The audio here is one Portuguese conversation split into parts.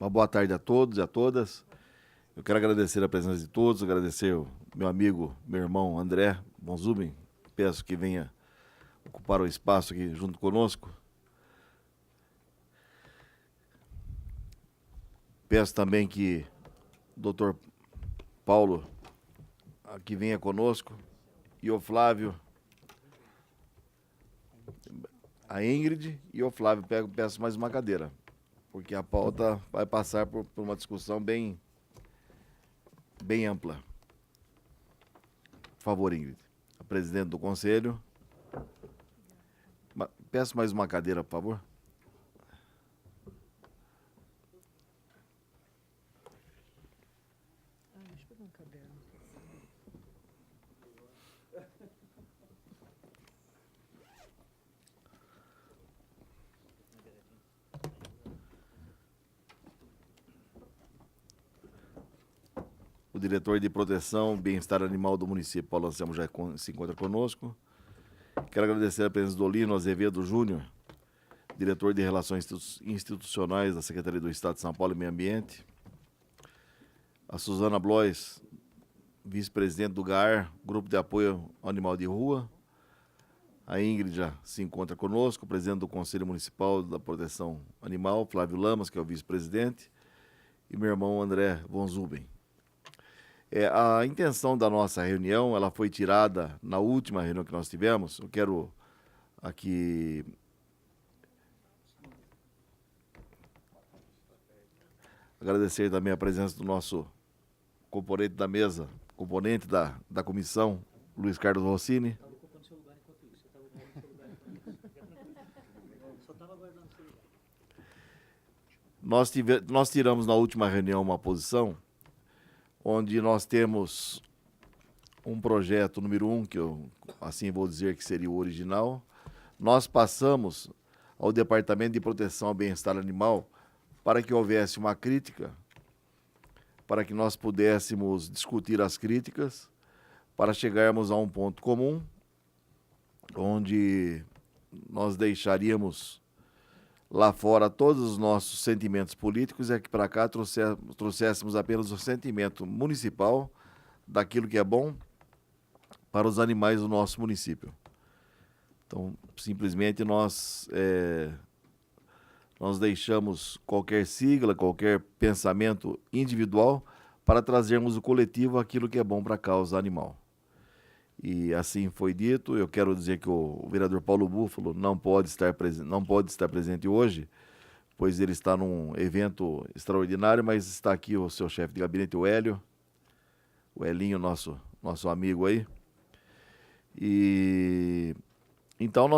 Uma boa tarde a todos e a todas. Eu quero agradecer a presença de todos, agradecer o meu amigo, meu irmão André von Zuben. Peço que venha ocupar o espaço aqui junto conosco. Peço também que o doutor Paulo aqui venha conosco e o Flávio, a Ingrid e o Flávio. Peço mais uma cadeira, porque a pauta vai passar por uma discussão bem ampla. Por favor, Ingrid. A presidente do conselho. Peço mais uma cadeira, por favor. Deixa eu pegar um caderno. O diretor de proteção e bem-estar animal do município, Paulo Anselmo, já se encontra conosco. Quero agradecer a presença do Lino Azevedo Júnior, diretor de Relações Institucionais da Secretaria do Estado de São Paulo e Meio Ambiente. A Suzana Blois, vice-presidente do GAAR, Grupo de Apoio ao Animal de Rua. A Ingrid já se encontra conosco, presidente do Conselho Municipal da Proteção Animal, Flávio Lamas, que é o vice-presidente, e meu irmão André von Zuben. A intenção da nossa reunião, ela foi tirada na última reunião que nós tivemos. Eu quero aqui agradecer também a presença do nosso componente da mesa, componente da comissão, Luiz Carlos Rossini. Estava ocupando seu lugar enquanto isso. Você estava ocupando seu lugar enquanto isso. Só estava aguardando seu lugar. Nós tiramos na última reunião uma posição onde nós temos um projeto número 1, que eu assim vou dizer que seria o original. Nós passamos ao Departamento de Proteção ao Bem-Estar Animal para que houvesse uma crítica, para que nós pudéssemos discutir as críticas, para chegarmos a um ponto comum, onde nós deixaríamos lá fora todos os nossos sentimentos políticos e aqui para cá trouxéssemos apenas o sentimento municipal daquilo que é bom para os animais do nosso município. Então, simplesmente nós deixamos qualquer sigla, qualquer pensamento individual para trazermos o coletivo aquilo que é bom para a causa animal. E assim foi dito. Eu quero dizer que o vereador Paulo Búfalo não pode estar presente hoje, pois ele está num evento extraordinário, mas está aqui o seu chefe de gabinete, o Hélio, o Elinho, nosso amigo aí. E então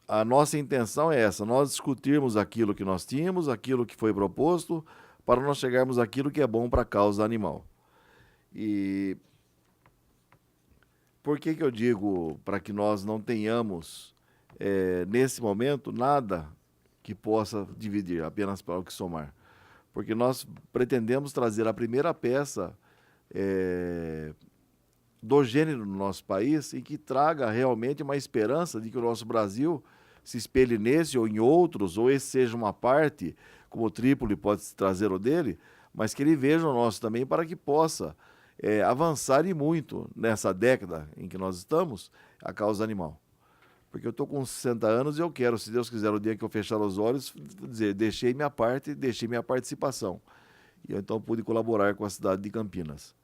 a nossa intenção é essa, nós discutirmos aquilo que nós tínhamos, aquilo que foi proposto, para nós chegarmos àquilo que é bom para a causa animal. E por que eu digo para que nós não tenhamos, nesse momento, nada que possa dividir, apenas para o que somar? Porque nós pretendemos trazer a primeira peça do gênero no nosso país e que traga realmente uma esperança de que o nosso Brasil se espelhe nesse ou em outros, ou esse seja uma parte, como o Trípoli pode trazer o dele, mas que ele veja o nosso também para que possa avançar e muito nessa década em que nós estamos, a causa animal. Porque eu estou com 60 anos e eu quero, se Deus quiser, o dia que eu fechar os olhos, dizer, deixei minha parte, deixei minha participação. E eu então pude colaborar com a cidade de Campinas.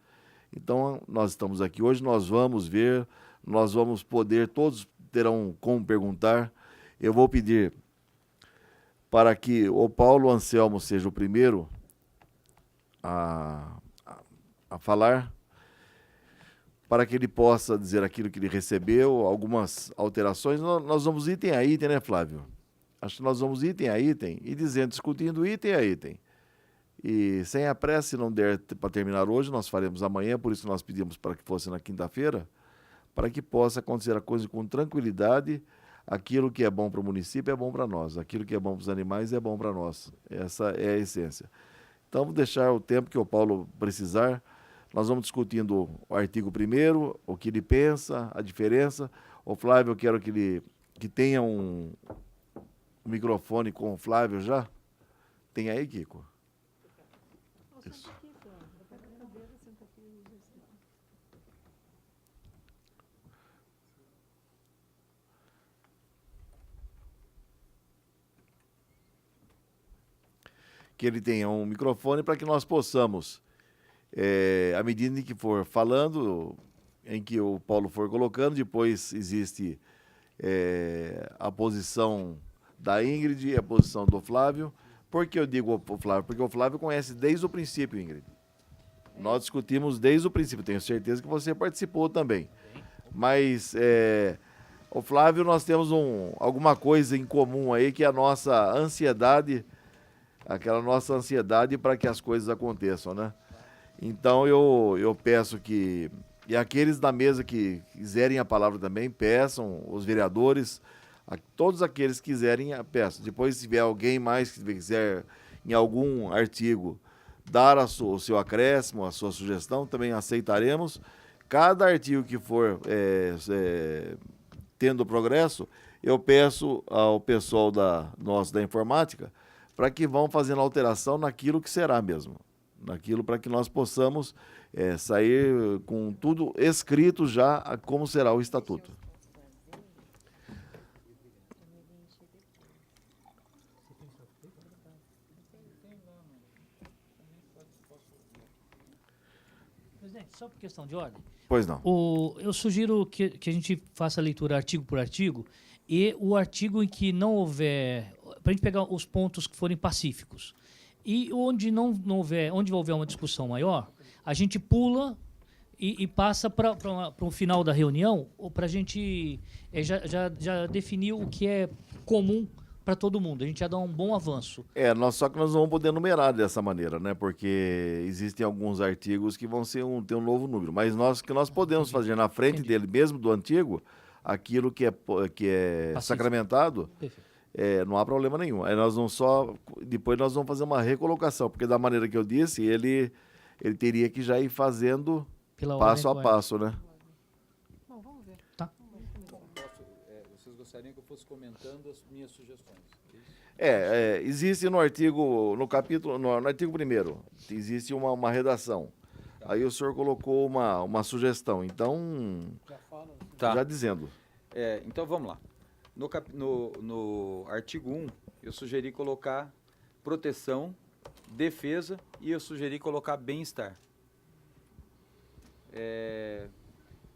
Então, nós estamos aqui hoje, nós vamos ver, nós vamos poder, todos terão como perguntar. Eu vou pedir para que o Paulo Anselmo seja o primeiro a falar, para que ele possa dizer aquilo que ele recebeu, algumas alterações. Nós vamos item a item, né, Flávio? Acho que nós vamos item a item e discutindo item a item. E sem a pressa, se não der para terminar hoje, nós faremos amanhã, por isso nós pedimos para que fosse na quinta-feira, para que possa acontecer a coisa com tranquilidade. Aquilo que é bom para o município é bom para nós, aquilo que é bom para os animais é bom para nós. Essa é a essência. Então, vou deixar o tempo que o Paulo precisar. Nós vamos discutindo o artigo 1º, o que ele pensa, a diferença. O Flávio, eu quero que tenha um microfone com o Flávio já. Tem aí, Kiko? Isso. Que ele tenha um microfone para que nós possamos, à medida em que for falando, em que o Paulo for colocando, depois existe a posição da Ingrid e a posição do Flávio. Por que eu digo o Flávio? Porque o Flávio conhece desde o princípio, Ingrid. Nós discutimos desde o princípio, tenho certeza que você participou também. Mas o Flávio, nós temos alguma coisa em comum aí, que é a nossa ansiedade, aquela nossa ansiedade para que as coisas aconteçam, né? Então eu peço que, e aqueles da mesa que quiserem a palavra também, peçam, os vereadores, todos aqueles que quiserem, peçam. Depois, se tiver alguém mais que quiser, em algum artigo, dar o seu acréscimo, a sua sugestão, também aceitaremos. Cada artigo que for tendo progresso, eu peço ao pessoal da informática para que vão fazendo alteração naquilo que será mesmo. Naquilo para que nós possamos sair com tudo escrito já como será o estatuto. Presidente, só por questão de ordem. Pois não. Eu sugiro que a gente faça a leitura artigo por artigo, e o artigo em que não houver, para a gente pegar os pontos que forem pacíficos. E onde não houver, onde houver uma discussão maior, a gente pula e passa para o final da reunião, ou para a gente já definir o que é comum para todo mundo. A gente já dá um bom avanço. Só que nós não vamos poder numerar dessa maneira, né? Porque existem alguns artigos que vão ter um novo número. Mas nós podemos fazer na frente dele, mesmo do antigo, aquilo que é sacramentado. Perfeito. Não há problema nenhum. Aí depois nós vamos fazer uma recolocação, porque da maneira que eu disse, ele teria que já ir fazendo passo a passo, né? Bom, vamos ver. Tá. Então, vocês gostariam que eu fosse comentando as minhas sugestões? Existe no artigo 1º, existe uma redação. Aí o senhor colocou uma sugestão, então, já dizendo. Então vamos lá. No artigo 1, eu sugeri colocar proteção, defesa, e eu sugeri colocar bem-estar.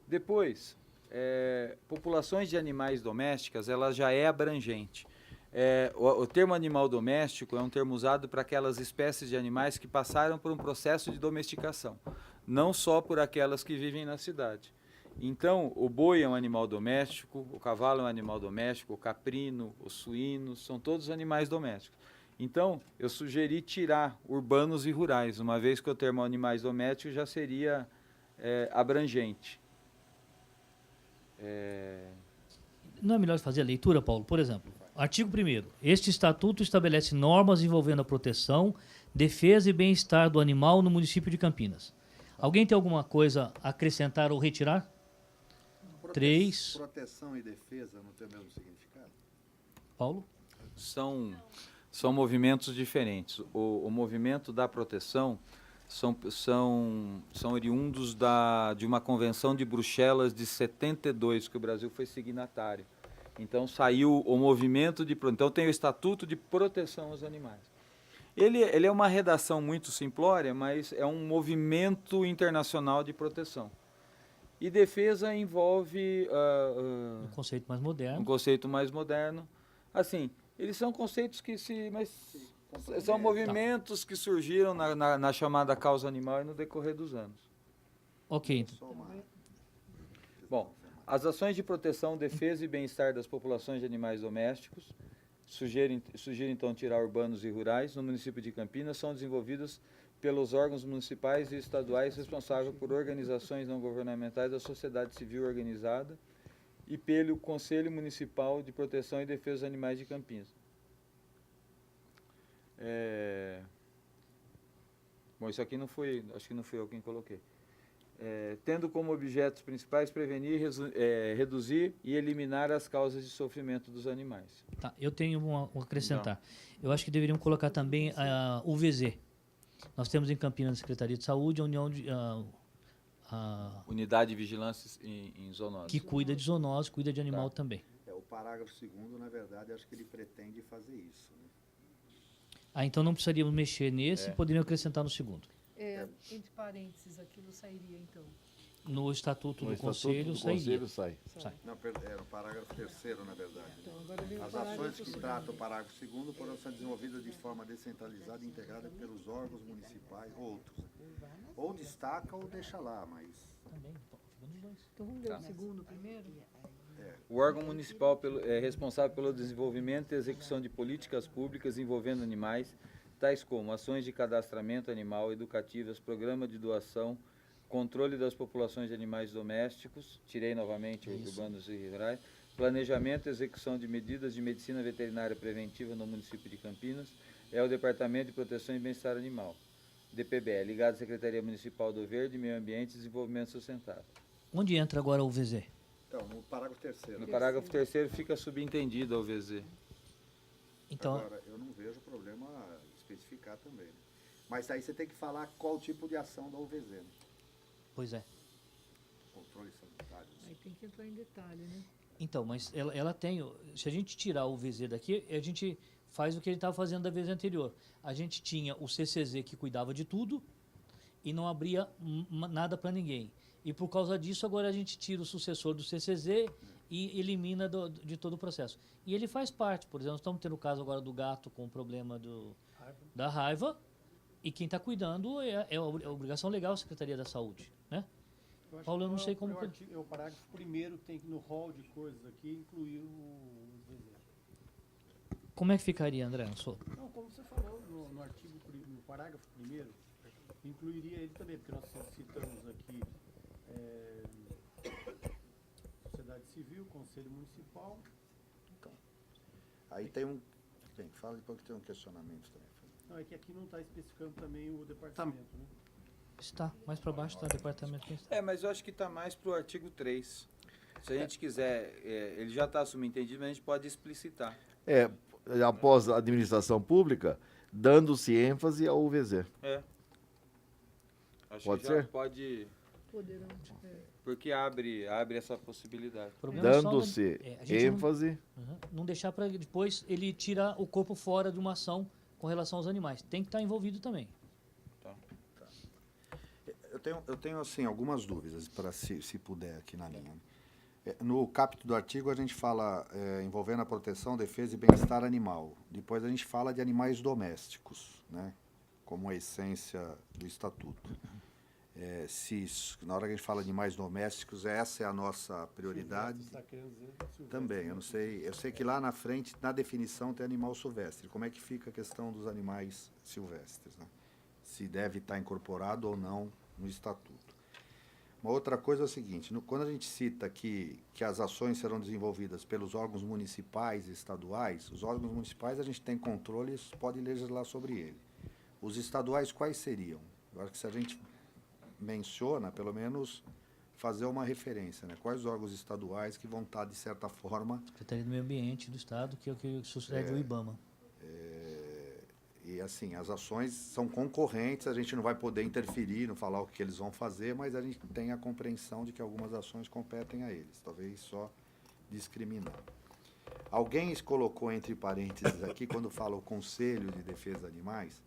Depois, populações de animais domésticas, ela já é abrangente. O termo animal doméstico é um termo usado para aquelas espécies de animais que passaram por um processo de domesticação, não só por aquelas que vivem na cidade. Então, o boi é um animal doméstico, o cavalo é um animal doméstico, o caprino, os suínos, são todos animais domésticos. Então, eu sugeri tirar urbanos e rurais, uma vez que o termo animais domésticos já seria abrangente. Não é melhor fazer a leitura, Paulo? Por exemplo, artigo 1º. Este estatuto estabelece normas envolvendo a proteção, defesa e bem-estar do animal no município de Campinas. Alguém tem alguma coisa a acrescentar ou retirar? 3. Proteção e defesa não tem o mesmo significado? Paulo? São movimentos diferentes. O movimento da proteção são oriundos de uma convenção de Bruxelas de 72, que o Brasil foi signatário. Então saiu o movimento então tem o Estatuto de Proteção aos Animais. Ele é uma redação muito simplória, mas é um movimento internacional de proteção. E defesa envolve Um conceito mais moderno. um conceito mais moderno. Assim, eles são conceitos que são movimentos que surgiram na chamada causa animal e no decorrer dos anos. Ok. Bom, as ações de proteção, defesa e bem-estar das populações de animais domésticos, sugiro então tirar urbanos e rurais, no município de Campinas, são desenvolvidas pelos órgãos municipais e estaduais responsáveis por organizações não governamentais da sociedade civil organizada e pelo Conselho Municipal de Proteção e Defesa dos Animais de Campinas. Bom, isso aqui acho que não fui eu quem coloquei. Tendo como objetos principais prevenir, reduzir e eliminar as causas de sofrimento dos animais. Tá, eu tenho um acrescentar. Eu acho que deveriam colocar também o VZ. Nós temos em Campinas a Secretaria de Saúde, a União de, Unidade de Vigilância em Zoonose. que cuida de zoonose, cuida de animal também. O parágrafo 2º, na verdade, acho que ele pretende fazer isso. Né? Então não precisaríamos mexer nesse, poderiam acrescentar no segundo. Entre parênteses, aquilo sairia, então. No Estatuto No do Estatuto Conselho do sairia. Conselho sai. Não, no parágrafo 3º, na verdade. Então, agora vem o As parágrafo ações que segundo. tratam o parágrafo 2º poderão ser desenvolvidas de forma descentralizada e integrada pelos órgãos municipais ou outros. Ou destaca ou deixa lá, mas... Também, ficando os dois. Então vamos ler o segundo primeiro? O órgão municipal é responsável pelo desenvolvimento e execução de políticas públicas envolvendo animais, tais como ações de cadastramento animal, educativas, programa de doação, controle das populações de animais domésticos, tirei novamente os urbanos e rurais, planejamento e execução de medidas de medicina veterinária preventiva no município de Campinas, é o Departamento de Proteção e Bem-Estar Animal, DPBE, ligado à Secretaria Municipal do Verde, Meio Ambiente e Desenvolvimento Sustentável. Onde entra agora o VZ? Então, no parágrafo 3º. No parágrafo 3º fica subentendido ao VZ. Então, Agora, eu não vejo problema especificar também. Né? Mas aí você tem que falar qual tipo de ação da UVZ. Né? pois é. Controle sanitário. Aí tem que entrar em detalhe, né? Então, mas ela tem. Se a gente tirar o VZ daqui, a gente faz o que ele estava fazendo da vez anterior. A gente tinha o CCZ que cuidava de tudo e não abria nada para ninguém. E por causa disso, agora a gente tira o sucessor do CCZ e elimina de todo o processo. E ele faz parte, por exemplo, nós estamos tendo o caso agora do gato com o problema da raiva, e quem está cuidando é a obrigação legal da Secretaria da Saúde, né? Paulo, eu não sei como... O parágrafo primeiro tem que, no rol de coisas aqui, incluir o VZ. Como é que ficaria, André? Não, como você falou, no artigo, no parágrafo primeiro, incluiria ele também, porque nós citamos aqui Sociedade Civil, Conselho Municipal. Aí tem um... fala depois que tem um questionamento também. Não, é que aqui não está especificando também o departamento, né? Está, mais para baixo está o departamento que está. Mas eu acho que está mais para o artigo 3. Se a gente quiser, ele já está subentendido, mas a gente pode explicitar. Após a administração pública, dando-se ênfase ao UVZ. Acho Pode que já ser? pode, Poderão. porque abre essa possibilidade. O problema é só Dando-se a gente ênfase... não deixar para depois ele tirar o corpo fora de uma ação com relação aos animais. Tem que estar envolvido também. Eu tenho assim, algumas dúvidas, para se puder, aqui na linha. No capítulo do artigo, a gente fala envolvendo a proteção, defesa e bem-estar animal. Depois a gente fala de animais domésticos, né, como a essência do Estatuto. Na hora que a gente fala de animais domésticos, essa é a nossa prioridade. Você está querendo dizer silvestre. Também, eu não sei. Eu sei que lá na frente, na definição, tem animal silvestre. Como é que fica a questão dos animais silvestres, né? Se deve estar incorporado ou não no Estatuto. Uma outra coisa é o seguinte, quando a gente cita que as ações serão desenvolvidas pelos órgãos municipais e estaduais, os órgãos municipais a gente tem controle e pode legislar sobre ele. Os estaduais quais seriam? Eu acho que se a gente menciona, pelo menos fazer uma referência, né? Quais órgãos estaduais que vão estar, de certa forma... Secretaria do Meio Ambiente do Estado, que é o que sucede o IBAMA. E assim, as ações são concorrentes, a gente não vai poder interferir, não falar o que eles vão fazer, mas a gente tem a compreensão de que algumas ações competem a eles, talvez só discriminar. Alguém colocou entre parênteses aqui, quando fala o Conselho de Defesa dos Animais,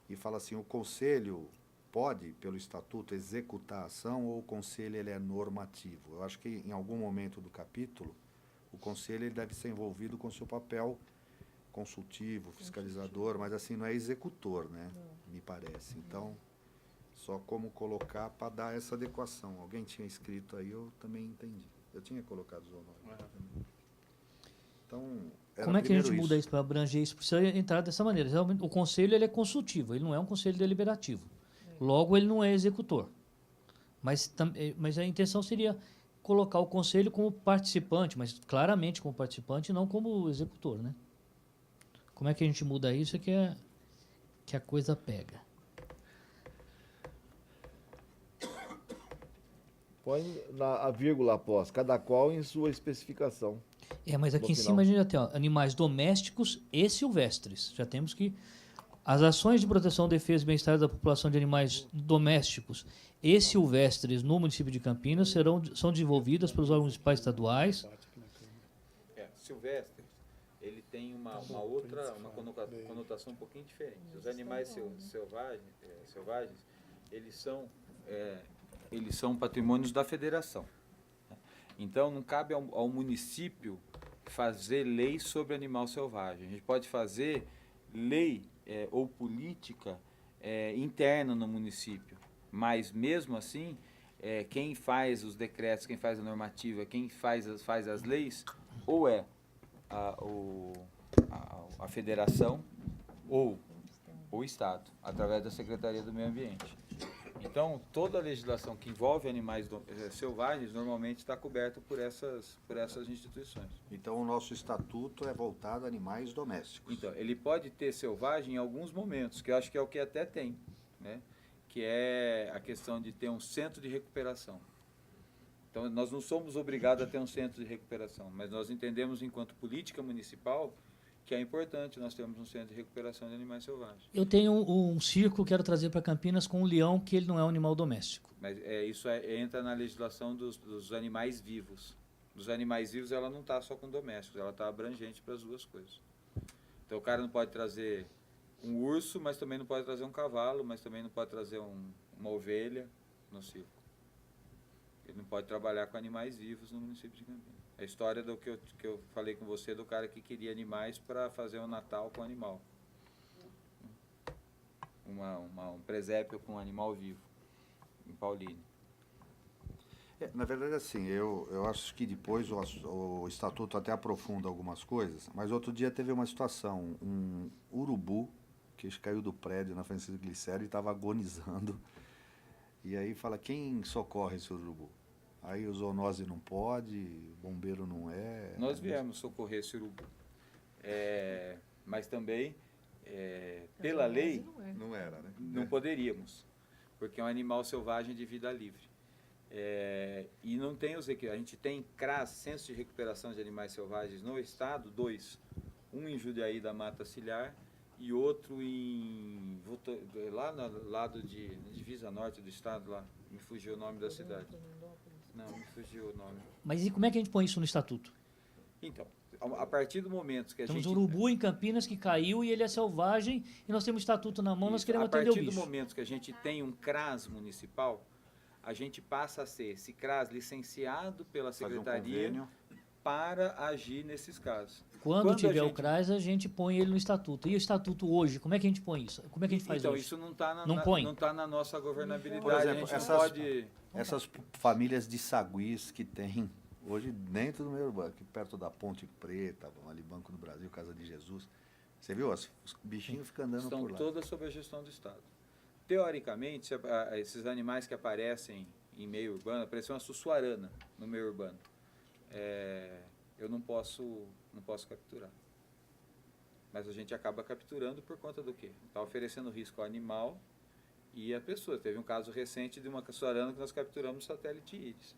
e fala assim, o Conselho pode, pelo Estatuto, executar a ação ou o Conselho ele é normativo? Eu acho que em algum momento do capítulo, o Conselho ele deve ser envolvido com seu papel consultivo, fiscalizador, mas assim, não é executor, né? Me parece. Então, só como colocar para dar essa adequação. Alguém tinha escrito aí, eu também entendi. Eu tinha colocado zoonose. Então, Como é que a gente muda isso para abranger isso? Precisa entrar dessa maneira. O conselho ele é consultivo, ele não é um conselho deliberativo. Logo, ele não é executor. Mas a intenção seria colocar o conselho como participante, mas claramente como participante, não como executor, né? Como é que a gente muda isso? É que a coisa pega. Põe a vírgula após, cada qual em sua especificação. Mas aqui em cima a gente já tem animais domésticos e silvestres. Já temos que As ações de proteção, defesa e bem-estar da população de animais domésticos e silvestres no município de Campinas são desenvolvidas pelos órgãos municipais estaduais. Silvestre, ele tem uma conotação um pouquinho diferente. Os animais selvagens, eles são patrimônios da federação. Então, não cabe ao município fazer lei sobre animal selvagem. A gente pode fazer lei ou política interna no município, mas mesmo assim, quem faz os decretos, quem faz a normativa, quem faz as leis, ou é a federação ou o Estado, através da Secretaria do Meio Ambiente. Então, toda a legislação que envolve animais selvagens normalmente está coberta por essas instituições. Então, o nosso estatuto é voltado a animais domésticos. Então, ele pode ter selvagem em alguns momentos, que eu acho que é o que até tem, né? Que é a questão de ter um centro de recuperação. Então, nós não somos obrigados a ter um centro de recuperação, mas nós entendemos, enquanto política municipal, que é importante nós termos um centro de recuperação de animais selvagens. Eu tenho um circo que quero trazer para Campinas com um leão, que ele não é um animal doméstico. Mas isso entra na legislação dos animais vivos. Dos animais vivos, ela não está só com domésticos, ela está abrangente para as duas coisas. Então, o cara não pode trazer um urso, mas também não pode trazer um cavalo, mas também não pode trazer uma ovelha no circo. Ele não pode trabalhar com animais vivos no município de Campinas. A história do que eu falei com você, do cara que queria animais para fazer um Natal com animal. Um presépio com um animal vivo, em Paulínia. Na verdade, assim, eu acho que depois o estatuto até aprofunda algumas coisas, mas outro dia teve uma situação, um urubu que caiu do prédio na Francisco Glicério e estava agonizando. E aí fala, quem socorre esse urubu? Aí o zoonose não pode, bombeiro não é. Nós viemos socorrer esse urubu. Mas também, pela lei, Não era, né? não poderíamos, porque é um animal selvagem de vida livre. E não tem os equipamentos. A gente tem CRAS, Centro de Recuperação de Animais Selvagens, no estado, 2. Um em Jundiaí da Mata Ciliar e outro lá no lado de divisa norte do estado, lá. Me fugiu o nome da cidade. Não, me fugiu o nome. Mas e como é que a gente põe isso no estatuto? Então, a partir do momento que a Temos gente... urubu em Campinas que caiu e ele é selvagem e nós temos estatuto na mão, nós queremos a atender o partir do bicho. momento que a gente tem um CRAS municipal, a gente passa a ser esse CRAS licenciado pela Secretaria convênio. para agir nesses casos. Quando tiver o CRAS, a gente põe ele no estatuto. E o estatuto hoje, como é que a gente põe isso? Como é que a gente faz então, hoje? isso não está Não põe? na nossa governabilidade. Por exemplo, a gente não pode... essas famílias de saguis que tem hoje dentro do meio urbano, aqui perto da Ponte Preta, ali Banco do Brasil, Casa de Jesus. Você viu? Os bichinhos ficam andando Estão por lá. todas sob a gestão do Estado. Teoricamente, esses animais que aparecem em meio urbano, apareceu uma sussuarana no meio urbano. Eu não posso capturar. Mas a gente acaba capturando por conta do quê? Está oferecendo risco ao animal e à pessoa. Teve um caso recente de uma sussuarana que nós capturamos no satélite Íris.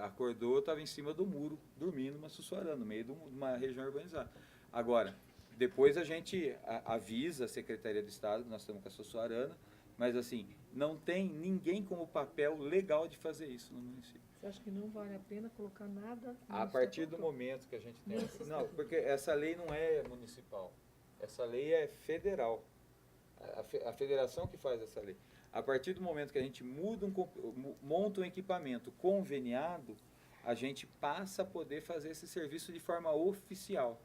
Acordou, estava em cima do muro, dormindo uma sussuarana, no meio de uma região urbanizada. Agora, depois a gente avisa a Secretaria do Estado que nós estamos com a sussuarana, mas assim, não tem ninguém com o papel legal de fazer isso no município. Você acha que não vale a pena colocar nada no A partir do estatuto? momento que a gente tem... Nesse Não, estatuto. porque essa lei não é municipal. Essa lei é federal. A federação que faz essa lei. A partir do momento que a gente monta um equipamento conveniado, a gente passa a poder fazer esse serviço de forma oficial.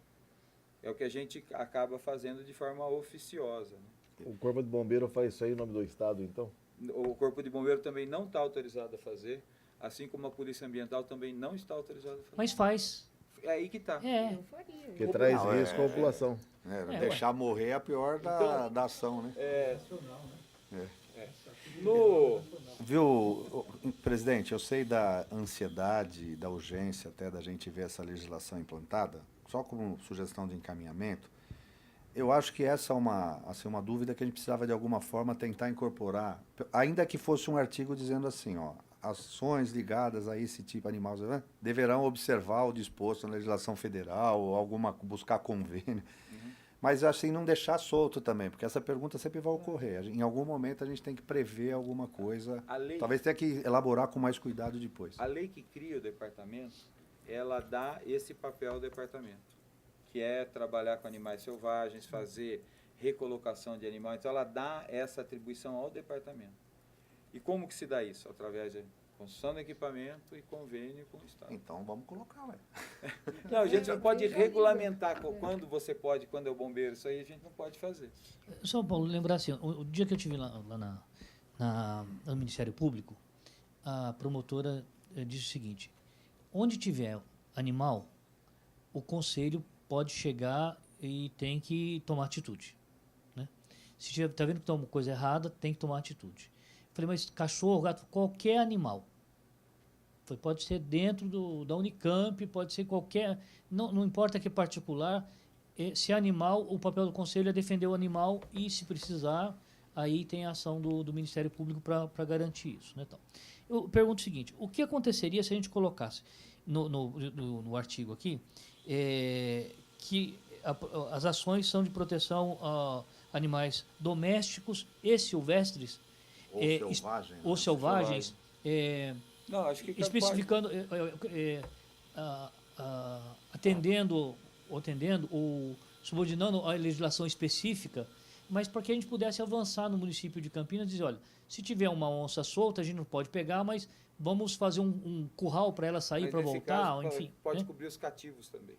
É o que a gente acaba fazendo de forma oficiosa, né? O Corpo de Bombeiro faz isso aí em nome do Estado, então? O Corpo de Bombeiro também não está autorizado a fazer, assim como a Polícia Ambiental também não está autorizada a fazer. Mas faz. É aí que está. É. Eu faria. Porque traz Não, risco à população. Deixar morrer é a pior da ação, né? Viu, presidente, eu sei da ansiedade, da urgência até da gente ver essa legislação implantada, só como sugestão de encaminhamento. Eu acho que essa é uma dúvida que a gente precisava de alguma forma tentar incorporar, ainda que fosse um artigo dizendo assim, ó, ações ligadas a esse tipo de animal, né, deverão observar o disposto na legislação federal, ou buscar convênio. Mas assim, não deixar solto também, porque essa pergunta sempre vai ocorrer. Em algum momento a gente tem que prever alguma coisa. A lei, Talvez tenha que elaborar com mais cuidado depois. a lei que cria o departamento, ela dá esse papel ao departamento, que é trabalhar com animais selvagens, fazer recolocação de animal. Então, ela dá essa atribuição ao departamento. E como que se dá isso? Através de construção de equipamento e convênio com o Estado. Então vamos colocar, ué. Não, a gente não pode regulamentar quando você pode, quando é o bombeiro. Isso aí a gente não pode fazer. Só, Paulo, lembrar assim, o dia que eu estive lá no Ministério Público, a promotora disse o seguinte: onde tiver animal, o conselho pode chegar e tem que tomar atitude. Né? Se está vendo que está uma coisa errada, tem que tomar atitude. Eu falei, mas cachorro, gato, qualquer animal. Falei, pode ser dentro da Unicamp, pode ser qualquer... Não importa que é particular. Se é animal, o papel do conselho é defender o animal e, se precisar, aí tem a ação do Ministério Público para garantir isso. Né? Então, eu pergunto o seguinte: o que aconteceria se a gente colocasse no artigo aqui que as ações são de proteção a animais domésticos e silvestres ou selvagens, Não, acho que especificando, atendendo ou subordinando a legislação específica, mas para que a gente pudesse avançar no município de Campinas e dizer, olha, se tiver uma onça solta, a gente não pode pegar, mas vamos fazer um curral para ela sair, para voltar, caso, enfim. pode né? cobrir os cativos também.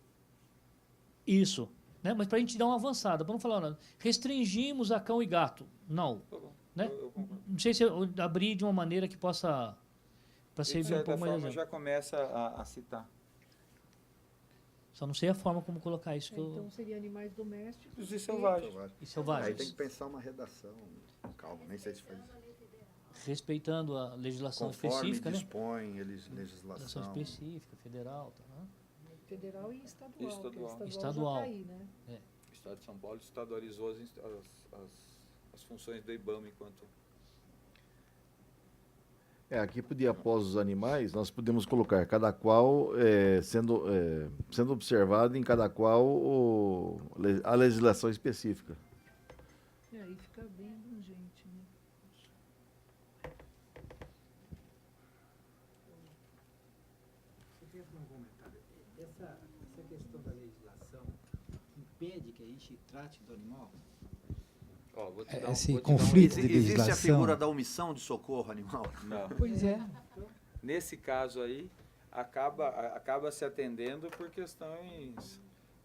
Isso. Né? Mas para a gente dar uma avançada, para não falar nada. Restringimos a cão e gato. Não. Tá bom. Né? Eu concordo. Não sei se abrir de uma maneira que possa... para De servir um certa pouco mais forma, exemplo. já começa a citar. Só não sei a forma como colocar isso. Então seria animais domésticos Os selvagens. E Aí selvagens. tem que pensar uma redação. Calma, nem sei se faz. Respeitando a legislação Conforme específica, né? dispõe Legislação legislação. específica, federal. Tá, né? federal e estadual. Estadual. porque Estadual. já tá aí, né? O Estado de São Paulo estadualizou as funções do IBAMA enquanto... Aqui podia, após os animais, nós podemos colocar cada qual sendo observado em cada qual a legislação específica. Aí fica bem abrangente, né? Eu queria fazer um comentário. Essa questão da legislação impede que a gente trate do animal? Ó, vou te Esse vou te conflito de Existe a legislação. figura da omissão de socorro animal? Não. Pois é. Nesse caso aí, acaba se atendendo por questões...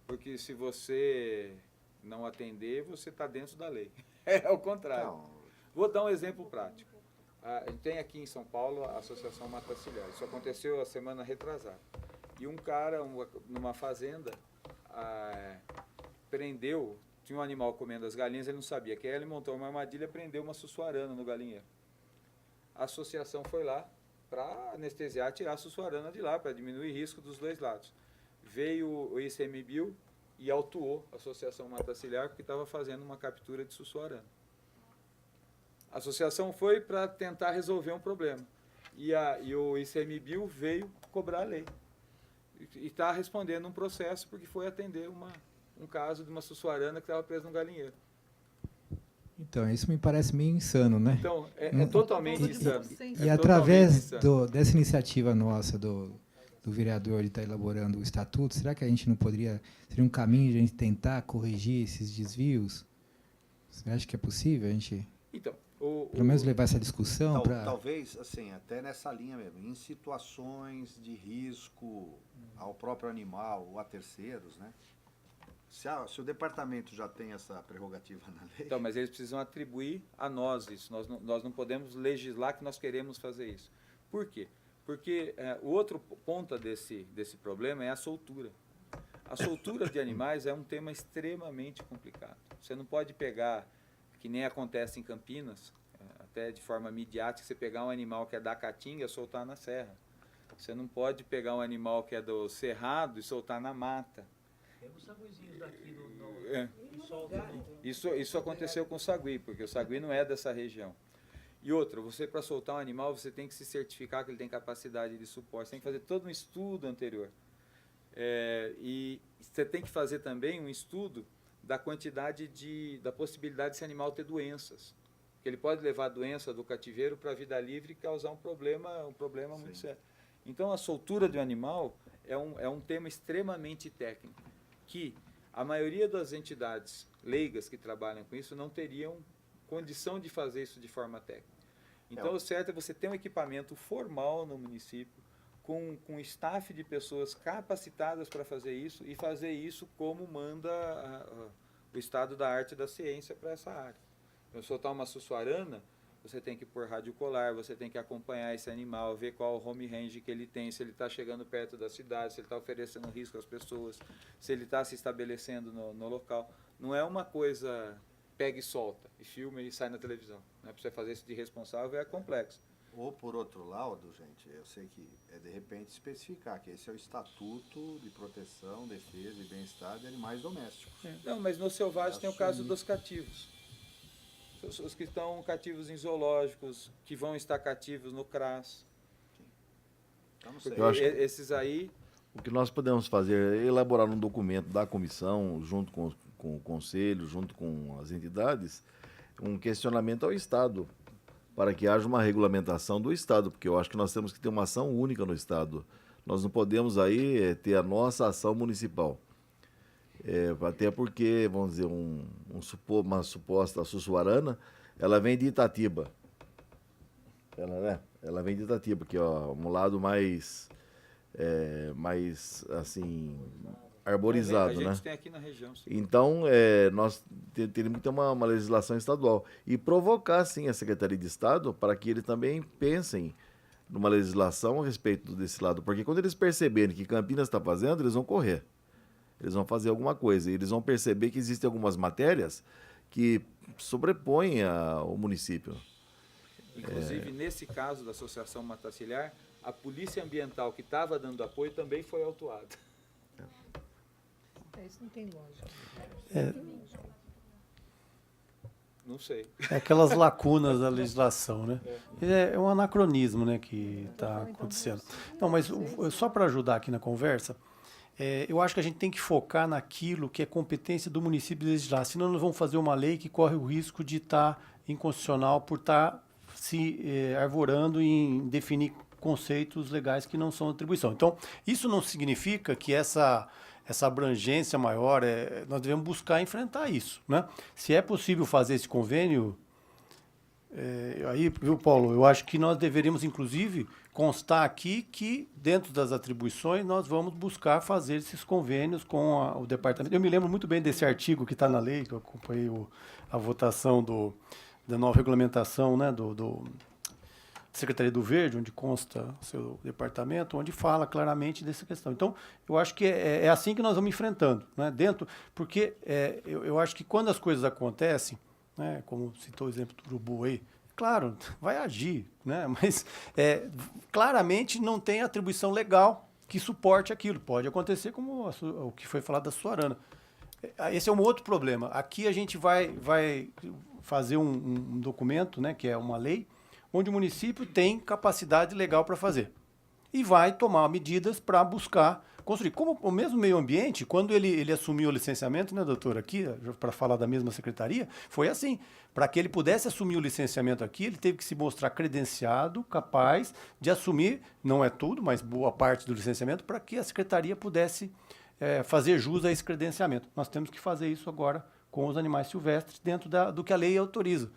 Porque se você não atender, você está dentro da lei. É o contrário. Não. Vou dar um exemplo prático. A gente tem aqui em São Paulo a Associação Mata Ciliar. Isso aconteceu a semana retrasada. E um cara, numa fazenda, prendeu... Tinha um animal comendo as galinhas, ele não sabia que era, ele montou uma armadilha e prendeu uma sussuarana no galinheiro. A associação foi lá para anestesiar, tirar a sussuarana de lá, para diminuir o risco dos dois lados. Veio o ICMBio e autuou a Associação Mata Ciliar porque estava fazendo uma captura de sussuarana. A associação foi para tentar resolver um problema. E o ICMBio veio cobrar a lei. E está respondendo um processo porque foi atender um caso de uma sussuarana que estava presa no galinheiro. Então, isso me parece meio insano, né? Então, é totalmente E- insano. E É através totalmente insano. dessa iniciativa nossa, do vereador de estar elaborando o estatuto, será que a gente não poderia, seria um caminho de a gente tentar corrigir esses desvios? Você acha que é possível a gente, Então, pelo menos, levar essa discussão para... Talvez, assim, até nessa linha mesmo, em situações de risco ao próprio animal ou a terceiros, né? Se o departamento já tem essa prerrogativa na lei, Então, mas eles precisam atribuir a nós isso. Nós não podemos legislar que nós queremos fazer isso. Por quê? Porque o outro ponta desse problema é a soltura. A soltura de animais é um tema extremamente complicado. Você não pode pegar, que nem acontece em Campinas, até de forma midiática, você pegar um animal que é da Caatinga e soltar na serra. Você não pode pegar um animal que é do Cerrado e soltar na mata. Os saguizinhos daqui Isso aconteceu com o sagui, porque o sagui não é dessa região. E outra, você para soltar um animal, você tem que se certificar que ele tem capacidade de suporte, você tem que fazer todo um estudo anterior. E você tem que fazer também um estudo da quantidade da possibilidade desse animal ter doenças. Porque ele pode levar a doença do cativeiro para a vida livre e causar um problema muito sério. Então, a soltura de um animal é um tema extremamente técnico, que a maioria das entidades leigas que trabalham com isso não teriam condição de fazer isso de forma técnica. Então, o certo é você ter um equipamento formal no município, com staff de pessoas capacitadas para fazer isso, e fazer isso como manda o estado da arte e da ciência para essa área. Então, soltar uma sussuarana, você tem que pôr rádio colar, você tem que acompanhar esse animal, ver qual o home range que ele tem, se ele está chegando perto da cidade, se ele está oferecendo risco às pessoas, se ele está se estabelecendo no local. Não é uma coisa pega e solta, e filma e sai na televisão. Para você fazer isso de responsável é complexo. Ou, por outro lado, gente, eu sei que é de repente especificar que esse é o Estatuto de Proteção, Defesa e Bem-Estar de Animais Domésticos. Não, mas no selvagem tem o caso dos cativos. Os que estão cativos em zoológicos, que vão estar cativos no CRAS. Eu não sei. Eu acho que Esses aí... o que nós podemos fazer é elaborar um documento da comissão, junto com o conselho, junto com as entidades, um questionamento ao Estado, para que haja uma regulamentação do Estado, porque eu acho que nós temos que ter uma ação única no Estado. Nós não podemos aí ter a nossa ação municipal. Até porque, vamos dizer, uma suposta sussuarana, ela vem de Itatiba. Ela vem de Itatiba, que é um lado mais assim, arborizado, a gente né? tem aqui na região. Sim. Então, nós teríamos que ter uma legislação estadual e provocar, sim, a Secretaria de Estado para que eles também pensem numa legislação a respeito desse lado, porque quando eles perceberem que Campinas está fazendo, eles vão correr. Eles vão fazer alguma coisa. E eles vão perceber que existem algumas matérias que sobrepõem o município. Inclusive, nesse caso da Associação Matacilhar, a Polícia Ambiental que estava dando apoio também foi autuada. Isso não tem lógica. Não sei. Aquelas lacunas da legislação, né? É um anacronismo, né, que está acontecendo. Não, mas só para ajudar aqui na conversa, eu acho que a gente tem que focar naquilo que é competência do município de legislar, senão nós vamos fazer uma lei que corre o risco de estar inconstitucional por estar se arvorando em definir conceitos legais que não são atribuição. Então, isso não significa que essa abrangência maior, nós devemos buscar enfrentar isso, né? Se é possível fazer esse convênio, aí, viu, Paulo, eu acho que nós deveríamos, inclusive, constar aqui que, dentro das atribuições, nós vamos buscar fazer esses convênios com o departamento. Eu me lembro muito bem desse artigo que está na lei, que eu acompanhei a votação da nova regulamentação, né, do Secretaria do Verde, onde consta o seu departamento, onde fala claramente dessa questão. Então, eu acho que é assim que nós vamos enfrentando, né, porque eu acho que quando as coisas acontecem, né, como citou o exemplo do urubu aí, claro, vai agir, né, mas claramente não tem atribuição legal que suporte aquilo. Pode acontecer como o que foi falado da sussuarana. Esse é um outro problema. Aqui a gente vai fazer um documento, né, que é uma lei, onde o município tem capacidade legal para fazer. E vai tomar medidas para buscar construir. Como o mesmo meio ambiente, quando ele assumiu o licenciamento, né, doutor, aqui, para falar da mesma secretaria, foi assim. Para que ele pudesse assumir o licenciamento aqui, ele teve que se mostrar credenciado, capaz de assumir, não é tudo, mas boa parte do licenciamento, para que a secretaria pudesse fazer jus a esse credenciamento. Nós temos que fazer isso agora com os animais silvestres dentro do que a lei autoriza.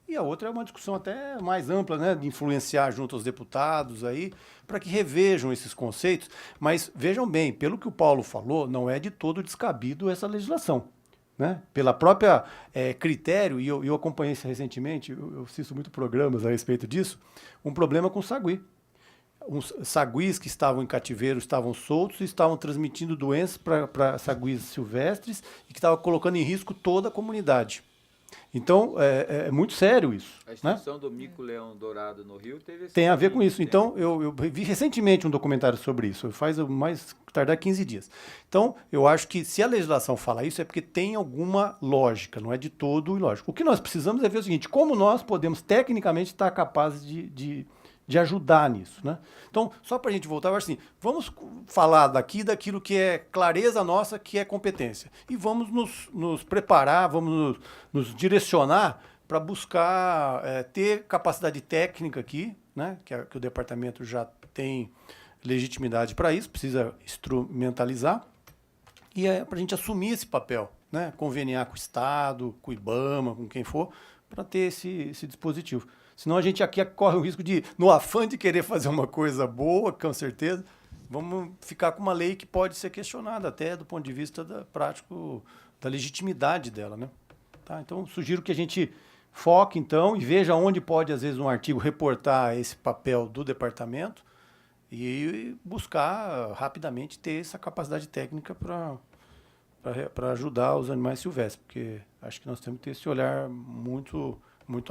E a outra é uma discussão até mais ampla, né, de influenciar junto aos deputados aí, para que revejam esses conceitos. Mas vejam bem, pelo que o Paulo falou, não é de todo descabido essa legislação, né? Pela própria critério, e eu acompanhei isso recentemente, eu assisto muito programas a respeito disso, um problema com o sagui. Uns saguis que estavam em cativeiro estavam soltos e estavam transmitindo doenças para saguis silvestres e que estavam colocando em risco toda a comunidade. Então, é muito sério isso. A extinção do mico-leão dourado no Rio tem a ver com isso. Então, eu vi recentemente um documentário sobre isso, faz mais tardar 15 dias. Então, eu acho que se a legislação fala isso, é porque tem alguma lógica, não é de todo ilógico. O que nós precisamos é ver o seguinte, como nós podemos tecnicamente estar capazes de de ajudar nisso, né? Então, só para a gente voltar, eu acho assim, vamos falar daquilo que é clareza nossa, que é competência. E vamos nos preparar, vamos nos direcionar para buscar ter capacidade técnica aqui, né? Que o departamento já tem legitimidade para isso, precisa instrumentalizar, e é para a gente assumir esse papel, né? Conveniar com o Estado, com o IBAMA, com quem for, para ter esse dispositivo. Senão a gente aqui corre o risco de, no afã de querer fazer uma coisa boa, com certeza, vamos ficar com uma lei que pode ser questionada até do ponto de vista prático da legitimidade dela, né? Tá? Então, sugiro que a gente foque, então, e veja onde pode, às vezes, um artigo reportar esse papel do departamento e buscar rapidamente ter essa capacidade técnica para ajudar os animais silvestres, porque acho que nós temos que ter esse olhar muito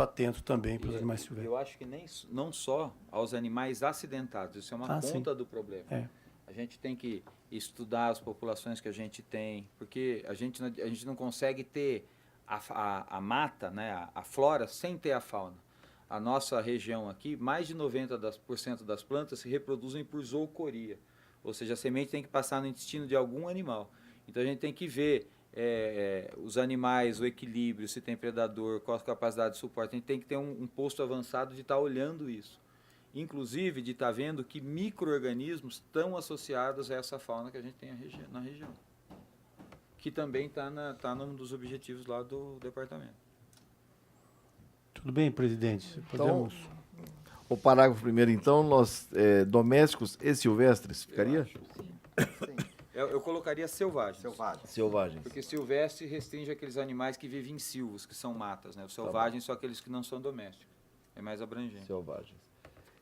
atento também para os animais silvestres. Eu acho que não só aos animais acidentados, isso é uma conta do problema. É. A gente tem que estudar as populações que a gente tem, porque a gente não consegue ter a mata, né, a flora, sem ter a fauna. A nossa região aqui, mais de 90% das plantas se reproduzem por zoocoria, ou seja, a semente tem que passar no intestino de algum animal. Então a gente tem que ver os animais, o equilíbrio, se tem predador, qual a capacidade de suporte. A gente tem que ter um posto avançado de estar olhando isso. Inclusive de estar vendo que micro-organismos estão associados a essa fauna que a gente tem na região. Que também está num dos objetivos lá do departamento. Tudo bem, presidente? Podemos... O parágrafo primeiro, então, domésticos e silvestres, ficaria? Sim, Eu colocaria selvagens. selvagem. Porque silvestre restringe aqueles animais que vivem em silvos, que são matas, né? Os selvagens são aqueles que não são domésticos. É mais abrangente. Selvagens.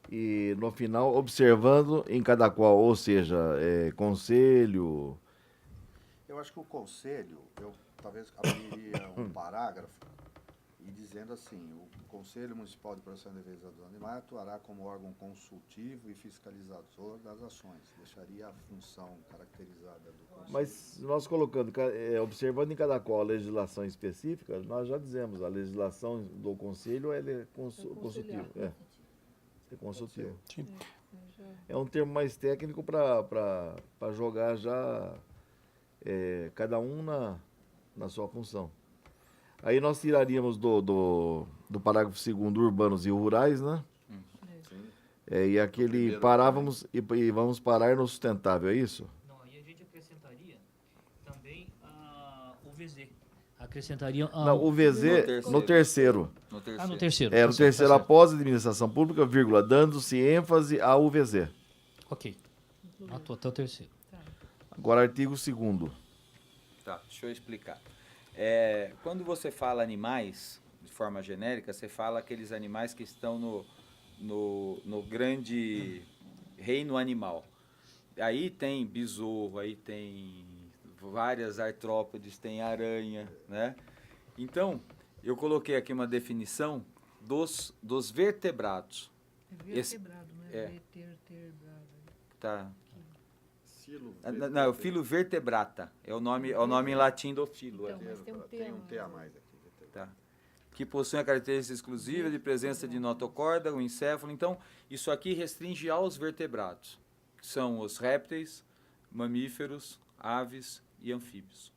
E, no final, observando em cada qual, ou seja, conselho... Eu acho que o conselho, eu talvez abriria um parágrafo e dizendo assim, o Conselho Municipal de Proteção e Defesa dos Animais atuará como órgão consultivo e fiscalizador das ações. Deixaria a função caracterizada do Conselho. Mas nós colocando, observando em cada qual a legislação específica, nós já dizemos, a legislação do Conselho é consultivo. É consultivo. Sim. É um termo mais técnico para jogar já cada um na sua função. Aí nós tiraríamos do parágrafo 2º urbanos e rurais, né? E aquele parávamos e vamos parar no sustentável, é isso? Não, aí a gente acrescentaria também o VZ. Acrescentaria Não, o VZ no terceiro. No terceiro. no terceiro. No Tá certo, terceiro, tá certo. após a administração pública, vírgula, dando-se ênfase ao VZ. Ok. Matou até o terceiro. Agora, artigo 2º. Tá, deixa eu explicar. Quando você fala animais, de forma genérica, você fala aqueles animais que estão no grande reino animal. Aí tem besouro, aí tem várias artrópodes, tem aranha, né? Então, eu coloquei aqui uma definição dos vertebrados. Vertebrado, não é? é. Vertebrado. Tá. Não, é o filo vertebrata. É o nome em latim do filo. Então, mas tem um Tem um tema. T a mais aqui. Tá. Que possuem a característica exclusiva de presença de notocorda, o encéfalo. Então, isso aqui restringe aos vertebrados, que são os répteis, mamíferos, aves e anfíbios.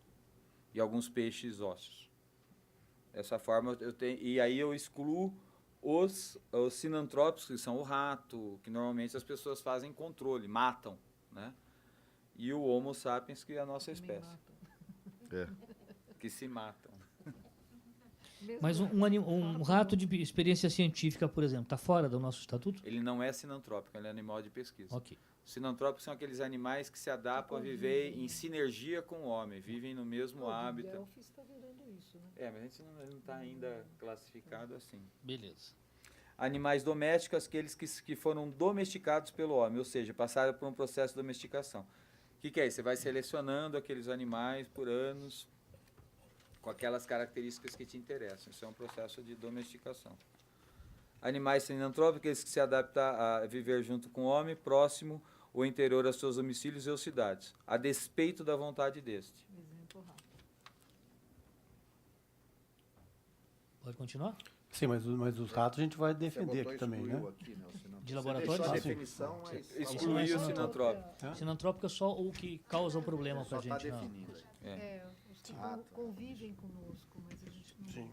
E alguns peixes ósseos. Dessa forma, e aí eu excluo os sinantrópicos, que são o rato, que normalmente as pessoas fazem controle, matam, né? E o Homo sapiens, que é a nossa Também espécie, matam. que se matam. Mesmo Mas um rato de experiência científica, por exemplo, está fora do nosso estatuto? Ele não é sinantrópico, ele é animal de pesquisa. Ok. Os sinantrópicos são aqueles animais que se adaptam a viver em sinergia com o homem, vivem no mesmo hábitat. Delphi está virando isso, né? Mas a gente não está ainda classificado assim. Beleza. Animais domésticos, aqueles que foram domesticados pelo homem, ou seja, passaram por um processo de domesticação. O que é isso? Você vai selecionando aqueles animais por anos com aquelas características que te interessam. Isso é um processo de domesticação. Animais sinantrópicos, aqueles que se adaptam a viver junto com o homem, próximo ou interior aos seus domicílios ou cidades, a despeito da vontade deste. Exemplo rato. Pode continuar? Sim, mas os ratos a gente vai defender aqui também, né? De laboratório? Deixou a Ah, sim. definição, mas Excluir o sinantrópico. Sinantrópico é só o que causa o problema pra só está gente. Não. definindo. Os que Ah, tá. convivem conosco, mas a gente Sim.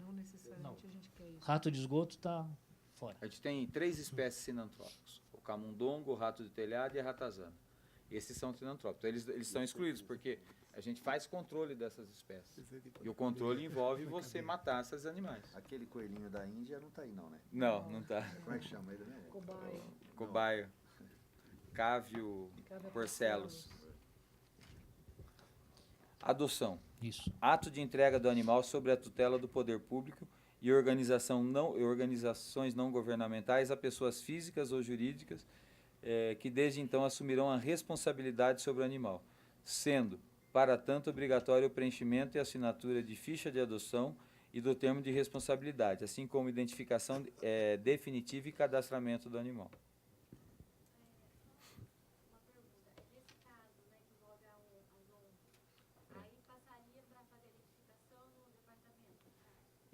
não necessariamente a gente quer isso. Rato de esgoto tá fora. A gente tem 3 espécies sinantrópicos: o camundongo, o rato de telhado e a ratazana. Esses são sinantrópicos. Eles são excluídos porque a gente faz controle dessas espécies. E o controle envolve você matar esses animais. Aquele coelhinho da Índia não está aí não, né? Não, não tá. Como é que chama ele mesmo? Cobaia. Cobaia. Cávio porcelos. Adoção. Isso. Ato de entrega do animal sobre a tutela do poder público e organizações não governamentais a pessoas físicas ou jurídicas que desde então assumirão a responsabilidade sobre o animal, sendo, para tanto, obrigatório o preenchimento e assinatura de ficha de adoção e do termo de responsabilidade, assim como identificação definitiva e cadastramento do animal.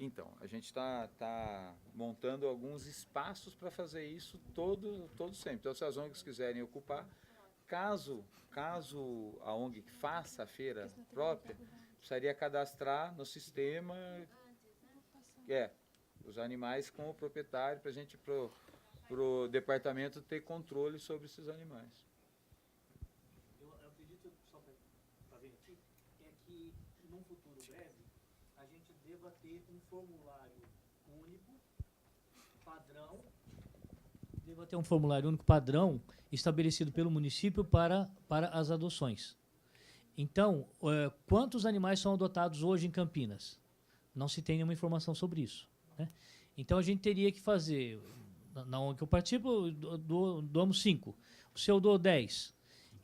Então, a gente está montando alguns espaços para fazer isso todo sempre. Então, se as ONGs quiserem ocupar, caso a ONG faça a feira própria, precisaria cadastrar no sistema os animais com o proprietário para a gente, pro departamento ter controle sobre esses animais. Eu acredito, só para ver aqui, é que num futuro breve a gente deva ter um formulário único, padrão, estabelecido pelo município para as adoções. Então, quantos animais são adotados hoje em Campinas? Não se tem nenhuma informação sobre isso, né? Então, a gente teria que fazer, na ONG que eu participo, doamos 5, o seu doou 10.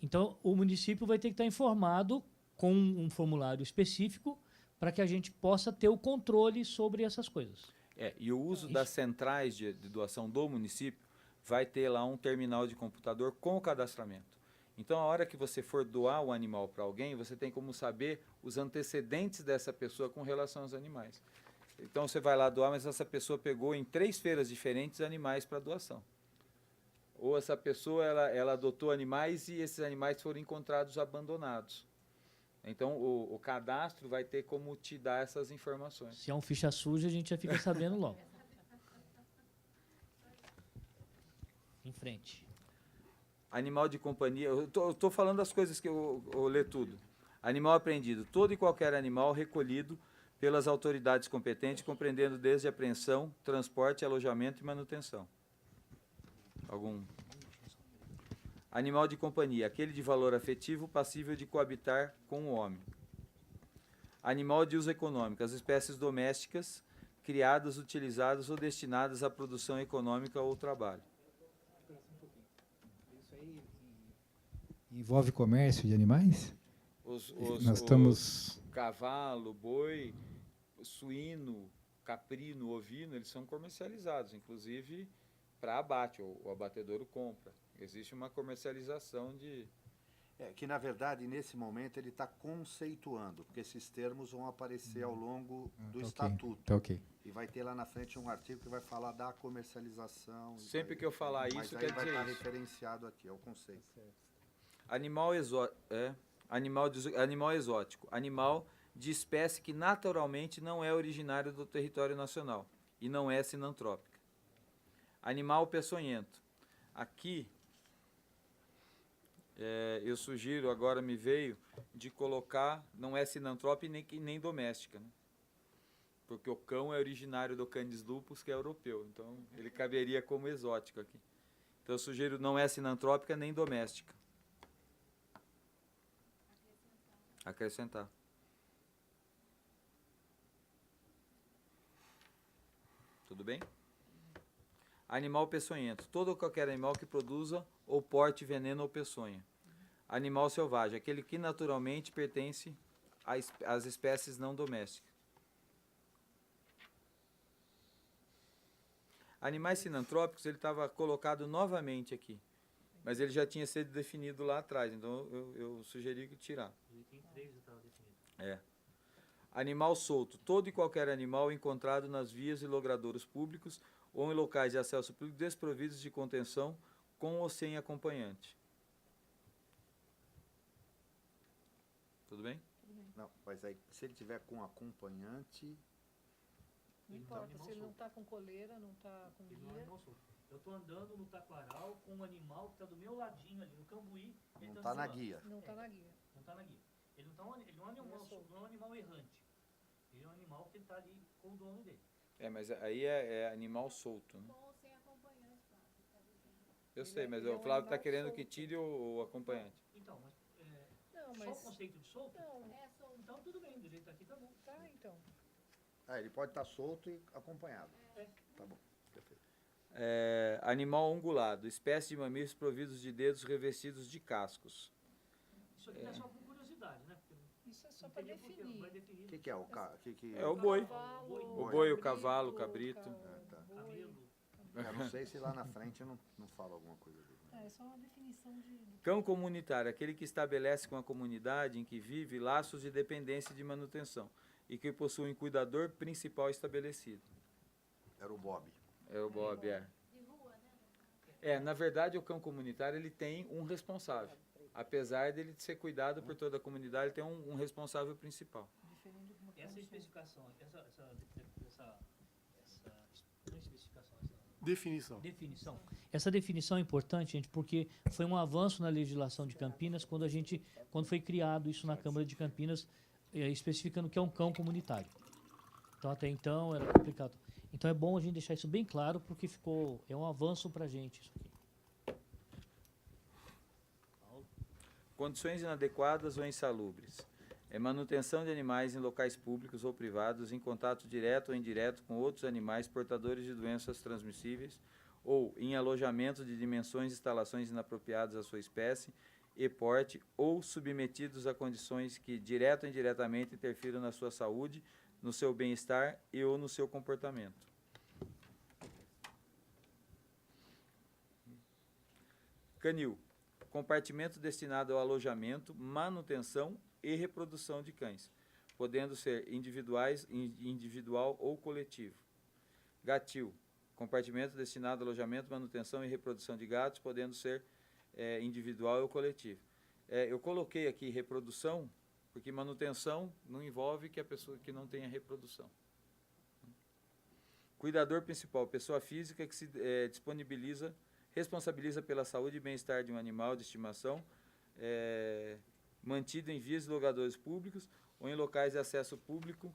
Então, o município vai ter que estar informado com um formulário específico para que a gente possa ter o controle sobre essas coisas. E o uso das centrais de doação do município vai ter lá um terminal de computador com o cadastramento. Então, a hora que você for doar o animal para alguém, você tem como saber os antecedentes dessa pessoa com relação aos animais. Então, você vai lá doar, mas essa pessoa pegou em 3 feiras diferentes animais para doação. Ou essa pessoa ela adotou animais e esses animais foram encontrados abandonados. Então, o cadastro vai ter como te dar essas informações. Se é um ficha suja, a gente já fica sabendo logo. Em frente. Animal de companhia, eu tô falando das coisas que eu ler tudo. Animal apreendido, todo e qualquer animal recolhido pelas autoridades competentes, compreendendo desde apreensão, transporte, alojamento e manutenção. Animal de companhia, aquele de valor afetivo passível de coabitar com o homem. Animal de uso econômico, as espécies domésticas criadas, utilizadas ou destinadas à produção econômica ou trabalho. Isso aí envolve comércio de animais? Nós estamos... Cavalo, boi, suíno, caprino, ovino, eles são comercializados, inclusive para abate, o abatedouro compra. Existe uma comercialização de... que, na verdade, nesse momento ele está conceituando, porque esses termos vão aparecer ao longo do estatuto. Tá ok. E vai ter lá na frente um artigo que vai falar da comercialização. Sempre que eu falar mas isso, aí quer vai dizer estar isso. referenciado aqui, é o conceito. Animal exótico. Animal de espécie que naturalmente não é originário do território nacional e não é sinantrópica. Animal peçonhento. Aqui, eu sugiro, agora me veio, de colocar, não é sinantrópica nem doméstica, né? Porque o cão é originário do Canis lupus, que é europeu, então ele caberia como exótico aqui. Então eu sugiro não é sinantrópica nem doméstica. Acrescentar. Tudo bem? Animal peçonhento. Todo ou qualquer animal que produza ou porte veneno ou peçonha. Animal selvagem. Aquele que naturalmente pertence às espécies não domésticas. Animais sinantrópicos, ele estava colocado novamente aqui. Mas ele já tinha sido definido lá atrás, então eu sugeri que tirar. Animal solto. Todo e qualquer animal encontrado nas vias e logradouros públicos ou em locais de acesso público desprovidos de contenção, com ou sem acompanhante. Tudo bem? Não, mas aí, se ele tiver com acompanhante, Não importa, se ele não está com coleira, não está com Ele não é guia. animal solto. Eu estou andando no taquaral com um animal que está do meu ladinho ali, no Cambuí. Ele não tá está do na meu lado. guia. Não está na guia. Não está na guia. Ele não, ele não é um animal solto, não é um animal errante. Ele é um animal que está ali com o dono dele. Mas aí é animal solto, né? Eu sei, mas o Flávio está querendo que tire o acompanhante. Então, mas Não, só mas... o conceito de solto? Não, Então tudo bem, do jeito aqui tá bom. tá, então. Ele pode estar solto e acompanhado. É. Tá bom, perfeito. Animal ungulado, espécie de mamíferos providos de dedos revestidos de cascos. Isso aqui é só por curiosidade, né? Porque Isso é só não para teria porque não definir. vai definir. O que é o É o boi. Cavalo, O boi, o cavalo, o cabrito. Tá. boi. Camelo. Eu não sei se lá na frente eu não falo alguma coisa dele. É só uma definição de... Cão comunitário, aquele que estabelece com a comunidade em que vive laços de dependência e de manutenção e que possui um cuidador principal estabelecido. Era o Bob. É o Bob, na verdade, o cão comunitário ele tem um responsável. Apesar dele ser cuidado por toda a comunidade, ele tem um responsável principal. Diferente de uma Essa condição. especificação, não é especificação, definição. Essa definição é importante, gente, porque foi um avanço na legislação de Campinas quando foi criado isso na Câmara de Campinas, especificando que é um cão comunitário. Então até então era complicado. Então é bom a gente deixar isso bem claro, porque é um avanço para a gente isso aqui. Condições inadequadas ou insalubres. Manutenção de animais em locais públicos ou privados em contato direto ou indireto com outros animais portadores de doenças transmissíveis ou em alojamento de dimensões e instalações inapropriadas à sua espécie e porte ou submetidos a condições que direto ou indiretamente interfiram na sua saúde, no seu bem-estar e ou no seu comportamento. Canil. Compartimento destinado ao alojamento, manutenção e reprodução de cães, podendo ser individual ou coletivo. Gatil. Compartimento destinado ao alojamento, manutenção e reprodução de gatos, podendo ser individual ou coletivo. Eu coloquei aqui reprodução, porque manutenção não envolve que a pessoa que não tenha reprodução. Cuidador principal, pessoa física que se responsabiliza pela saúde e bem-estar de um animal de estimação, mantido em vias e logradouros públicos ou em locais de acesso público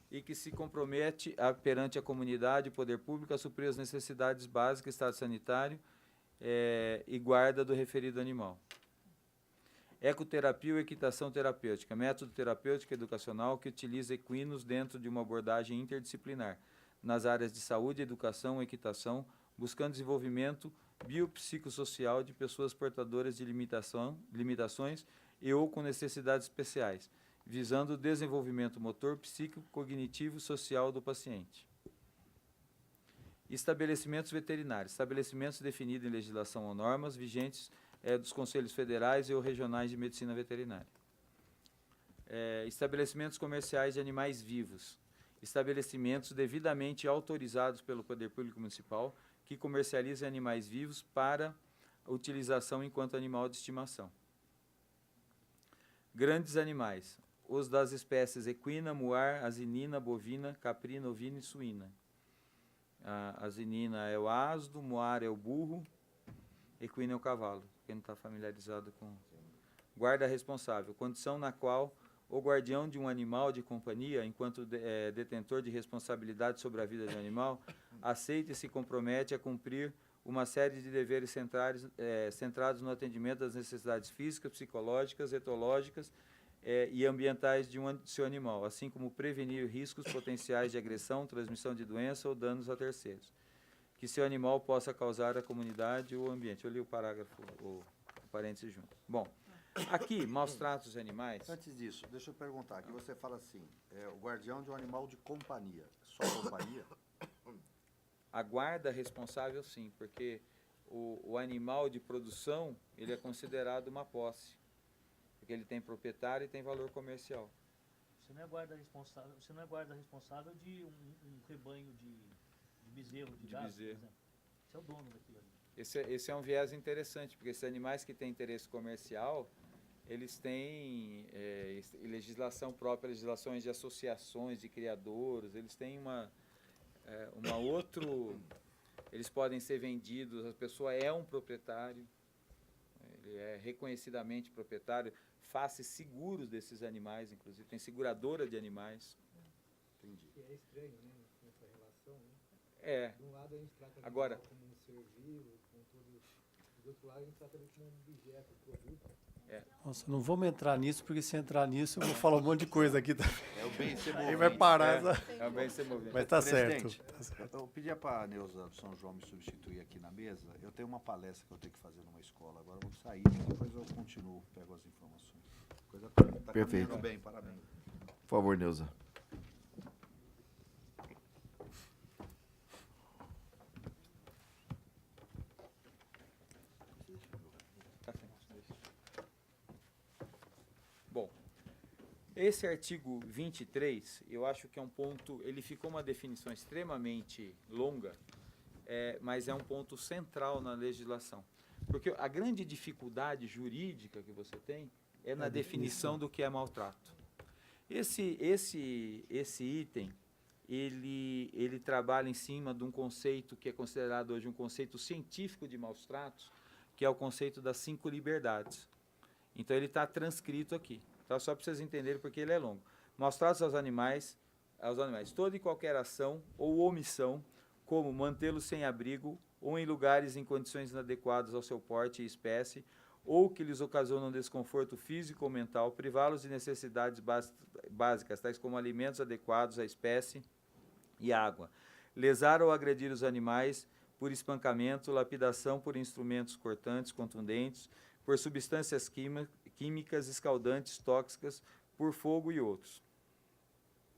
e que se compromete perante a comunidade e poder público a suprir as necessidades básicas, estado sanitário e guarda do referido animal. Ecoterapia ou equitação terapêutica, método terapêutico educacional que utiliza equinos dentro de uma abordagem interdisciplinar, nas áreas de saúde, educação e equitação, buscando desenvolvimento biopsicossocial de pessoas portadoras de limitações e ou com necessidades especiais, visando o desenvolvimento motor, psíquico, cognitivo e social do paciente. Estabelecimentos veterinários. Estabelecimentos definidos em legislação ou normas vigentes dos Conselhos Federais e ou regionais de medicina veterinária. Estabelecimentos comerciais de animais vivos. Estabelecimentos devidamente autorizados pelo Poder Público Municipal que comercializam animais vivos para utilização enquanto animal de estimação. Grandes animais. Os das espécies equina, muar, asinina, bovina, caprina, ovina e suína. A asinina é o asno, muar é o burro, equina é o cavalo. Quem não está familiarizado com... Guarda responsável. Condição na qual o guardião de um animal de companhia, enquanto detentor de responsabilidade sobre a vida do animal, aceita e se compromete a cumprir uma série de deveres centrados no atendimento das necessidades físicas, psicológicas, etológicas e ambientais de seu animal, assim como prevenir riscos potenciais de agressão, transmissão de doença ou danos a terceiros, que seu animal possa causar à comunidade ou ambiente. Eu li o parágrafo, o parênteses junto. Bom, aqui, maus tratos de animais... Antes disso, deixa eu perguntar. Aqui você fala assim, o guardião de um animal de companhia. Só companhia? A guarda responsável, sim, porque o animal de produção, ele é considerado uma posse, porque ele tem proprietário e tem valor comercial. Você não é guarda responsável, você não é guarda responsável de um rebanho de bezerro, de gado, por exemplo. Você é o dono daquilo ali. Esse é um viés interessante, porque esses animais que têm interesse comercial, eles têm legislação própria, legislações de associações de criadouros, eles têm uma outro... Eles podem ser vendidos, a pessoa é um proprietário, ele é reconhecidamente proprietário, faces seguros desses animais, inclusive, tem seguradora de animais. Entendi. Que é estranho, né? Essa relação, né? É. De um lado a gente trata ele Agora, como um ser vivo, com tudo. Do outro lado a gente trata ele como um objeto, um produto. Nossa, não vamos entrar nisso, porque se entrar nisso, eu vou falar um monte de coisa aqui também. É o bem ser Aí vai parar. É o bem ser movido. Mas tá certo. Presidente, Tá certo. eu pedia para a Neuza do São João me substituir aqui na mesa. Eu tenho uma palestra que eu tenho que fazer numa escola. Agora eu vou sair, depois eu continuo, pego as informações. Coisa tá Perfeito. caminhando bem, parabéns. Por favor, Neuza. Bom, esse artigo 23, eu acho que é um ponto, ele ficou uma definição extremamente longa, mas é um ponto central na legislação. Porque a grande dificuldade jurídica que você tem é na definição do que é maltrato. Esse item, ele trabalha em cima de um conceito que é considerado hoje um conceito científico de maus tratos, que é o conceito das 5 liberdades. Então, ele está transcrito aqui. Tá? Só para vocês entenderem porque ele é longo. Maus tratos aos animais, toda e qualquer ação ou omissão, como mantê-los sem abrigo ou em lugares em condições inadequadas ao seu porte e espécie, ou que lhes ocasionam desconforto físico ou mental, privá-los de necessidades básicas, tais como alimentos adequados à espécie e água. Lesar ou agredir os animais por espancamento, lapidação por instrumentos cortantes, contundentes, por substâncias químicas, escaldantes, tóxicas, por fogo e outros.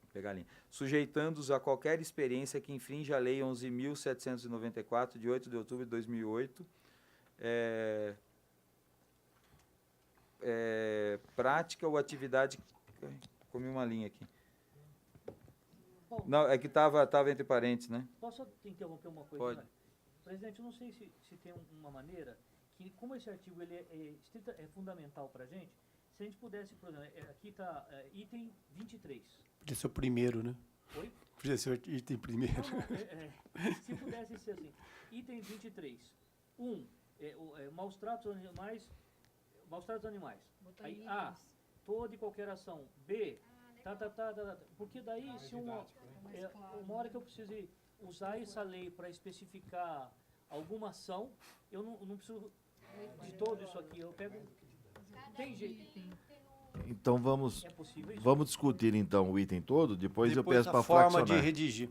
Vou pegar a linha. Sujeitando-os a qualquer experiência que infrinja a Lei 11.794, de 8 de outubro de 2008, prática ou atividade... Comi uma linha aqui. Bom, Não, é que estava entre parênteses, né? posso interromper uma coisa? Pode. Né? Presidente, eu não sei se tem uma maneira que, como esse artigo ele é fundamental para a gente, se a gente pudesse, por exemplo, aqui está item 23. Podia ser o primeiro, né? Oi? Podia ser o item primeiro. Não, se pudesse ser assim, item 23. Maus tratos aos animais. Maus tratos aos animais. Botar Aí, itens. A, toda e qualquer ação. B, porque daí, se uma hora que eu precise usar essa lei para especificar alguma ação, eu não preciso de todo isso aqui. Eu pego... Tem jeito. Então vamos, É possível isso? vamos discutir então o item todo, depois eu peço a para forma fraccionar. de redigir.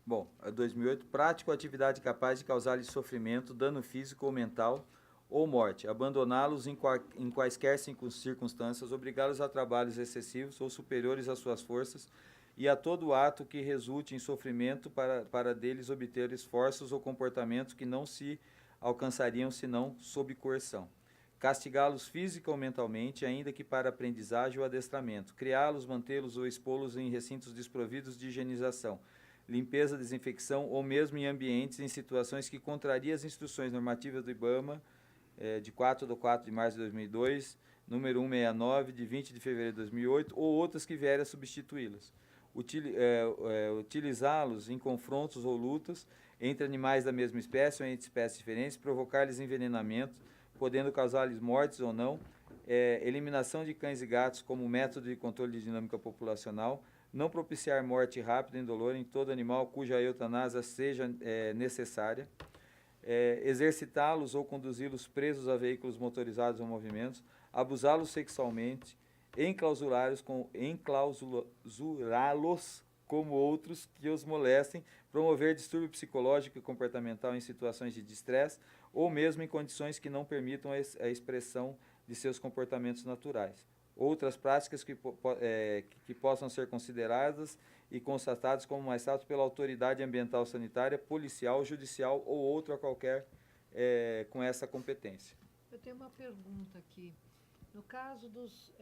Bom, 2008, prática ou atividade capaz de causar-lhes sofrimento, dano físico ou mental ou morte, abandoná-los em quaisquer circunstâncias, obrigá-los a trabalhos excessivos ou superiores às suas forças e a todo ato que resulte em sofrimento para deles obter esforços ou comportamentos que não se alcançariam senão sob coerção. Castigá-los física ou mentalmente, ainda que para aprendizagem ou adestramento. Criá-los, mantê-los ou expô-los em recintos desprovidos de higienização, limpeza, desinfecção ou mesmo em ambientes em situações que contrariem as instruções normativas do IBAMA, de 4 de março de 2002, número 169, de 20 de fevereiro de 2008, ou outras que vierem a substituí-las. Utilizá-los em confrontos ou lutas entre animais da mesma espécie ou entre espécies diferentes, provocar-lhes envenenamento, podendo causar-lhes mortes ou não, eliminação de cães e gatos como método de controle de dinâmica populacional, não propiciar morte rápida e indolor em todo animal cuja eutanásia seja necessária, exercitá-los ou conduzi-los presos a veículos motorizados ou movimentos, abusá-los sexualmente, enclausurá-los como outros que os molestem, promover distúrbio psicológico e comportamental em situações de estresse ou mesmo em condições que não permitam a expressão de seus comportamentos naturais. Outras práticas que possam ser consideradas e constatadas como mais tratos pela autoridade ambiental sanitária, policial, judicial ou outra qualquer com essa competência. Eu tenho uma pergunta aqui. No caso dos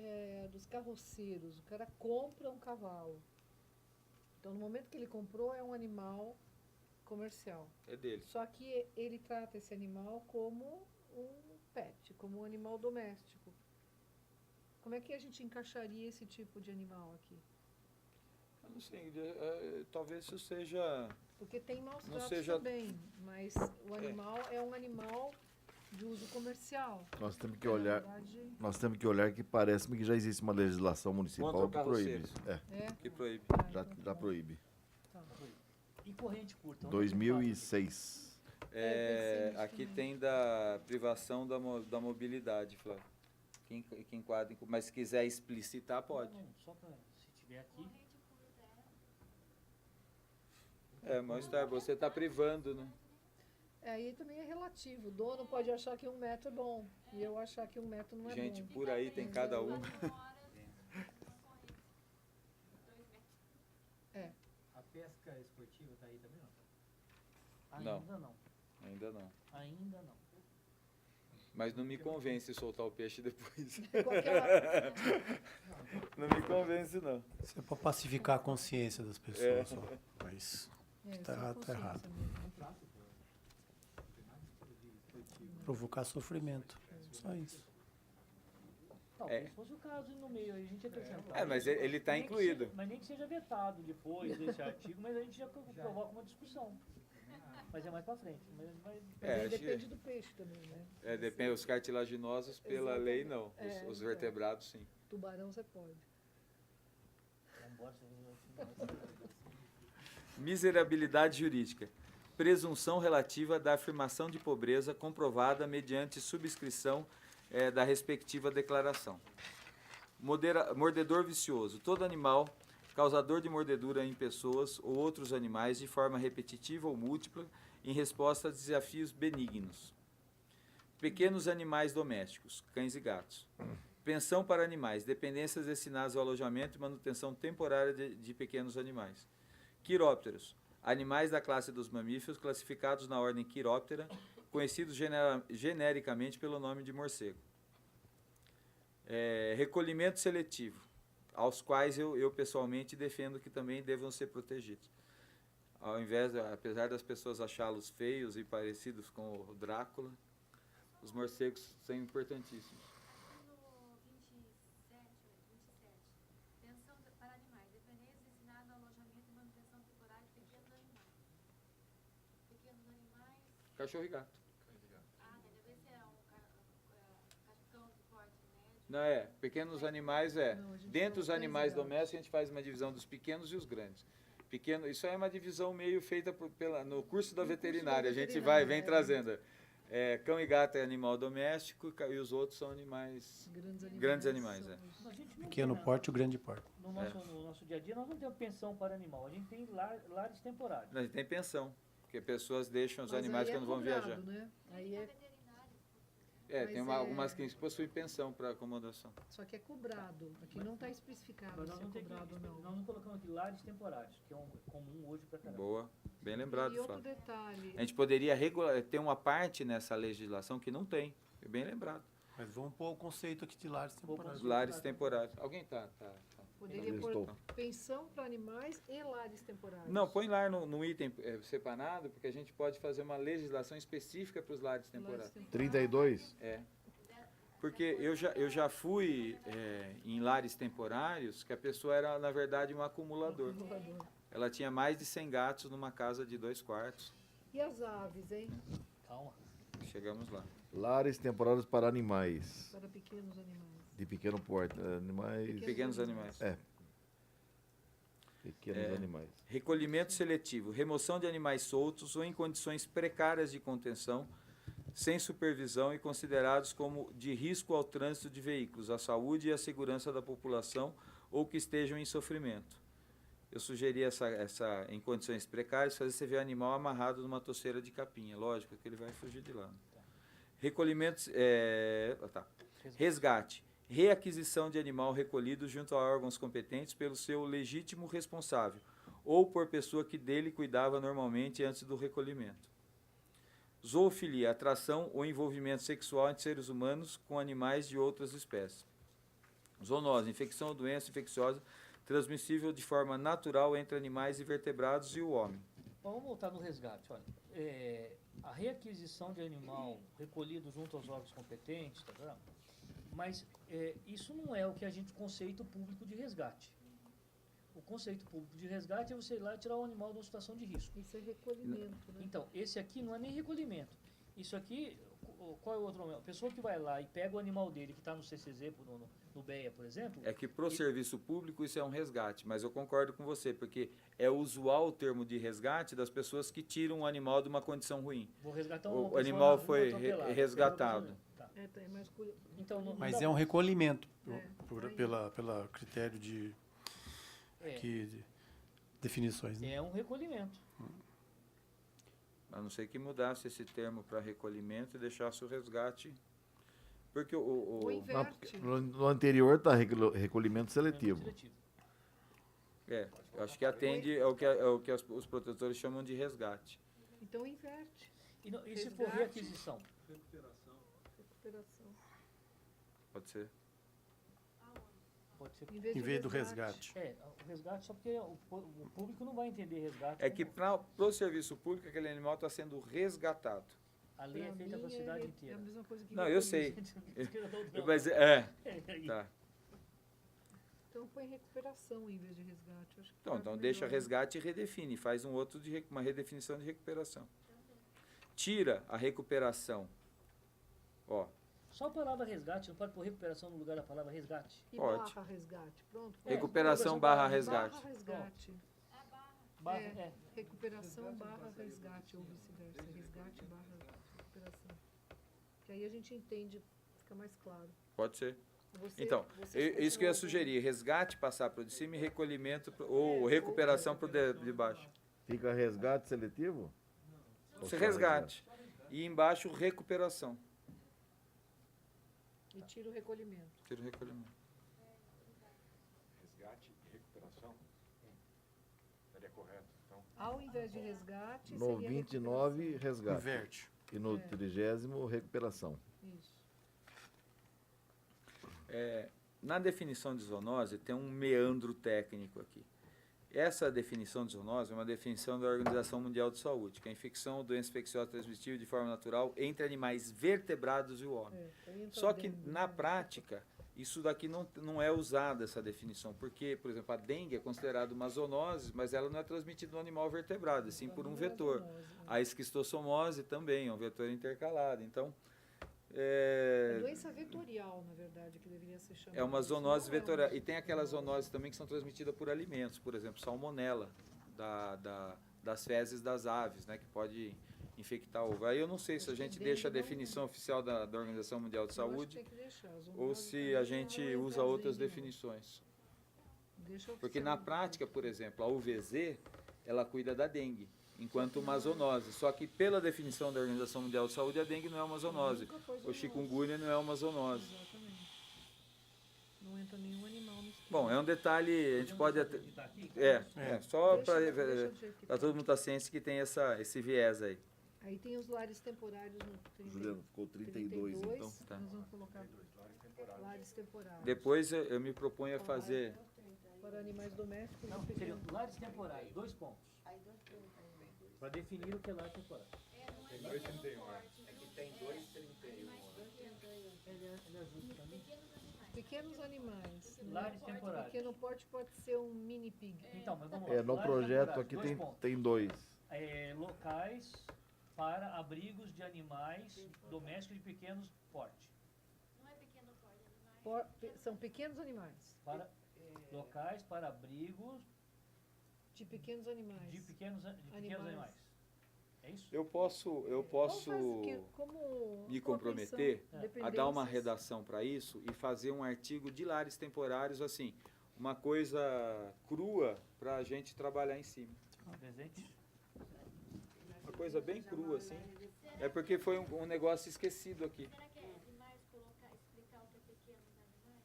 carroceiros, o cara compra um cavalo. Então, no momento que ele comprou, é um animal comercial. É dele. Só que ele trata esse animal como um pet, como um animal doméstico. Como é que a gente encaixaria esse tipo de animal aqui? Eu não sei, talvez isso seja... Porque tem maus Não tratos seja- também, mas o animal é um animal de uso comercial. Nós temos que Na olhar, verdade, nós temos que olhar que parece-me que já existe uma legislação municipal Contra o que proíbe. carroceiro. É, que proíbe. já proíbe. Tá. E corrente curta? 2006. pensei nisso Aqui também. tem da privação da mobilidade, Flávio. Que enquadra, mas se quiser explicitar, pode. Não, só para, se tiver aqui. Mas você está privando, né? Aí também é relativo. O dono pode achar que 1 metro é bom e eu achar que 1 metro não é Gente, bom. por aí tem cada um. A pesca esportiva está aí também, não? Não. Ainda não. Ainda não. Ainda não. Mas não me convence soltar o peixe depois. Qualquer- Não me convence, não. Isso é para pacificar a consciência das pessoas. Só. Mas Tá errado, tá errado. provocar sofrimento. Só isso. Talvez fosse o caso no meio, aí a gente acrescentar. Mas ele está Nem que incluído. mas nem que seja vetado depois desse artigo, mas a gente já provoca uma discussão. Mas é mais pra frente. Mas aí acho que- depende do peixe também, né? Depende, os cartilaginosos, pela lei, não. Os então. vertebrados, sim. Tubarão você pode. Vambora, Miserabilidade jurídica. Presunção relativa da afirmação de pobreza comprovada mediante subscrição da respectiva declaração. Mordedor vicioso. Todo animal causador de mordedura em pessoas ou outros animais de forma repetitiva ou múltipla em resposta a desafios benignos. Pequenos animais domésticos, cães e gatos. Pensão para animais, dependências destinadas ao alojamento e manutenção temporária de pequenos animais. Quirópteros, animais da classe dos mamíferos classificados na ordem Quiróptera, conhecidos genericamente pelo nome de morcego. Recolhimento seletivo, aos quais eu pessoalmente defendo que também devam ser protegidos. Apesar das pessoas achá-los feios e parecidos com o Drácula, os morcegos são importantíssimos. No 27, pensão para animais, dependência destinada ao alojamento e manutenção temporária de pequenos animais. Pequenos animais. Cachorro e gato. Deve ser cachorro de porte médio. Não pequenos animais Não, a gente Dentro dos falou animais cães e gatos. domésticos a gente faz uma divisão dos pequenos e os grandes. Isso é uma divisão meio feita no curso da veterinária. A gente vem trazendo. Cão e gato é animal doméstico e os outros são animais. Grandes animais, são é. os- A gente não Pequeno tem, porte ou grande porte. no nosso dia a dia, nós não temos pensão para animal. A gente tem lares temporários. A gente tem pensão, porque pessoas deixam os Mas animais aí quando vão cobrado, viajar. Né? Aí é, Tem Mas algumas que possuem pensão para acomodação. só que é cobrado. Aqui não está especificado Mas se nós é não, temos cobrado ou não. nós não colocamos aqui lares temporários, que é comum hoje para caramba. Boa, bem lembrado, E outro Flávio. detalhe, A gente poderia ter uma parte nessa legislação que não tem. Bem lembrado. Mas vamos pôr o conceito aqui de lares temporários. Lares temporários. Alguém tá. poderia Eu pôr estou. pensão para animais e lares temporários. Não, põe lar no item separado, porque a gente pode fazer uma legislação específica para os lares Lares temporários. temporários. 32? Porque eu já fui em lares temporários que a pessoa era, na verdade, um acumulador. Acumulador. Ela tinha mais de 100 gatos numa casa de 2 quartos. E as aves, hein? Calma. Chegamos lá. Lares temporários para animais. Para pequenos animais. De pequeno porte. Animais. Pequenos animais. Pequenos animais. Recolhimento seletivo, remoção de animais soltos ou em condições precárias de contenção, sem supervisão e considerados como de risco ao trânsito de veículos, à saúde e à segurança da população ou que estejam em sofrimento. Eu sugeri essa em condições precárias, fazer você ver o animal amarrado numa toceira de capinha. Lógico que ele vai fugir de lá. Recolhimento, resgate, reaquisição de animal recolhido junto a órgãos competentes pelo seu legítimo responsável ou por pessoa que dele cuidava normalmente antes do recolhimento. Zoofilia, atração ou envolvimento sexual entre seres humanos com animais de outras espécies. Zoonose, infecção ou doença infecciosa transmissível de forma natural entre animais e vertebrados e o homem. Vamos voltar no resgate. Olha, a reaquisição de animal recolhido junto aos órgãos competentes, tá vendo? Mas isso não é o que a gente conceito público de resgate. O conceito público de resgate é você ir lá e tirar o animal de uma situação de risco. Isso é recolhimento, né? Então, esse aqui não é nem recolhimento. Isso aqui, qual é o outro nome? A pessoa que vai lá e pega o animal dele que está no CCZ, no BEA, por exemplo... É que pro serviço público isso é um resgate, mas eu concordo com você, porque é usual o termo de resgate das pessoas que tiram o animal de uma condição ruim. Vou resgatar O animal foi resgatado. Tá. É mais Então, não Mas dá é um pra- recolhimento, aí. pela critério de, É. de definições. Né? É um recolhimento. A não ser que mudasse esse termo para recolhimento e deixasse o resgate. Porque Ou inverte. No anterior está recolhimento seletivo. eu acho que atende ao que os protetores chamam de resgate. Então inverte. E se for Resgate. reaquisição? Recuperação. Pode ser? Pode ser. Em vez do resgate. O resgate só porque o público não vai entender resgate. É que como- para o serviço público aquele animal está sendo resgatado. A lei é Pra feita para a mim, cidade é inteira. a mesma coisa que Não, eu sei. recolhimento. Mas tá. Então põe recuperação em vez de resgate. Acho que Então fica deixa melhor. resgate e redefine, faz uma redefinição de recuperação. Tira a recuperação. Ó, Só a palavra resgate, não pode pôr recuperação no lugar da palavra resgate. E Pode. barra resgate. Pronto. recuperação barra resgate. Barra resgate. Barra, É. Recuperação barra resgate, ou vice-versa. Resgate barra recuperação. Que aí a gente entende, fica mais claro. Pode ser. Você- Então, vocês isso que eu ia continuam- sugerir, resgate passar para o de cima e recolhimento ou recuperação para o de baixo. Fica resgate seletivo? Ou Você só resgate. E embaixo recuperação. E tira o recolhimento. Tira o recolhimento. Resgate e recuperação? Seria correto, então. Ao invés de resgate, No seria 29, resgate. Inverte. E no 30º, recuperação. recuperação. Isso. Na definição de zoonose tem um meandro técnico aqui. Essa definição de zoonose é uma definição da Organização Mundial de Saúde, que é a infecção ou doença infecciosa transmissível de forma natural entre animais vertebrados e o homem. Aí entra Só que dentro, na né? prática, isso daqui não é usada essa definição, porque, por exemplo, a dengue é considerada uma zoonose, mas ela não é transmitida no animal vertebrado, sim por um Não é vetor. zoonose, né? A esquistossomose também é um vetor intercalado. Então, É doença vetorial, na verdade, que deveria ser chamada. é uma Isso zoonose não é vetorial. uma E tem aquelas zoonoses também que são transmitidas por alimentos, por exemplo, salmonela das fezes das aves, né, que pode infectar o ovo. Aí eu não sei se a Acho que gente dengue deixa a não- definição oficial da Organização Mundial de Eu acho que Saúde tem que deixar, a ou zoonose se também a não gente entra usa as outras dengue, não. definições. Deixa Porque oficial. na prática, por exemplo, a UVZ, ela cuida da dengue, enquanto uma zoonose. Só que pela definição da Organização Mundial de Saúde, a dengue não é uma zoonose. Nunca foi O zoonose. chikungunya não é uma zoonose. Exatamente. Não entra nenhum animal no esquema. Bom, é um detalhe, a gente pode até... Tá aqui? Só Deixa- para deixa do jeito que todo tá. mundo estar ciente que tem esse viés aí. Aí tem os lares temporários no 30, Juliano, ficou 32, então. Tá. Nós vamos colocar lares temporários. Depois eu me proponho a fazer... Para animais domésticos. Não, e seriam pequenos. lares temporais, 2 pontos. Para definir o que é lar temporário. Ele ajuda também. Pequenos animais. né? Lares temporários. Pequeno porte pode ser um mini pig. Então, mas vamos lá. No Lares projeto temporários, aqui dois pontos. tem 2. Locais para abrigos de animais domésticos de pequenos porte. Não é pequeno porte, animais. São pequenos animais. Para locais para abrigos De pequenos animais. de pequenos animais. É isso? Eu posso Vamos fazer como me contenção, comprometer a dar uma dependências. redação para isso e fazer um artigo de lares temporários, assim, uma coisa crua para a gente trabalhar em cima. Presente. Uma coisa bem crua, assim. É porque foi um negócio esquecido aqui. Será que é demais explicar o que é pequenos animais?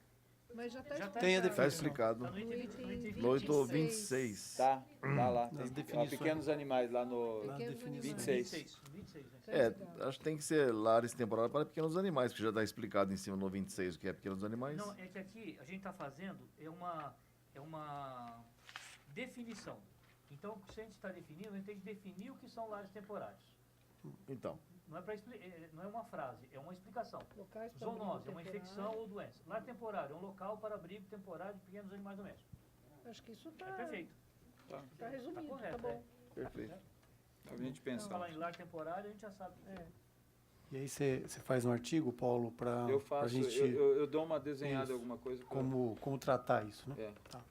Mas já está Tem a Está definição. explicado. Tá no item No item 26. 26. Tá lá. Nas Tem, definições. Pequenos animais lá no Nas Pequenos definições. 26. 26, né? Tá É, ligado. acho que tem que ser lares temporários para pequenos animais, porque já está explicado em cima no 26 o que é pequenos animais. Não, é que aqui a gente está fazendo é uma definição. Então, se a gente está definindo, a gente tem que definir o que são lares temporários. Então, Não é, não é uma frase, é uma explicação. Locais para abrigo Zoonose é uma temporário. infecção ou doença. Lar temporário é um local para abrigo temporário de pequenos animais domésticos. Acho que isso É está perfeito. resumido, Tá tá, correto, bom. perfeito. A gente Se pensa. falar em lar temporário, a gente já sabe. E aí você faz um artigo, Paulo, para Eu a faço, gente eu dou uma desenhada, Isso. alguma coisa. como tratar isso, né? É. Tá.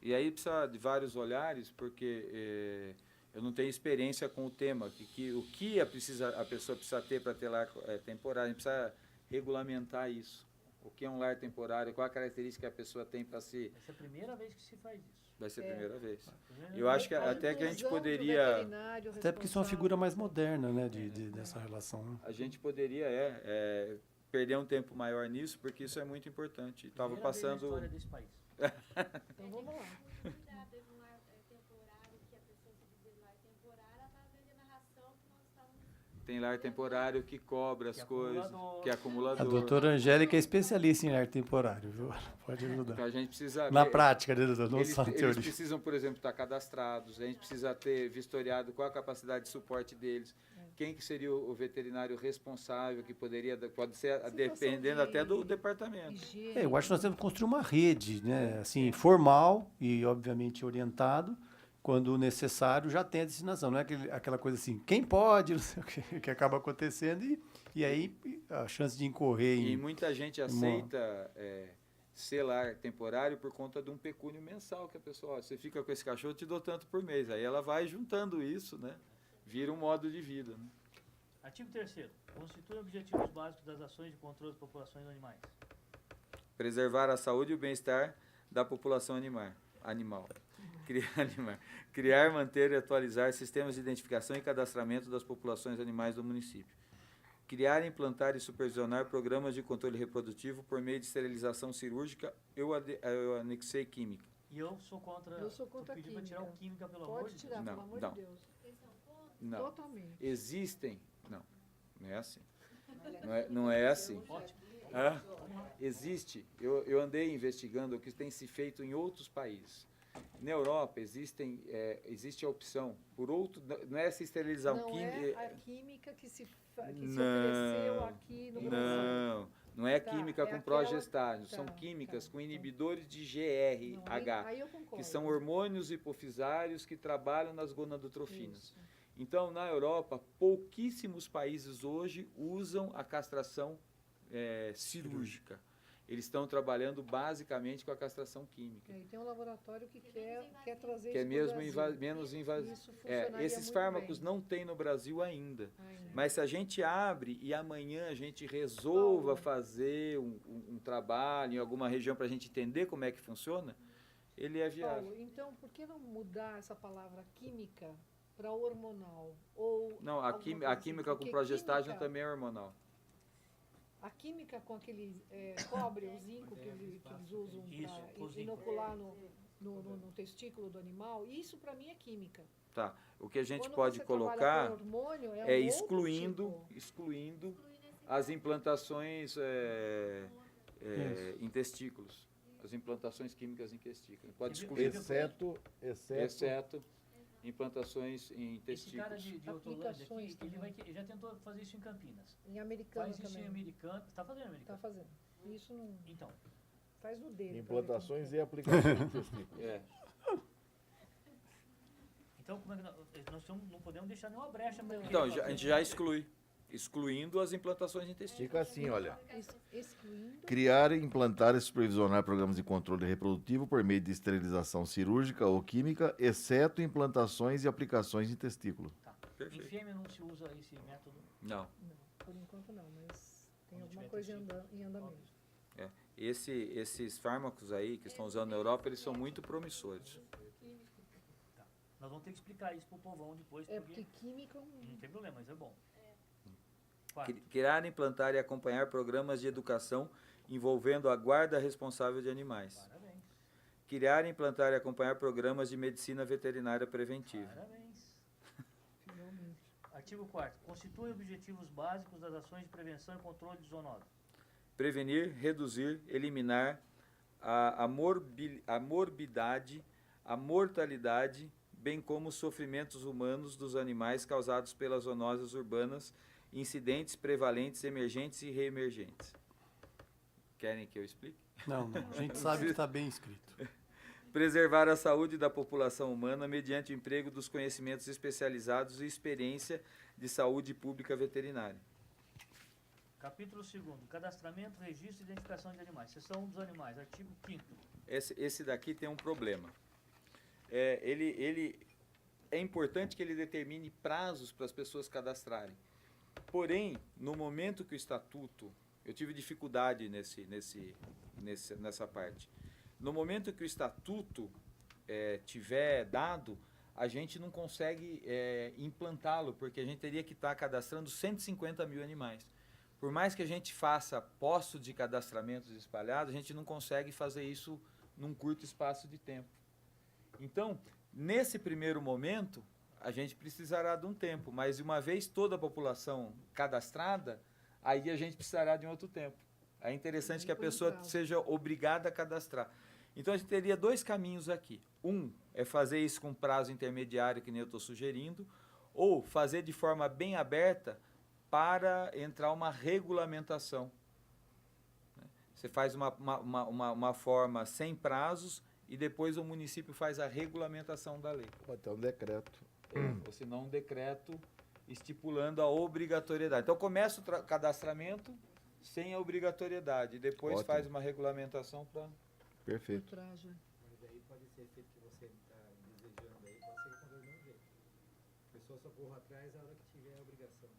E aí precisa de vários olhares, porque eu não tenho experiência com o tema. O que a pessoa precisa ter para ter lar temporário, a gente precisa regulamentar isso. O que é um lar temporário, qual a característica que a pessoa tem para se... Essa é a primeira vez que se faz isso. Vai ser a primeira vez. Primeira Eu vez acho que até que a gente inclusão do poderia... veterinário Até porque isso é uma responsável. figura mais moderna, né, dessa relação. Né? A gente poderia perder um tempo maior nisso, porque isso é muito importante. Estava Primeira vez na passando... história desse país. Então vamos lá. Cuidado de um lar temporário, que a pessoa se dizer lar temporário, ela está vendendo a ração que nós estávamos... Tem lar temporário que cobra as Que é coisas, acumulador. que é A acumulador. doutora Angélica é especialista em lar temporário, viu? Pode ajudar. Então a gente precisa... Na prática, né, doutor? Não Eles, só na eles teoria. precisam, por exemplo, estar cadastrados, a gente precisa ter vistoriado qual a capacidade de suporte deles, quem que seria o veterinário responsável, que pode ser, Situação dependendo até do de departamento. higiene. Eu acho que nós temos que construir uma rede, né, assim, formal e, obviamente, orientado. Quando necessário, já tem a destinação. Não é aquela coisa assim, quem pode, não sei o que acaba acontecendo. E aí a chance de incorrer E em... muita gente aceita ser lar temporário por conta de um pecúnio mensal, que a pessoa, ó, você fica com esse cachorro, eu te dou tanto por mês. Aí ela vai juntando isso, né? Vira um modo de vida. Né? Artigo 3º. Constitui objetivos básicos das ações de controle das populações de animais. Preservar a saúde e o bem-estar da população animal. Criar, manter e atualizar sistemas de identificação e cadastramento das populações animais do município. Criar, implantar e supervisionar programas de controle reprodutivo por meio de esterilização cirúrgica. Eu anexei química. E eu sou contra. Eu sou contra a pedir para tirar o química. química, pelo amor Pode de tirar, Deus. Não, pelo amor não. de Deus. Não. Totalmente. Existem. Não é assim. Não é assim. Ótimo. Hã? Existe. Eu andei investigando o que tem se feito em outros países. Na Europa existe a opção por outro, não é essa esterilização Não química. é a química que se Não, ofereceu aqui no Brasil. Não é Tá, química é com aquela- progestágeno, são tá, químicas tá, com tá. inibidores de Não, GRH, aí eu concordo. que são hormônios hipofisários que trabalham nas gonadotrofinas. Isso. Então, na Europa, pouquíssimos países hoje usam a castração cirúrgica. Eles estão trabalhando basicamente com a castração química. E tem um laboratório que quer trazer Que é isso mesmo pro Brasil. menos invasivo. Isso funcionaria Esses muito fármacos bem. não tem no Brasil ainda. Ainda. Mas se a gente abre e amanhã a gente resolva fazer um trabalho em alguma região para a gente entender como é que funciona, ele é viável. Paulo, então por que não mudar essa palavra química para hormonal? Ou Não, alguma a coisa assim? química com Porque progestágeno química- também é hormonal. A química com aquele cobre, o zinco que eles usam Isso, o para zinco. inocular no testículo do animal, isso para mim é química. Tá. O que a gente Quando pode você trabalha colocar com hormônio, é um outro excluindo tipo. as implantações em testículos. As implantações químicas em testículos. Pode excluir, exceto implantações em Esse cara testículos. de Hortolândia aqui, Aplicações também. ele já tentou fazer isso em Campinas. Em americano Faz isso também. em americano. Está fazendo em Tá americano? fazendo. Isso não Então, faz no dedo. Implantações e aplicações de testículos. então como é que nós não podemos deixar nenhuma brecha para ele. Então, a gente já excluindo as implantações em testículos. Fica assim, olha. Excluindo. Criar, implantar e supervisionar programas de controle reprodutivo por meio de esterilização cirúrgica ou química, exceto implantações e aplicações de testículo. Tá. Em Perfeito. fêmea não se usa esse método. Não. Não, por enquanto não, mas tem Quando alguma tiver coisa testículo. em andamento. Esses fármacos aí que estão usando na Europa, eles são muito promissores. Nós vamos ter que explicar isso pro povão depois, É porque porque química não tem problema, mas é bom. Quarto, Criar, implantar e acompanhar programas de educação envolvendo a guarda responsável de animais. Parabéns. Criar, implantar e acompanhar programas de medicina veterinária preventiva. Parabéns. Artigo 4º. Constituem objetivos básicos das ações de prevenção e controle de zoonose. Prevenir, reduzir, eliminar a morbidade, a mortalidade, bem como os sofrimentos humanos dos animais causados pelas zoonoses urbanas, incidentes prevalentes, emergentes e reemergentes. Querem que eu explique? Não, não. A gente sabe que está bem escrito. Preservar a saúde da população humana mediante o emprego dos conhecimentos especializados e experiência de saúde pública veterinária. Capítulo 2º. Cadastramento, registro e identificação de animais. Seção dos animais. Artigo 5º. Esse daqui tem um problema. Ele é importante que ele determine prazos para as pessoas cadastrarem. Porém, no momento que o estatuto, eu tive dificuldade nessa parte. No momento que o estatuto tiver dado, a gente não consegue implantá-lo, porque a gente teria que estar cadastrando 150 mil animais. Por mais que a gente faça postos de cadastramentos espalhados, a gente não consegue fazer isso num curto espaço de tempo. Então, nesse primeiro momento, a gente precisará de um tempo, mas uma vez toda a população cadastrada, aí a gente precisará de um outro tempo. É interessante que a pessoa seja obrigada a cadastrar. Então, a gente teria dois caminhos aqui. Um é fazer isso com prazo intermediário, que nem eu estou sugerindo, ou fazer de forma bem aberta para entrar uma regulamentação. Você faz uma forma sem prazos e depois o município faz a regulamentação da lei. Pode ter um decreto. Ou se não, um decreto estipulando a obrigatoriedade. Então, começa o cadastramento sem a obrigatoriedade, e depois Ótimo. faz uma regulamentação para... Perfeito. Mas aí pode ser feito que você está desejando aí, pode ser que do mesmo jeito. A pessoa só corra atrás na hora que tiver a obrigação.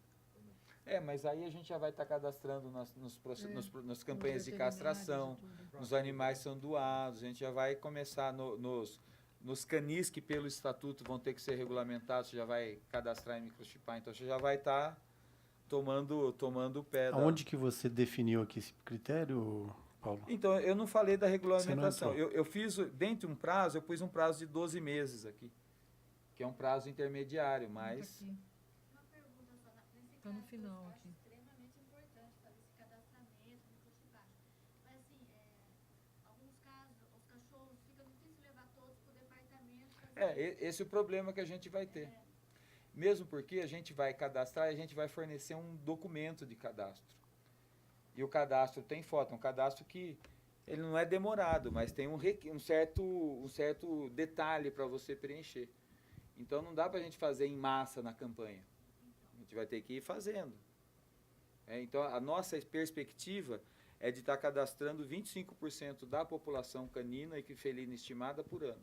Mas aí a gente já vai estar cadastrando nas campanhas de castração, nos animais são doados, a gente já vai começar nos canis que pelo estatuto vão ter que ser regulamentados, você já vai cadastrar e microchipar, então você já vai estar tomando o pé da... Aonde que você definiu aqui esse critério, Paulo? Então, eu não falei da regulamentação. Você não Eu fiz, dentro de um prazo, eu pus um prazo de 12 meses aqui, que é um prazo intermediário, mas... Uma pergunta só, nesse Tá no caso, final eu aqui. acho extremamente importante fazer esse cadastramento, microchipagem. Mas assim, alguns casos, os cachorros fica difícil levar todos para o departamento. Esse é o problema que a gente vai ter. Mesmo porque a gente vai cadastrar e a gente vai fornecer um documento de cadastro. E o cadastro tem foto, um cadastro que ele não é demorado, mas tem um certo detalhe para você preencher. Então não dá para a gente fazer em massa na campanha. A gente vai ter que ir fazendo. Então a nossa perspectiva é de estar cadastrando 25% da população canina e felina estimada por ano.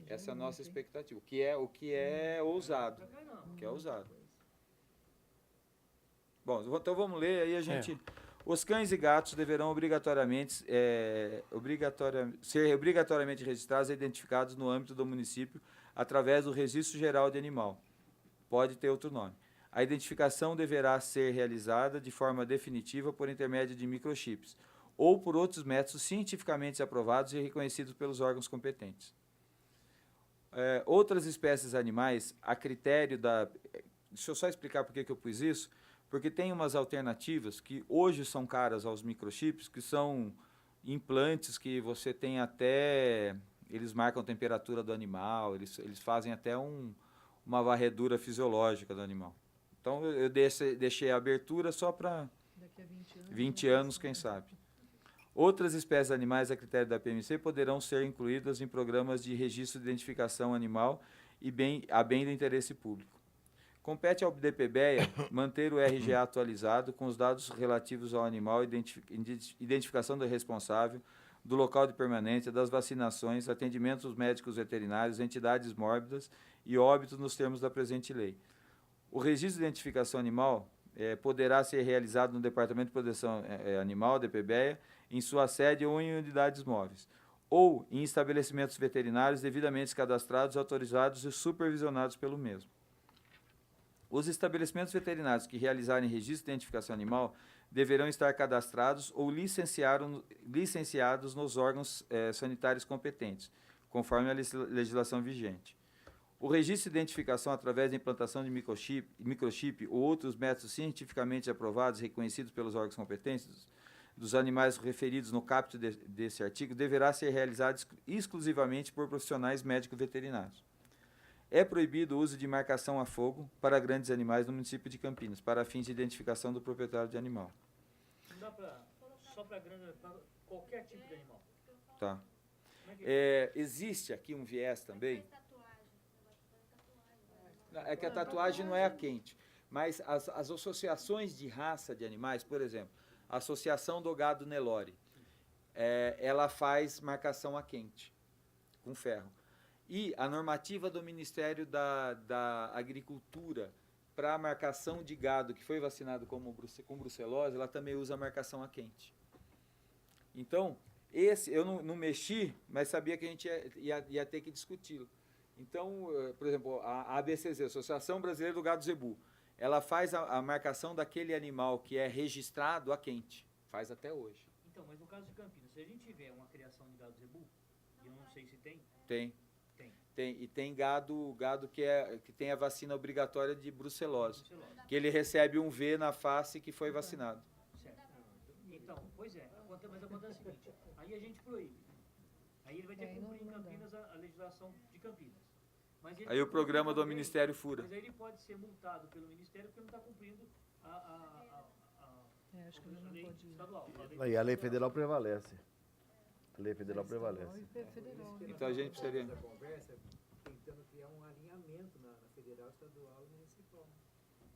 Essa é a nossa expectativa, o que é ousado. Bom, então vamos ler aí a gente... Os cães e gatos deverão ser obrigatoriamente registrados e identificados no âmbito do município através do Registro Geral de Animal. Pode ter outro nome. A identificação deverá ser realizada de forma definitiva por intermédio de microchips ou por outros métodos cientificamente aprovados e reconhecidos pelos órgãos competentes. Outras espécies animais, a critério da... Deixa eu só explicar por que eu pus isso. Porque tem umas alternativas que hoje são caras aos microchips, que são implantes que você tem até... Eles marcam a temperatura do animal, eles fazem até uma varredura fisiológica do animal. Então, eu deixei a abertura só para 20 anos, quem sabe. Outras espécies animais, a critério da PMC, poderão ser incluídas em programas de registro de identificação animal a bem do interesse público. Compete ao DPBEA manter o RGA atualizado com os dados relativos ao animal, identificação do responsável, do local de permanência, das vacinações, atendimentos médicos veterinários, entidades mórbidas e óbitos nos termos da presente lei. O registro de identificação animal poderá ser realizado no Departamento de Proteção Animal, DPBEA, em sua sede ou em unidades móveis, ou em estabelecimentos veterinários devidamente cadastrados, autorizados e supervisionados pelo mesmo. Os estabelecimentos veterinários que realizarem registro de identificação animal deverão estar cadastrados ou licenciados nos órgãos sanitários competentes, conforme a legislação vigente. O registro de identificação através da implantação de microchip ou outros métodos cientificamente aprovados e reconhecidos pelos órgãos competentes dos animais referidos no caput desse artigo deverá ser realizado exclusivamente por profissionais médicos veterinários. É proibido o uso de marcação a fogo para grandes animais no município de Campinas, para fins de identificação do proprietário de animal. Não dá só para qualquer tipo de animal. Tá. Existe aqui um viés também. É que a tatuagem não é a quente, mas as associações de raça de animais, por exemplo, a Associação do Gado Nelore, ela faz marcação a quente, com ferro. E a normativa do Ministério da Agricultura para a marcação de gado que foi vacinado com brucelose, ela também usa a marcação a quente. Então, eu não mexi, mas sabia que a gente ia ter que discuti-lo. Então, por exemplo, a ABCZ, Associação Brasileira do Gado Zebu, ela faz a marcação daquele animal que é registrado a quente. Faz até hoje. Então, mas no caso de Campinas, se a gente tiver uma criação de gado zebu, e eu não sei se tem... E tem gado que tem a vacina obrigatória de brucelose, que ele recebe um V na face que foi vacinado. Certo. Então, pois é, mas acontece o seguinte, aí a gente proíbe. Aí ele vai ter que cumprir em Campinas a legislação de Campinas. Mas Aí o programa do Ministério fura. Mas aí ele pode ser multado pelo Ministério porque não está cumprindo Acho que ele não lei pode ir. estadual. E a lei federal prevalece. A lei federal prevalece. Federal, né? Então a gente precisaria... Essa conversa tentando criar um alinhamento na federal, estadual e municipal.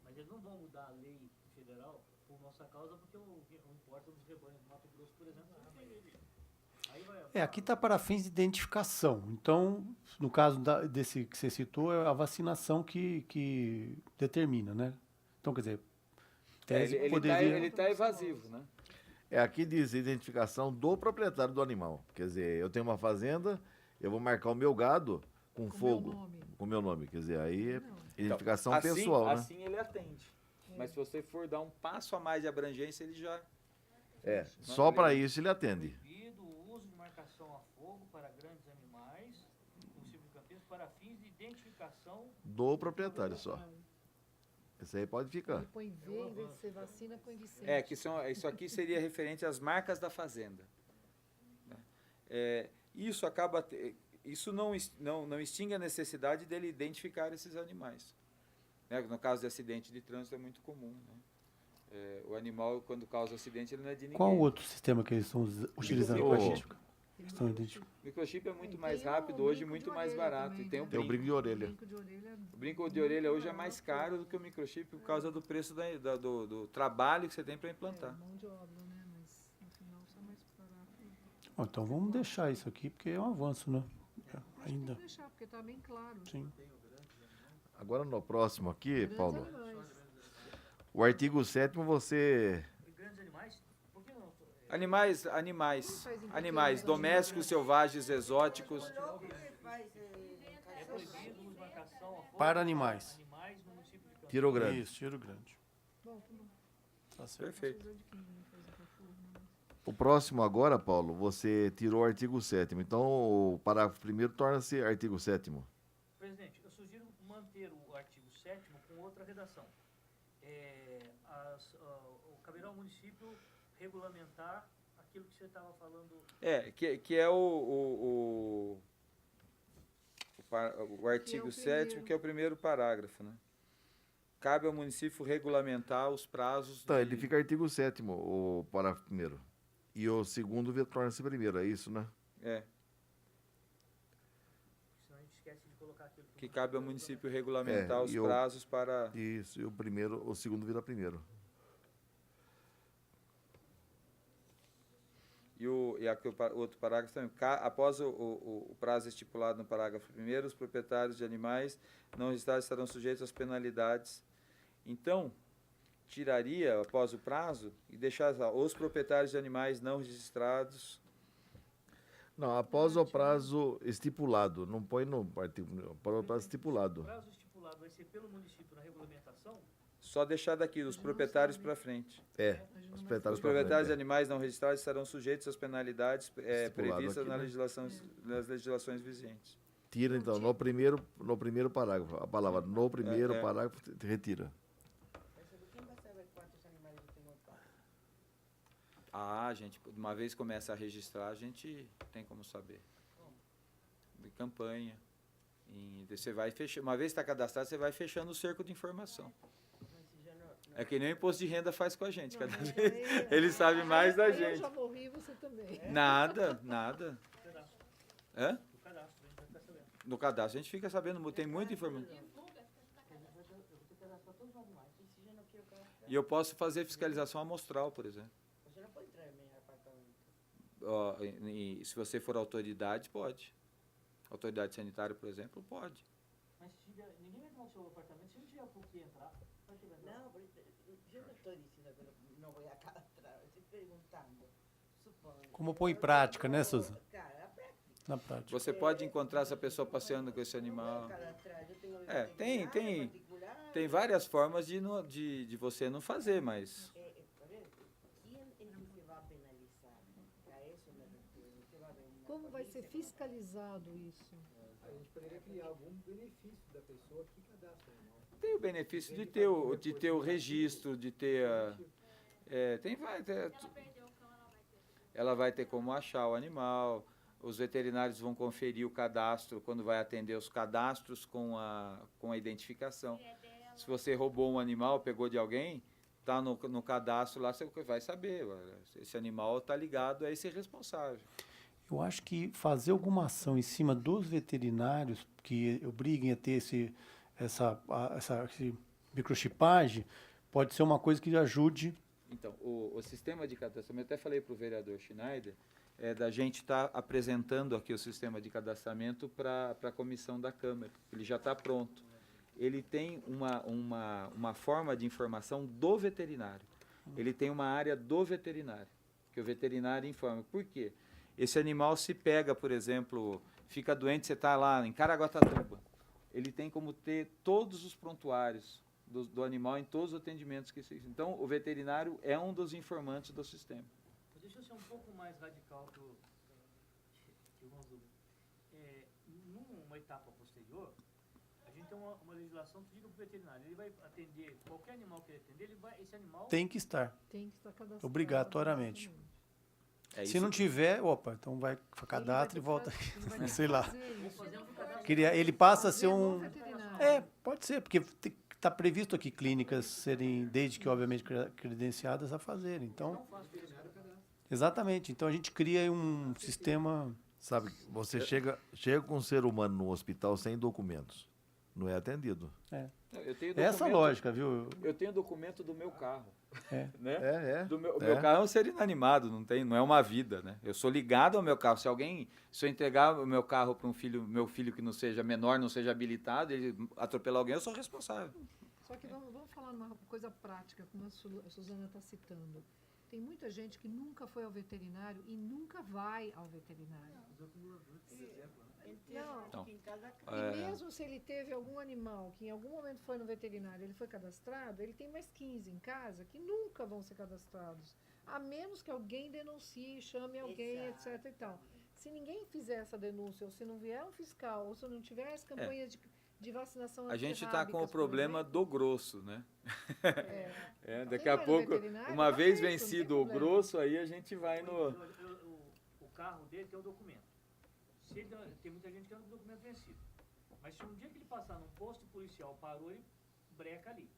Mas eles não vão mudar a lei federal por nossa causa porque o importa dos rebanhos do Mato Grosso, por exemplo, aqui está para fins de identificação. Então, no caso desse que você citou, é a vacinação que determina, né? Então, quer dizer, ele está evasivo, né? Aqui diz identificação do proprietário do animal. Quer dizer, eu tenho uma fazenda, eu vou marcar o meu gado com fogo, com o meu nome. Quer dizer, aí é identificação então, pessoal, né? Assim ele atende. Mas se você for dar um passo a mais de abrangência, ele já... Só para isso ele atende. Proibido o uso de marcação a fogo para grandes animais, no município de Campinas, para fins de identificação Do proprietário só. Esse aí pode ficar. Ele põe V, em vez de ser vacina, põe Vicente. Que isso aqui seria referente às marcas da fazenda. Isso acaba... Isso não extingue a necessidade dele identificar esses animais. No caso de acidente de trânsito é muito comum, né? O animal, quando causa acidente, ele não é de ninguém. Qual outro sistema que eles estão utilizando para identificar? O microchip é muito mais rápido hoje, muito mais barato. Também, e tem o Tem o brinco de orelha. O brinco de orelha hoje é mais caro do que o microchip por causa do preço do trabalho que você tem para implantar. Mão de obra, né? Mas no final só mais barato. Então vamos deixar isso aqui, porque é um avanço, né? Ainda. Vou deixar, porque está bem claro. Sim. Agora no próximo aqui, Grandes Paulo, animais. o artigo 7º você... grandes animais. Por que não? Animais domésticos, selvagens, exóticos. É proibido o uso de marcação a fogo Para animais. no município de Campinas. Tiro grande. Isso, tiro grande. Bom, tá bom. Tá certo. Perfeito. O próximo agora, Paulo, você tirou o artigo 7º. Então, o parágrafo 1º torna-se artigo 7º. Presidente, eu sugiro manter o artigo 7º com outra redação. Caberá ao município regulamentar aquilo que você estava falando. Que é o artigo 7º, que é o primeiro parágrafo, né? Cabe ao município regulamentar os prazos... Tá, ele fica artigo 7º, o parágrafo 1º. E o segundo torna-se primeiro, é isso, né? Senão a gente esquece de colocar aquilo Que cabe ao município regulamentar os e prazos para... Isso, e o segundo vira primeiro. E aqui o outro parágrafo também. Após o prazo estipulado no parágrafo 1º, os proprietários de animais não registrados estarão sujeitos às penalidades. Então, tiraria após o prazo e deixar os proprietários de animais não registrados. Não, após o prazo estipulado. Não põe no artigo, após o prazo estipulado. O prazo estipulado vai ser pelo município na regulamentação Só deixar daqui, os proprietários para frente. Os proprietários Os proprietários de pra animais não registrados estarão sujeitos às penalidades Estipulado previstas aqui, nas legislações vigentes. Tira, então, no primeiro parágrafo. A palavra no primeiro parágrafo, retira. Ah, gente, uma vez começa a registrar, a gente tem como saber. De campanha. Você vai fechando, uma vez está cadastrado, você vai fechando o cerco de informação. É que nem o imposto de renda faz com a gente. Cada vez ele sabe mais da Eu gente. já morri, você também. Nada. Hã? No cadastro a gente fica sabendo, tem muita informação. E eu posso fazer fiscalização amostral, por exemplo. E se você for autoridade, pode. Autoridade sanitária, por exemplo, pode. Mas ninguém vai entrar no seu apartamento se não tiver por que entrar. Não, eu não estou dizendo que não vou cadastrar, estou perguntando. Supondo. Como pôr em prática, né, Susan? Cara, a prática. Na prática. Você pode encontrar essa pessoa passeando com esse animal. Tem várias formas de você não fazer, mas... Como vai ser fiscalizado isso? A gente poderia criar algum benefício da pessoa que cadastra o animal. Tem o benefício de ter o registro, de ter ela vai ter como achar o animal, os veterinários vão conferir o cadastro quando vai atender os cadastros com a identificação. Se você roubou um animal, pegou de alguém, está no cadastro lá, você vai saber, esse animal está ligado a esse responsável. Eu acho que fazer alguma ação em cima dos veterinários que obriguem a ter essa microchipagem pode ser uma coisa que ajude. Então, o sistema de cadastramento, até falei para o vereador Schneider, da gente estar apresentando aqui o sistema de cadastramento para a comissão da Câmara. Ele já está pronto. Ele tem uma forma de informação do veterinário. Ele tem uma área do veterinário, que o veterinário informa. Por quê? Esse animal se pega, por exemplo, fica doente, você está lá em Caraguatatuba. Ele tem como ter todos os prontuários do animal em todos os atendimentos que existem. Então, o veterinário é um dos informantes do sistema. Deixa eu ser um pouco mais radical que o Ronaldo. Numa etapa posterior, a gente tem uma legislação que diga para o veterinário, ele vai atender, qualquer animal que ele atender, esse animal... Tem que estar. Tem que estar cadastrado. Obrigatoriamente. Se não tiver, então vai cadastro e volta. Sei lá. Ele Ele passa a ser um... veterinário. Pode ser, porque está previsto aqui clínicas serem, desde que obviamente credenciadas a fazerem. Então, exatamente. Então a gente cria um sistema... Sabe, você chega com um ser humano no hospital sem documentos. Não é atendido. Eu tenho Essa lógica, viu? Eu tenho documento do meu carro. Né? O meu É. carro é um ser inanimado, não é uma vida, né? Eu sou ligado ao meu carro. Se eu entregar o meu carro para meu filho que não seja menor, não seja habilitado, ele atropelar alguém, eu sou responsável. Só que vamos falar numa coisa prática, como a Suzana está citando. Tem muita gente que nunca foi ao veterinário e nunca vai ao veterinário. Não. E mesmo se ele teve algum animal que em algum momento foi no veterinário, ele foi cadastrado, ele tem mais 15 em casa que nunca vão ser cadastrados. A menos que alguém denuncie, chame alguém, etc. e tal. Se ninguém fizer essa denúncia, ou se não vier um fiscal, ou se não tiver as campanhas de vacinação A gente está antirrábicas, com o por problema exemplo, do grosso, né? Daqui Quem a vai no pouco, veterinário uma faz vez isso, não tem vencido o problema. grosso, aí a gente vai no... O carro dele tem o documento. Tem muita gente que tem o documento vencido. Mas se um dia que ele passar num posto policial, parou, ele breca ali.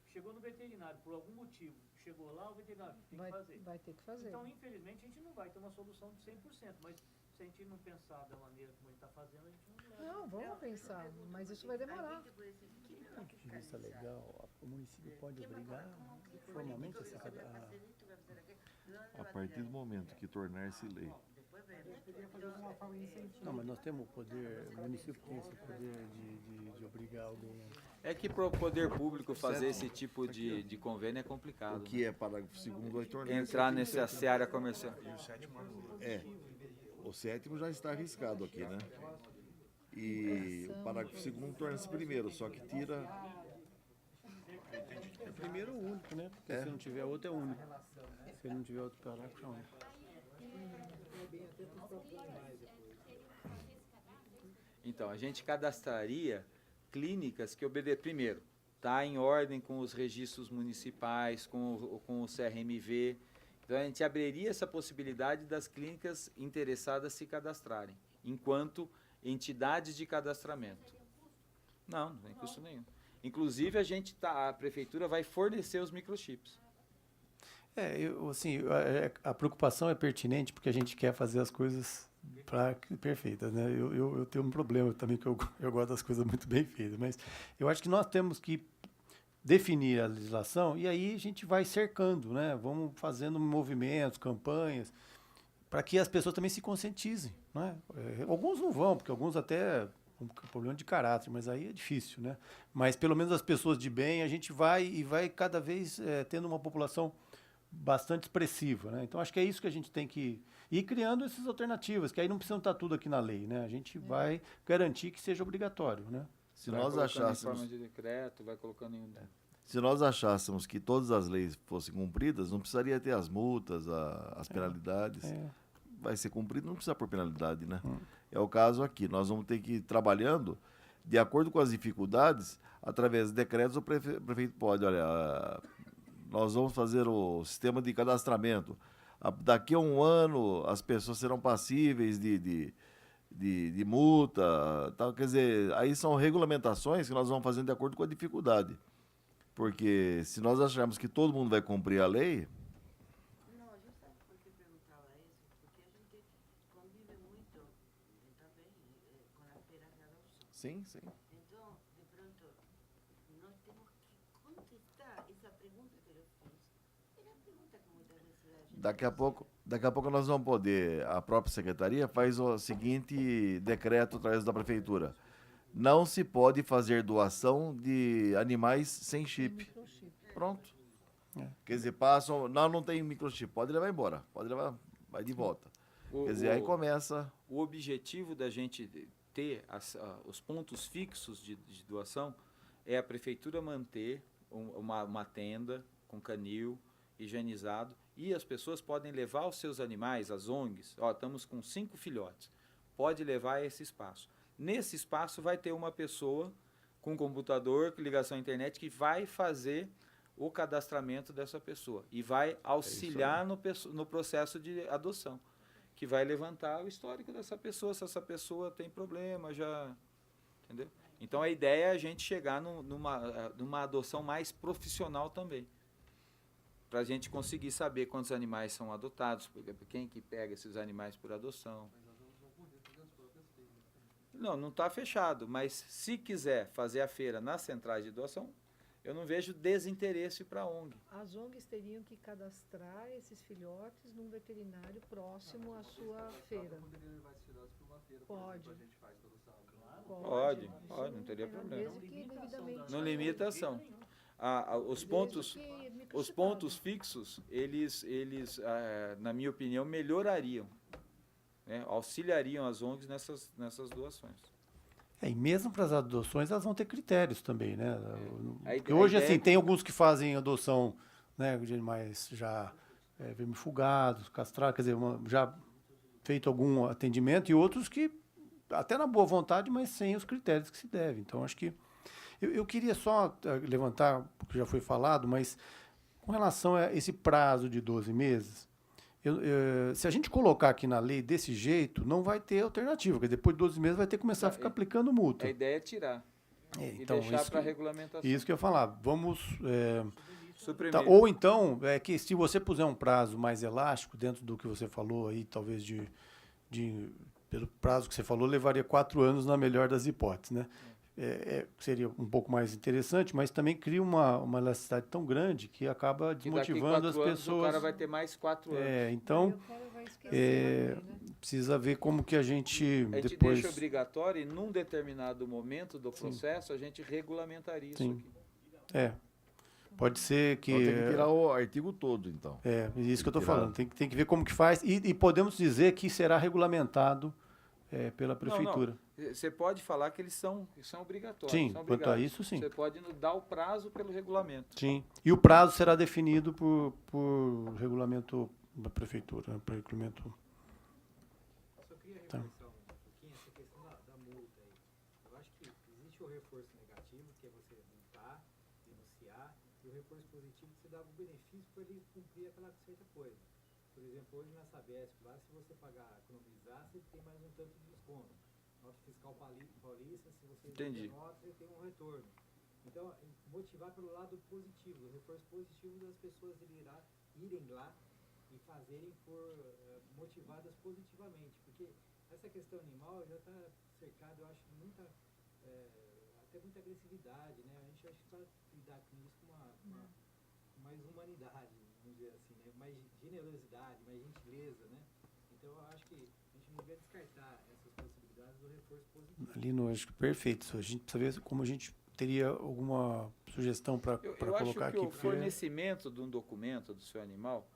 Chegou no veterinário, por algum motivo, chegou lá, o veterinário tem que fazer. Vai ter que fazer. Então, infelizmente, a gente não vai ter uma solução de 100%, mas se a gente não pensar da maneira como ele está fazendo, a gente não vai. Não, vamos pensar, mas isso vai demorar. Isso é legal. O município pode obrigar formalmente A partir do momento que tornar-se lei. Não, mas nós temos o poder, o município tem esse poder de obrigar alguém. É que para o poder público fazer esse tipo de convênio é complicado. O que é parágrafo 2º vai tornar-se Entrar artigo nessa 7º. seara comercial. O 7º já está arriscado aqui, né? E o parágrafo 2º torna-se primeiro, só que tira... primeiro o único, né? Porque se não tiver outro, é único. Se não tiver outro parágrafo, é único. Então, a gente cadastraria clínicas que obedecem, primeiro, está em ordem com os registros municipais, com o CRMV. Então, a gente abriria essa possibilidade das clínicas interessadas se cadastrarem, enquanto entidades de cadastramento. Não tem custo nenhum. Inclusive, a prefeitura vai fornecer os microchips. A preocupação é pertinente porque a gente quer fazer as coisas perfeitas, né? Eu tenho um problema também, que eu gosto das coisas muito bem feitas, mas eu acho que nós temos que definir a legislação e aí a gente vai cercando, né? Vamos fazendo movimentos, campanhas, para que as pessoas também se conscientizem, né? Alguns não vão, porque alguns até um problema de caráter, mas aí é difícil, né? Mas pelo menos as pessoas de bem, a gente vai cada vez tendo uma população bastante expressiva, né? Então acho que é isso que a gente tem que ir criando essas alternativas, que aí não precisam estar tudo aqui na lei, né? A gente vai garantir que seja obrigatório, né? Se nós achássemos, em forma de decreto, vai colocando em... Se nós achássemos que todas as leis fossem cumpridas, não precisaria ter as multas, as penalidades. Vai ser cumprido, não precisa por penalidade, né? É o caso aqui. Nós vamos ter que ir trabalhando de acordo com as dificuldades, através de decretos, o prefeito pode, olha, nós vamos fazer o sistema de cadastramento. Daqui a um ano, as pessoas serão passíveis de multa, tal. Quer dizer, aí são regulamentações que nós vamos fazendo de acordo com a dificuldade. Porque se nós acharmos que todo mundo vai cumprir a lei... Não, justamente por que perguntava isso, porque a gente convive muito também com a feira de adoção. Sim. Então, de pronto, nós temos que contestar essa pergunta que eu fiz. É a pergunta que muitas vezes a gente... Daqui a pouco nós vamos poder, a própria secretaria faz o seguinte decreto através da prefeitura. Não se pode fazer doação de animais sem chip. Pronto. Quer dizer, passam, não tem microchip, pode levar embora, pode levar, vai de volta. Quer dizer, aí começa... O objetivo da gente ter os pontos fixos de doação é a prefeitura manter uma tenda com canil higienizado e as pessoas podem levar os seus animais, as ONGs, estamos com 5 filhotes, pode levar a esse espaço. Nesse espaço vai ter uma pessoa com computador, com ligação à internet, que vai fazer o cadastramento dessa pessoa e vai auxiliar no processo de adoção, que vai levantar o histórico dessa pessoa, se essa pessoa tem problema, entendeu? Então a ideia é a gente chegar numa adoção mais profissional também, para a gente conseguir saber quantos animais são adotados, quem que pega esses animais por adoção. Não está fechado, mas se quiser fazer a feira nas centrais de doação, eu não vejo desinteresse para a ONG. As ONGs teriam que cadastrar esses filhotes num veterinário próximo à sua feira. Pode, não teria problema. Desde que devidamente... Não limita a ação. Os pontos fixos, eles na minha opinião, melhorariam, né? Auxiliariam as ONGs nessas doações. E mesmo para as adoções, elas vão ter critérios também, né? Porque hoje, assim, tem alguns que fazem adoção, né, de animais já vermifugados, castrados, quer dizer, já feito algum atendimento, e outros que, até na boa vontade, mas sem os critérios que se deve. Então, acho que... Eu queria só levantar, porque já foi falado, mas com relação a esse prazo de 12 meses... se a gente colocar aqui na lei desse jeito, não vai ter alternativa, porque depois de 12 meses vai ter que começar a ficar aplicando multa. A ideia é tirar então, e deixar para a regulamentação. Isso que eu ia falar. Vamos... ou então, que se você puser um prazo mais elástico, dentro do que você falou aí, talvez pelo prazo que você falou, levaria 4 anos na melhor das hipóteses, né? Seria um pouco mais interessante, mas também cria uma elasticidade tão grande que acaba desmotivando as pessoas. O cara vai ter mais 4 anos. Então, precisa ver como que a gente depois... deixa obrigatório e num determinado momento do processo a gente regulamentaria isso aqui. Pode ser que... Então tem que tirar o artigo todo, então. Isso que eu estou falando. Tem que ver como que faz e podemos dizer que será regulamentado pela prefeitura. Você pode falar que eles são obrigatórios. Sim, são quanto a obrigados. isso, sim. Você pode dar o prazo pelo regulamento. Sim. E o prazo será definido por regulamento da prefeitura, né, por regulamento. Eu só queria Tá. reforçar um pouquinho essa questão da multa aí. Eu acho que existe o reforço negativo, que é você multar, denunciar, e o reforço positivo que você dá o benefício para ele cumprir aquela certa coisa. Por exemplo, hoje na Sabesp, lá, se você pagar, economizar, você tem mais um tanto de desconto. Nota fiscal paulista, se você Entendi. der nota, você tem um retorno. Então, motivar pelo lado positivo, o reforço positivo das pessoas irem lá e fazerem motivadas positivamente. Porque essa questão animal já está cercada, eu acho, de até muita agressividade, né? A gente acho que precisa lidar com isso com mais humanidade, vamos dizer assim, né? Mais generosidade, mais gentileza, né? Então, eu acho que a gente não devia descartar essas possibilidades do reforço positivo. Ali no acho que perfeito. A gente precisa ver como a gente teria alguma sugestão para Eu colocar acho que aqui. o porque- fornecimento de um documento do seu animal,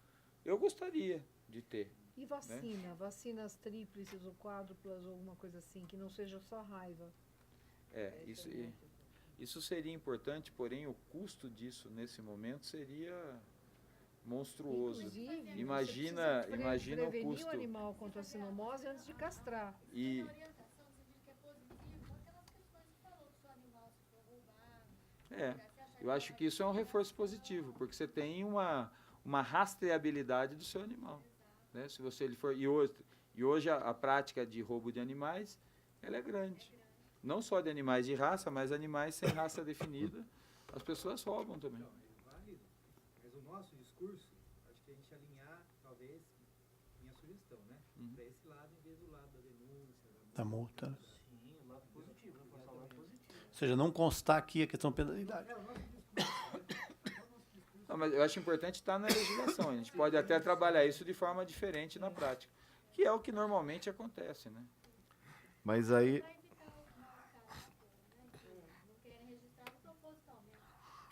eu gostaria de ter. E vacina? Vacinas tríplices ou quádruplas ou alguma coisa assim, que não seja só raiva. Isso seria importante, porém o custo disso nesse momento seria monstruoso. Inclusive, Imagina você precisa imagina o prevenir custo. o animal contra a sinomose antes de castrar. E Na orientação, você diz que é positivo, aquelas questões que falou do seu animal se for roubado. eu acho que isso é um reforço positivo, porque você tem uma rastreabilidade do seu animal, né? Se ele for e hoje a prática de roubo de animais, ela é grande. Não só de animais de raça, mas animais sem raça definida, as pessoas roubam também. Então, é válido. Mas o nosso discurso, acho que a gente alinhar, talvez, minha sugestão, né? Para esse lado, em vez do lado da denúncia, Da multa. Sim, o lado positivo, reforçar o lado positivo. Ou seja, não constar aqui a questão da penalidade. Não, mas eu acho importante estar na legislação. A gente pode até trabalhar isso de forma diferente na prática, que é o que normalmente acontece, né? Mas aí, Para evitar o mau caráter, né? Não querem registrar propositalmente.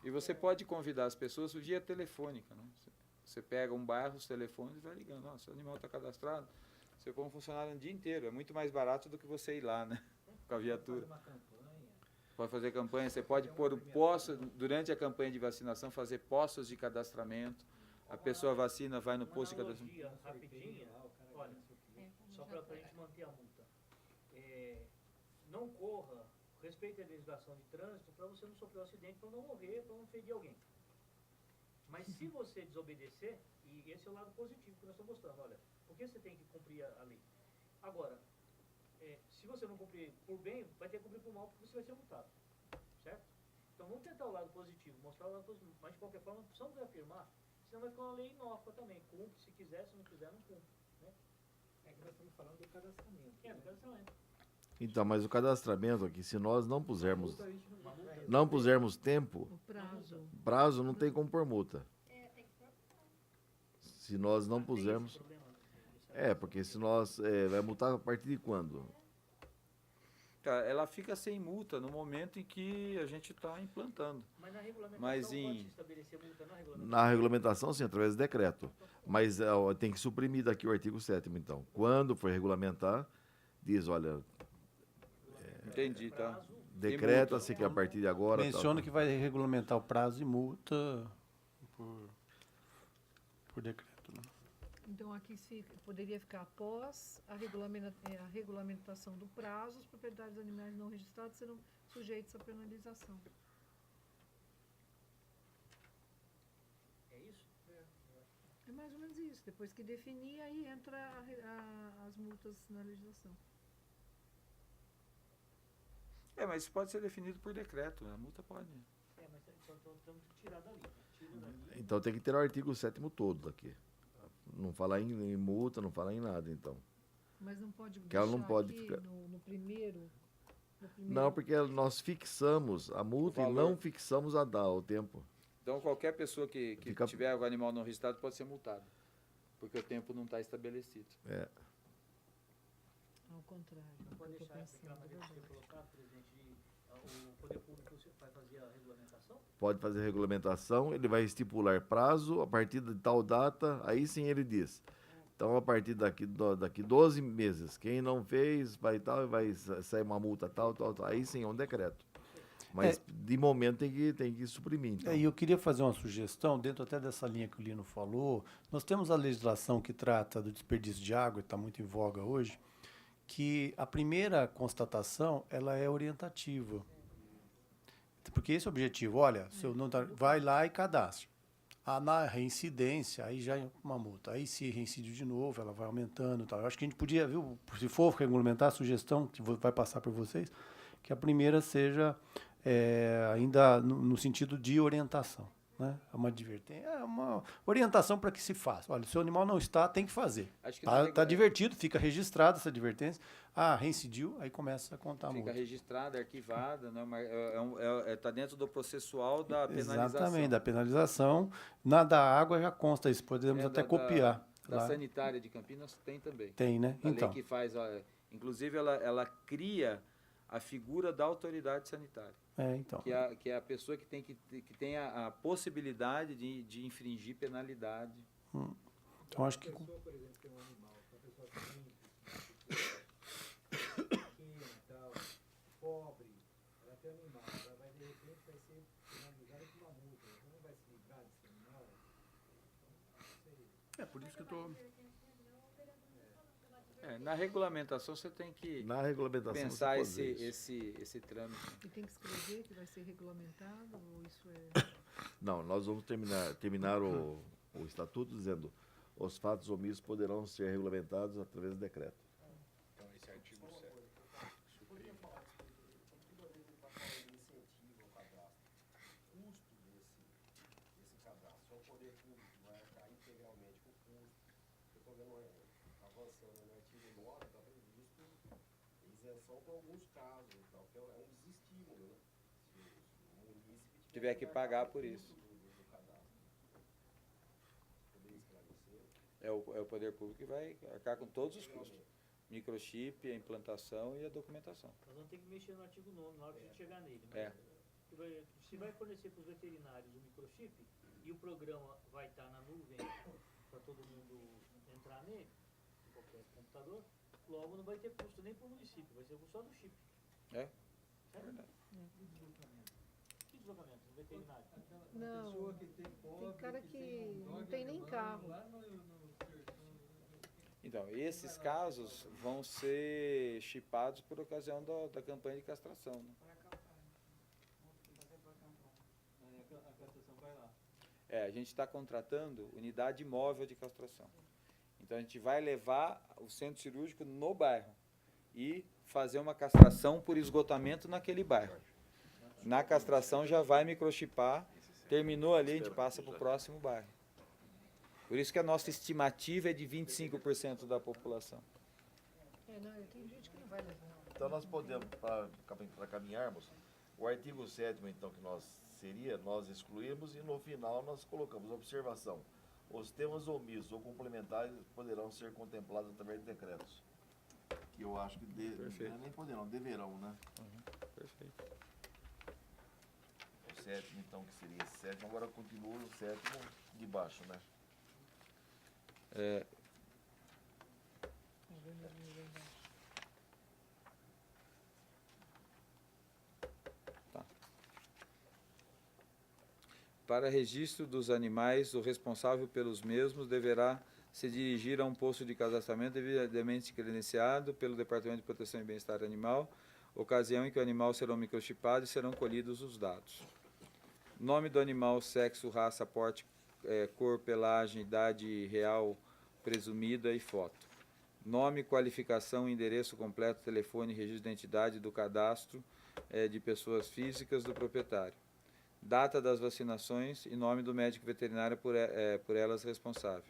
E você pode convidar as pessoas via telefônica, né? Você pega um bairro, os telefones e vai ligando. Nossa, seu animal está cadastrado. Você põe um funcionário um dia inteiro. É muito mais barato do que você ir lá, né? Com a viatura. uma campanha. Pode fazer campanha. Você pode pôr o posto, durante a campanha de vacinação, fazer postos de cadastramento. A pessoa vacina, vai no posto de cadastramento. Analogia rapidinha, olha, só para a gente manter a multa. Não corra, respeite a legislação de trânsito para você não sofrer um acidente, para não morrer, para não ferir alguém. Mas se você desobedecer, e esse é o lado positivo que nós estamos mostrando, olha, por que você tem que cumprir a lei? Agora, se você não cumprir por bem, vai ter que cumprir por mal, porque você vai ser multado, certo? Então vamos tentar o lado positivo, mostrar o lado positivo, mas de qualquer forma precisamos reafirmar, senão vai ficar uma lei inócua também, cumpre se quiser, se não quiser não cumpre, né? É que nós estamos falando do cadastramento. É, do cadastramento. então, mas o cadastramento aqui, se nós não pusermos Multa a gente não pusermos tempo, O prazo. prazo não tem como pôr multa. Se nós não Tem esse pusermos. problema, né? Porque se nós. Vai multar a partir de quando? Tá, ela fica sem multa no momento em que a gente está implantando. Mas na regulamentação Mas pode em- se estabelecer multa na regulamentação. Na regulamentação, sim, através do decreto. Mas tem que suprimir daqui o artigo 7º, então. Quando for regulamentar, diz, olha, Entendi, tá? decreta-se que a partir de agora. Menciona que vai regulamentar o prazo e multa por decreto. Né? Então, aqui poderia ficar após a regulamentação do prazo, os proprietários de animais não registrados serão sujeitos à penalização. É isso? É mais ou menos isso. Depois que definir, aí entra as multas na legislação. Mas isso pode ser definido por decreto, né? A multa pode. Mas então temos que tirar dali. Né? Tira dali. Então tem que ter o artigo 7º todo aqui. Não falar em multa, não falar em nada, então. Mas não pode Que ela não deixar pode aqui ficar- no primeiro... Não, porque nós fixamos a multa O e valor. não fixamos o tempo. Então qualquer pessoa que Fica- tiver o animal não registrado pode ser multado. Porque o tempo não está estabelecido. Ao contrário. Não pode eu tô deixar essa pensando, maneira que você verdade. colocar, presidente, o poder público vai fazer a regulamentação? Pode fazer regulamentação, ele vai estipular prazo, a partir de tal data, aí sim ele diz. Então, a partir daqui 12 meses, quem não fez, vai sair uma multa tal. Aí sim, é um decreto. Mas, de momento, tem que suprimir. Então. E eu queria fazer uma sugestão, dentro até dessa linha que o Lino falou. Nós temos a legislação que trata do desperdício de água, está muito em voga hoje, que a primeira constatação ela é orientativa. Porque esse é o objetivo. Olha, se eu não vai lá e cadastra. Na reincidência, aí já é uma multa. Aí se reincidiu de novo, ela vai aumentando e tal. Eu acho que a gente podia, viu, se for regulamentar, a sugestão que vai passar por vocês, que a primeira seja ainda no sentido de orientação. Né? É uma advertência, é uma orientação para que se faça. Olha, se o animal não está, tem que fazer. Está divertido, fica registrada essa advertência. Reincidiu, aí começa a contar a multa. Fica registrada, arquivada, está dentro do processual da penalização. Exatamente, da penalização. Na da água já consta isso, podemos até copiar. Da sanitária de Campinas tem também. Tem, né? A lei que faz, inclusive ela cria a figura da autoridade sanitária. Então. Que é a pessoa que tem a possibilidade de infringir penalidade. Então, acho que... Se a pessoa, por exemplo, tem um animal, a pessoa pequena e tal, pobre, ela tem um animal, ela vai, de repente, vai ser penalizada com uma multa, ela não vai se livrar desse animal. Por isso que eu estou... Na regulamentação você tem que pensar esse trâmite. E tem que escrever que vai ser regulamentado ou isso é... Não, nós vamos terminar o estatuto dizendo os fatos omissos poderão ser regulamentados através do decreto. Então, esse artigo 7. Supremo. Custo desse cadastro, só o poder público vai arcar integralmente com o custo. Eu estou vendo avançando no artigo 9, está previsto isenção para alguns casos, então, que é um desestímulo, né? Se o município tiver que pagar por isso. É o poder público que vai arcar com todos os custos. Microchip, a implantação e a documentação. Nós vamos ter que mexer no artigo 9 na hora que a gente chegar nele. Se vai fornecer para os veterinários o microchip e o programa vai estar na nuvem para todo mundo entrar nele, em qualquer computador, logo não vai ter custo nem para o município, vai ser só do chip. É? É verdade. Que deslocamento? No veterinário? Não, tem cara que não tem nem carro. Então, esses casos vão ser chipados por ocasião da campanha de castração. Né? A castração vai lá. A gente está contratando unidade móvel de castração. Então, a gente vai levar o centro cirúrgico no bairro e fazer uma castração por esgotamento naquele bairro. Na castração já vai microchipar, terminou ali, a gente passa para o próximo bairro. Por isso que a nossa estimativa é de 25% da população. Tem gente que não vai levar. Então, nós podemos, para caminharmos, o artigo 7º, então, que nós excluímos e no final nós colocamos observação. Os temas omissos ou complementares poderão ser contemplados através de decretos. Que eu acho que nem poderão, deverão, né? Perfeito. O 7º, então, que seria esse 7º, agora continua o 7º de baixo, né? Para registro dos animais, o responsável pelos mesmos deverá se dirigir a um posto de cadastramento devidamente credenciado pelo Departamento de Proteção e Bem-Estar Animal, ocasião em que o animal será microchipado e serão colhidos os dados. Nome do animal, sexo, raça, porte, cor, pelagem, idade real presumida e foto. Nome, qualificação, endereço completo, telefone, registro de identidade do cadastro de pessoas físicas do proprietário. Data das vacinações e nome do médico veterinário por elas responsável.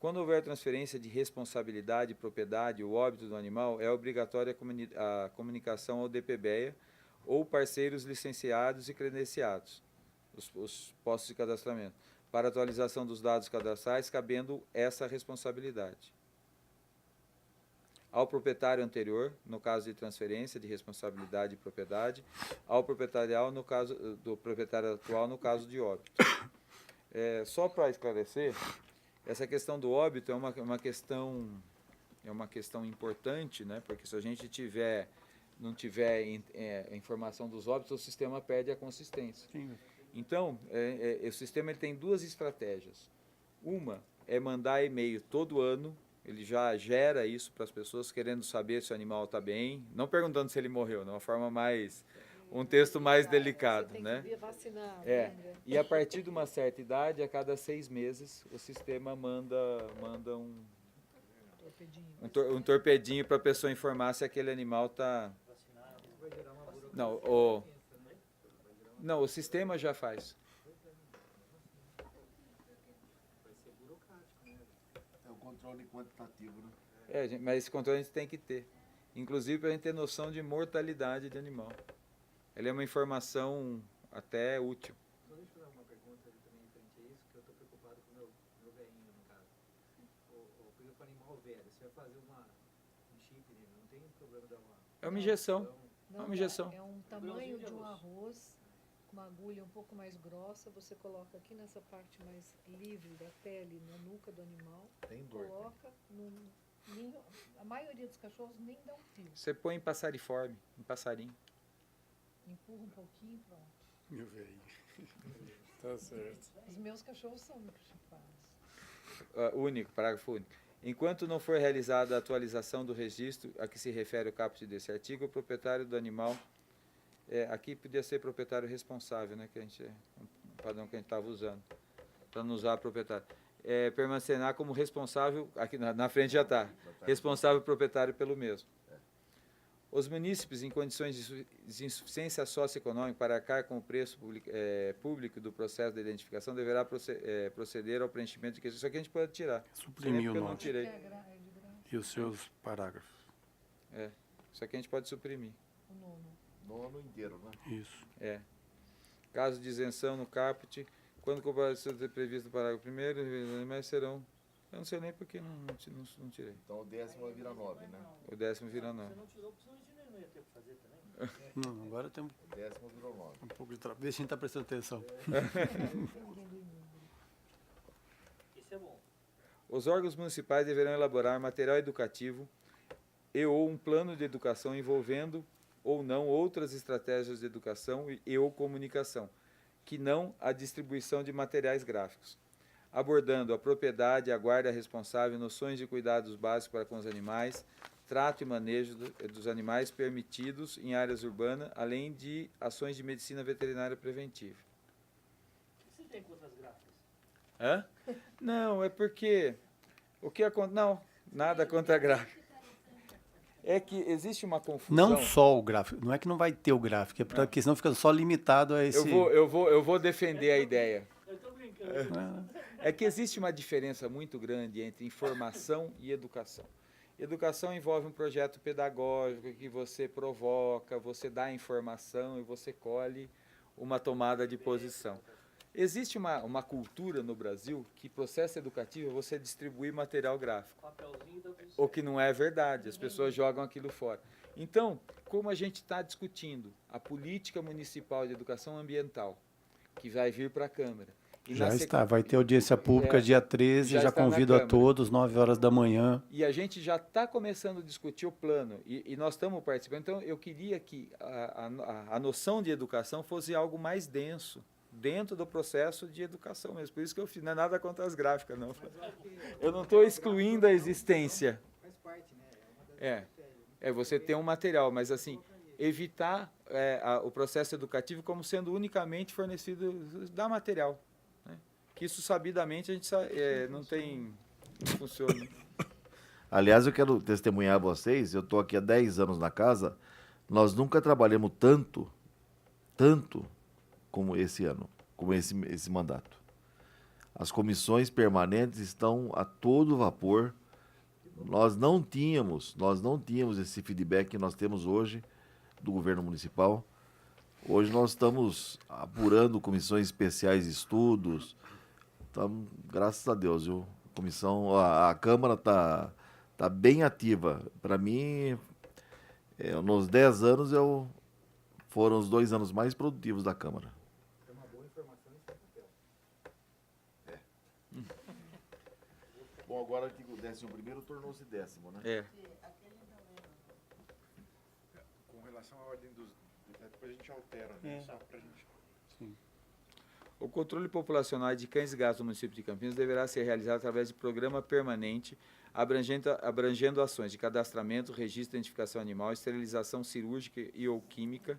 Quando houver transferência de responsabilidade e propriedade, o óbito do animal, é obrigatória a comunicação ao DPBEA ou parceiros licenciados e credenciados, os postos de cadastramento, para atualização dos dados cadastrais, cabendo essa responsabilidade. Ao proprietário anterior, no caso de transferência de responsabilidade e propriedade, ao proprietário no caso do proprietário atual, no caso de óbito. Só para esclarecer, Essa questão do óbito é uma questão importante, né? Porque se a gente não tiver informação dos óbitos, o sistema perde a consistência. Sim. Então, o sistema ele tem duas estratégias. Uma é mandar e-mail todo ano, ele já gera isso para as pessoas querendo saber se o animal está bem, não perguntando se ele morreu, de uma forma mais... um texto mais delicado, Você tem né? que vir vacinar, É. lembra? E a partir de uma certa idade, a cada 6 meses, o sistema manda um torpedinho para a pessoa informar se aquele animal está... Não, o sistema já faz. É o controle quantitativo, né? Mas esse controle a gente tem que ter. Inclusive para a gente ter noção de mortalidade de animal. Ele é uma informação até útil. Só deixa eu dar uma pergunta ali também frente a isso, que eu estou preocupado com o meu velhinho, no caso. Por exemplo, animal velho, você vai fazer um chip nele, não tem problema dar uma... É uma injeção. Não, uma injeção. É um tamanho de um arroz, com uma agulha um pouco mais grossa, você coloca aqui nessa parte mais livre da pele, na nuca do animal, Tem dor. coloca a maioria dos cachorros nem dá um fio. Você põe em passariforme, em passarinho. Empurra um pouquinho, pronto. Meu velho. Tá certo. Os meus cachorros são microchipados. Único, parágrafo único. Enquanto não for realizada a atualização do registro a que se refere o caput desse artigo, o proprietário do animal, aqui podia ser proprietário responsável, né, que a gente, um padrão que a gente estava usando, para não usar proprietário, permanecerá como responsável, aqui na frente já está, responsável proprietário pelo mesmo. Os munícipes em condições de insuficiência socioeconômica para arcar com o preço público do processo de identificação deverá proceder ao preenchimento de questões. Isso aqui a gente pode tirar. Suprimiu o Eu não nome. tirei. E os seus parágrafos. Isso aqui a gente pode suprimir. O nono. Nono inteiro, né? Isso. Caso de isenção no caput, quando comparação é previsto no parágrafo primeiro, os animais serão... Eu não sei nem porque não tirei. Então o 10º vai virar 9, né? O 10º vira 9. Você não tirou, porque senão a gente não ia ter que fazer também. Não, agora tem O 10º virou 9. um pouco de trabalho. Vê se a gente está prestando atenção. Isso é bom. Os órgãos municipais deverão elaborar material educativo ou um plano de educação envolvendo ou não outras estratégias de educação ou comunicação, que não a distribuição de materiais gráficos, abordando a propriedade, a guarda responsável, noções de cuidados básicos para com os animais, trato e manejo dos animais permitidos em áreas urbanas, além de ações de medicina veterinária preventiva. O que você tem contra as gráficas? Hã? Não, é porque o que acontece? Não, nada contra a gráfica. É que existe uma confusão. Não só o gráfico. Não é que não vai ter o gráfico, é porque senão fica só limitado a esse... Eu vou defender a ideia. Eu tô brincando. É que existe uma diferença muito grande entre informação e educação. Educação envolve um projeto pedagógico que você provoca, você dá informação e você colhe uma tomada de posição. Existe uma cultura no Brasil que processo educativo é você distribuir material gráfico. Papelzinho da você. O que não é verdade, as pessoas jogam aquilo fora. Então, como a gente está discutindo a política municipal de educação ambiental, que vai vir para a Câmara. E Já na está, vai ter audiência pública dia 13, já já está na convido a Câmara. todos, 9 horas da manhã. E a gente já está começando a discutir o plano, e nós estamos participando. Então, eu queria que a noção de educação fosse algo mais denso, dentro do processo de educação mesmo. Por isso que eu fiz, não é nada contra as gráficas, não. Eu não estou excluindo a existência. Faz parte, né? É uma das Você ter um material, mas assim, evitar o processo educativo como sendo unicamente fornecido da material. Né? Que isso, sabidamente, a gente não funciona. Aliás, eu quero testemunhar a vocês, eu estou aqui há 10 anos na casa, nós nunca trabalhamos tanto como esse ano, como esse mandato. As comissões permanentes estão a todo vapor. Nós não tínhamos esse feedback que nós temos hoje do governo municipal. Hoje nós estamos apurando comissões especiais de estudos. Então, graças a Deus, viu? A Câmara tá bem ativa. Para mim, nos 10 anos, foram os 2 anos mais produtivos da Câmara. É uma boa informação em seu papel. Bom, agora que o 11º tornou-se 10º, né? É. Com relação à ordem dos... Depois a gente altera, né? Só pra gente... Sim. O controle populacional de cães e gatos no município de Campinas deverá ser realizado através de programa permanente, abrangendo ações de cadastramento, registro, identificação animal, esterilização cirúrgica e ou química,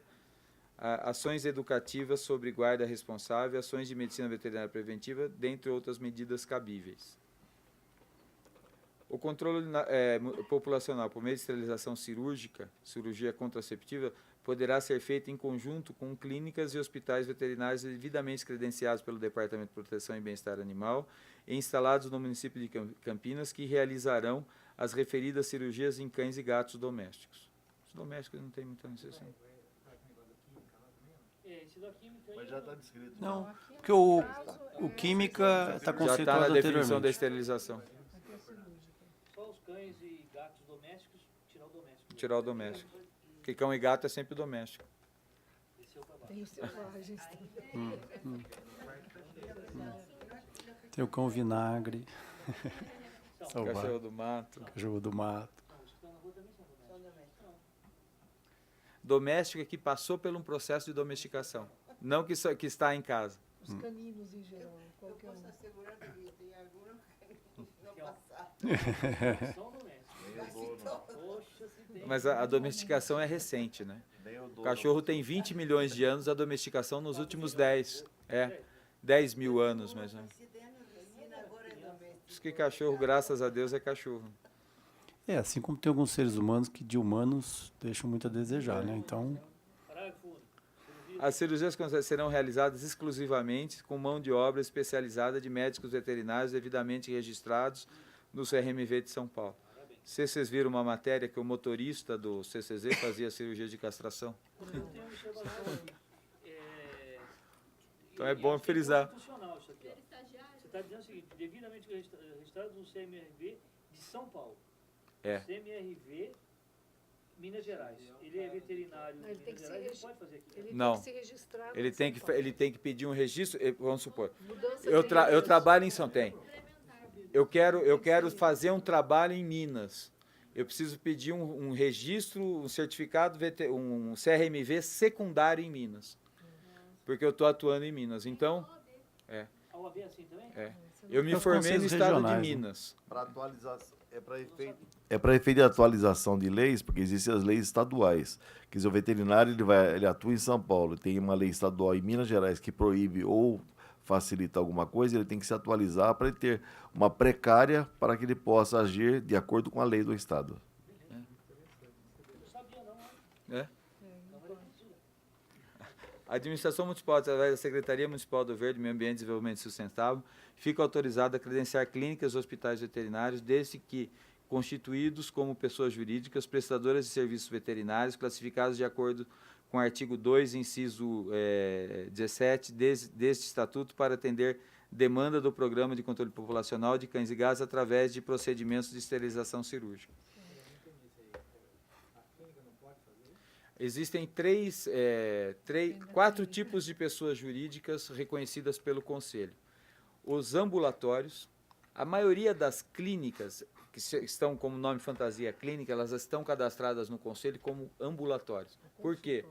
ações educativas sobre guarda responsável, ações de medicina veterinária preventiva, dentre outras medidas cabíveis. O controle populacional por meio de esterilização cirúrgica, cirurgia contraceptiva, poderá ser feito em conjunto com clínicas e hospitais veterinários devidamente credenciados pelo Departamento de Proteção e Bem-Estar Animal e instalados no município de Campinas, que realizarão as referidas cirurgias em cães e gatos domésticos. Os domésticos não tem muita necessidade. Mas já está descrito. Não, porque o química está Já conceituado está na definição da anteriormente. esterilização. Só os cães e gatos domésticos, tirar o doméstico. Tirar o doméstico. Porque cão e gato é sempre doméstico. Tem os selvagens também. Tem o cão vinagre. Cachorro do mato. Cachorro do mato. Doméstico é que passou por um processo de domesticação. Não que está em casa. Os caninos em geral, qualquer um. Mas a domesticação é recente, né? O cachorro tem 20 milhões de anos, a domesticação nos últimos 10. 10 mil anos, mais ou menos. Por isso que cachorro, graças a Deus, é cachorro. Assim como tem alguns seres humanos que de humanos deixam muito a desejar, né? Então, As cirurgias serão realizadas exclusivamente com mão de obra especializada de médicos veterinários devidamente registrados no CRMV de São Paulo. Vocês viram uma matéria que o motorista do CCZ fazia cirurgia de castração? Então é bom frisar. Você está dizendo o seguinte, devidamente registrado no CMRV de São Paulo. CMRV Minas Gerais. Ele é veterinário Ele tem Minas que Gerais, ser ele pode fazer aqui. Ele Não. tem que se registrar. Ele tem que pedir um registro, vamos supor. Mudança Eu de trabalho em São Paulo. Eu quero fazer um trabalho em Minas. Eu preciso pedir um registro, um certificado, um CRMV secundário em Minas. Porque eu estou atuando em Minas. Então, A OAB é assim também? eu me Os formei no conselhos estado de regionais, né? Minas. Para atualização, é para efeito de atualização de leis, porque existem as leis estaduais. Quer dizer, o veterinário ele atua em São Paulo, tem uma lei estadual em Minas Gerais que proíbe ou facilita alguma coisa, ele tem que se atualizar para ele ter uma precária para que ele possa agir de acordo com a lei do estado. A administração municipal, através da Secretaria Municipal do Verde, Meio Ambiente e Desenvolvimento Sustentável, fica autorizada a credenciar clínicas e hospitais veterinários, desde que constituídos como pessoas jurídicas, prestadoras de serviços veterinários, classificados de acordo com o artigo 2, inciso 17 deste Estatuto, para atender demanda do Programa de Controle Populacional de Cães e Gatos através de procedimentos de esterilização cirúrgica. Existem quatro tipos de pessoas jurídicas reconhecidas pelo Conselho. Os ambulatórios, a maioria das clínicas que estão como nome fantasia clínica, elas estão cadastradas no Conselho como ambulatórios. Por quê?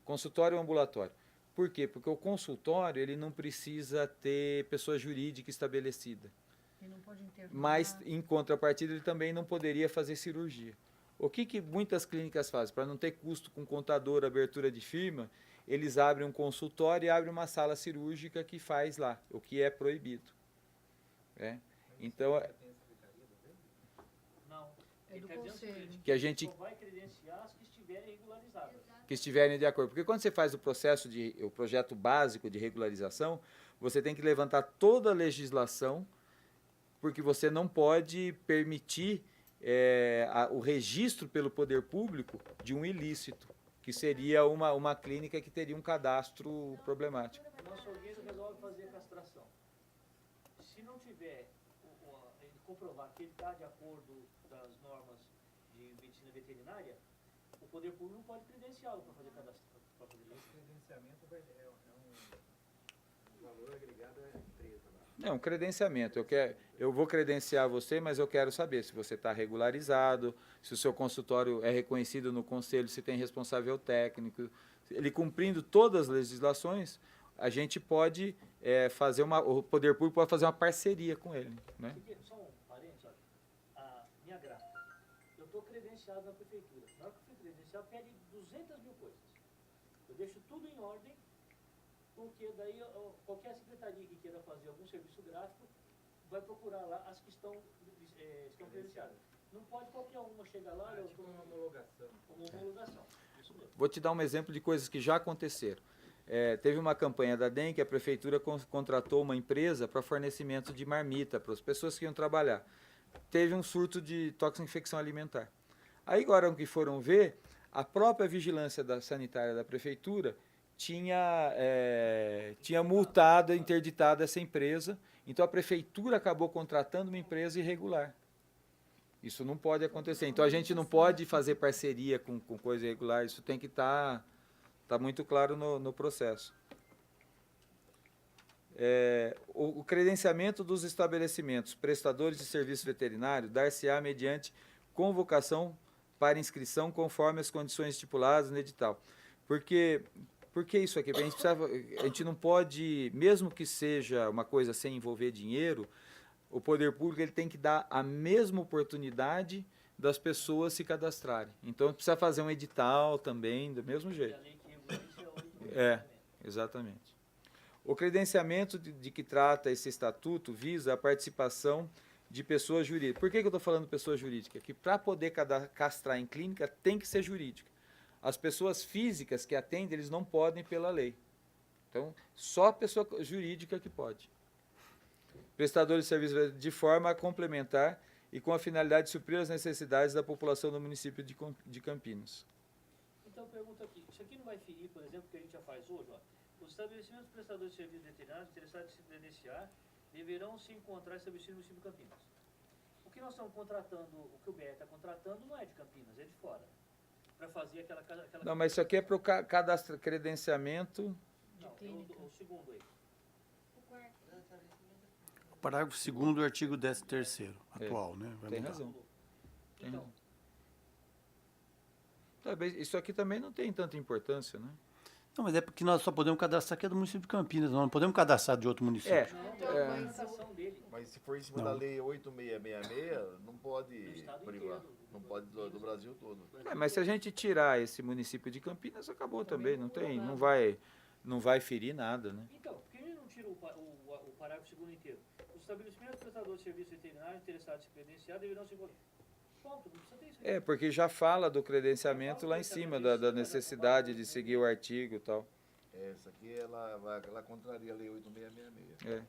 Consultório ou ambulatório. Por quê? Porque o consultório ele não precisa ter pessoa jurídica estabelecida. Ele não pode internar. Mas, em contrapartida, ele também não poderia fazer cirurgia. O que muitas clínicas fazem? Para não ter custo com contador, abertura de firma, eles abrem um consultório e abrem uma sala cirúrgica que faz lá, o que é proibido. Então, Não. É do conselho. que a gente Só vai credenciar as que estiverem regularizadas. que estiverem de acordo. Porque quando você faz o projeto básico de regularização, você tem que levantar toda a legislação, porque você não pode permitir o registro pelo poder público de um ilícito, que seria uma clínica que teria um cadastro problemático. O nosso organismo resolve fazer castração. Se não tiver, ele comprovar que ele está de acordo das normas de medicina veterinária, o poder público não pode credenciá-lo para fazer cadastro. Esse credenciamento é um valor agregado à empresa lá. É um credenciamento. Eu vou credenciar você, mas eu quero saber se você está regularizado, se o seu consultório é reconhecido no conselho, se tem responsável técnico. Ele cumprindo todas as legislações, a gente pode fazer o poder público pode fazer uma parceria com ele, né? Só um parênteses, olha, a minha gráfica, eu estou credenciado na prefeitura. Na hora que eu fui credenciado, pede 200 mil coisas. Eu deixo tudo em ordem, porque daí qualquer secretaria que queira fazer algum serviço gráfico vai procurar lá as que estão credenciadas. Não pode qualquer uma chegar lá e tipo uma homologação. Uma homologação. Isso mesmo. Vou te dar um exemplo de coisas que já aconteceram. Teve uma campanha da DEM que a prefeitura contratou uma empresa para fornecimento de marmita para as pessoas que iam trabalhar. Teve um surto de toxina-infecção alimentar. Aí agora que foram ver, a própria vigilância sanitária da prefeitura tinha multado, interditado essa empresa. Então a prefeitura acabou contratando uma empresa irregular. Isso não pode acontecer. Então a gente não pode fazer parceria com coisa irregular. Isso tem que estar muito claro no processo. O credenciamento dos estabelecimentos prestadores de serviço veterinário dar-se-á mediante convocação para inscrição conforme as condições estipuladas no edital. Por que isso aqui? A gente não pode, mesmo que seja uma coisa sem envolver dinheiro, o poder público ele tem que dar a mesma oportunidade das pessoas se cadastrarem. Então precisa fazer um edital também, do mesmo jeito. Exatamente. O credenciamento de que trata esse estatuto visa a participação de pessoas jurídicas. Por que eu estou falando pessoa jurídica? Que para poder cadastrar em clínica tem que ser jurídica. As pessoas físicas que atendem, eles não podem pela lei. Então, só a pessoa jurídica que pode. Prestadores de serviços de forma a complementar e com a finalidade de suprir as necessidades da população do município de Campinas. Então, pergunta aqui, isso aqui não vai ferir, por exemplo, o que a gente já faz hoje? Ó, os estabelecimentos prestadores de serviços veterinários interessados em se credenciar deverão se encontrar estabelecidos no município de Campinas. O que nós estamos contratando, o que o BR está contratando não é de Campinas, é de fora. Para fazer aquela... Não, mas isso aqui é para o credenciamento... Não, o segundo aí. O parágrafo 2º do artigo 13º, atual, né? Tem razão. Tem razão. Isso aqui também não tem tanta importância, né? Não, mas é porque nós só podemos cadastrar que é do município de Campinas, nós não podemos cadastrar de outro município. Mas se for em cima da lei 8666, não pode privar. Não pode do Brasil todo. Mas se a gente tirar esse município de Campinas, acabou também. Não vai ferir nada, né? Então, por que a gente não tira o parágrafo 2º inteiro? Os estabelecimentos prestadores de serviços veterinários interessados em se credenciar deverão se envolver. Ponto, não precisa ter isso aqui. Porque já fala do credenciamento lá em cima, da necessidade de seguir o artigo e tal. Essa aqui, ela contraria a lei 8666.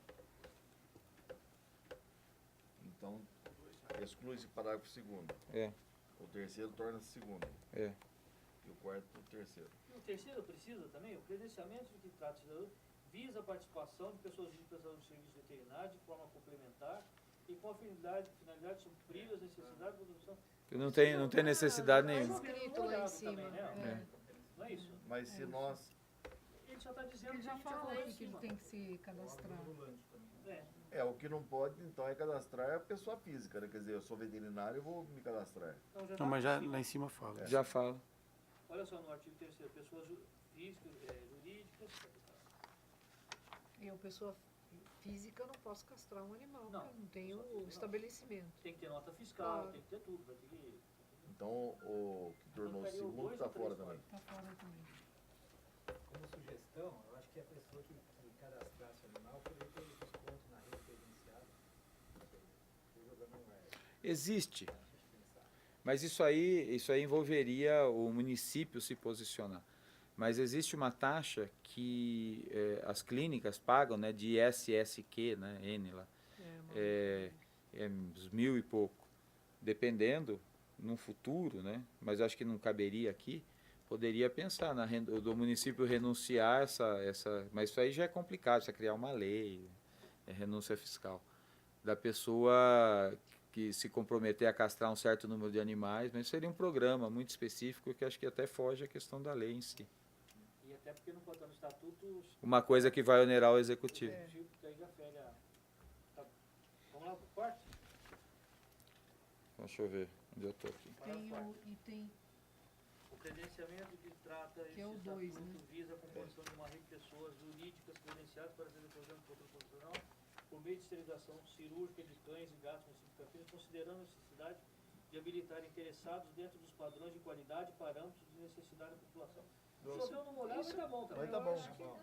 Então, exclui-se o parágrafo 2º. O terceiro torna-se segundo. E o quarto, o terceiro. E o terceiro precisa também, o credenciamento de que trata visa a participação de pessoas de prestação de serviço veterinário de forma complementar e com a finalidade de suprir as necessidades da produção. Não tem necessidade nenhuma. Escrito lá em cima. Não é isso? Mas se nós... Ele só está dizendo Ele já que falou aqui que ele tem que se cadastrar. O que não pode, então, é cadastrar a pessoa física, né? Quer dizer, eu sou veterinário, eu vou me cadastrar. Não, mas já lá em cima fala. Já fala. Olha só no artigo 3º, pessoas físicas, jurídicas... Eu, pessoa física, não posso castrar um animal, não, porque não tenho o estabelecimento. Tem que ter nota fiscal, tem que ter tudo. Vai ter que... Então, o que tornou o segundo está fora também. Está fora também. Como sugestão, eu acho que a pessoa que cadastrasse o animal poderia ter desconto na rede credenciada. Existe. Mas isso aí envolveria o município se posicionar. Mas existe uma taxa que as clínicas pagam, né, de SSQ, né, N lá, uns 1.000 e pouco. Dependendo, no futuro, né, mas acho que não caberia aqui, poderia pensar do município renunciar mas isso aí já é complicado, você criar uma lei, renúncia fiscal, da pessoa que se comprometer a castrar um certo número de animais, mas seria um programa muito específico que acho que até foge a questão da lei em si. Até porque não pode estar no estatuto... Uma coisa que vai onerar o executivo. Daí já fere a lá pro quarto? Deixa eu ver onde eu tô aqui. Tem o item O credenciamento que trata que é o esse 2, estatuto né? visa a composição de uma rede de pessoas jurídicas credenciadas para ser representadas por outro profissional por meio de esterilização cirúrgica de cães e gatos no município de Campinas, considerando a necessidade de habilitar interessados dentro dos padrões de qualidade e parâmetros de necessidade da população. Se choveu no molhado, vai tá bom também. Vai tá bom. Tá bom,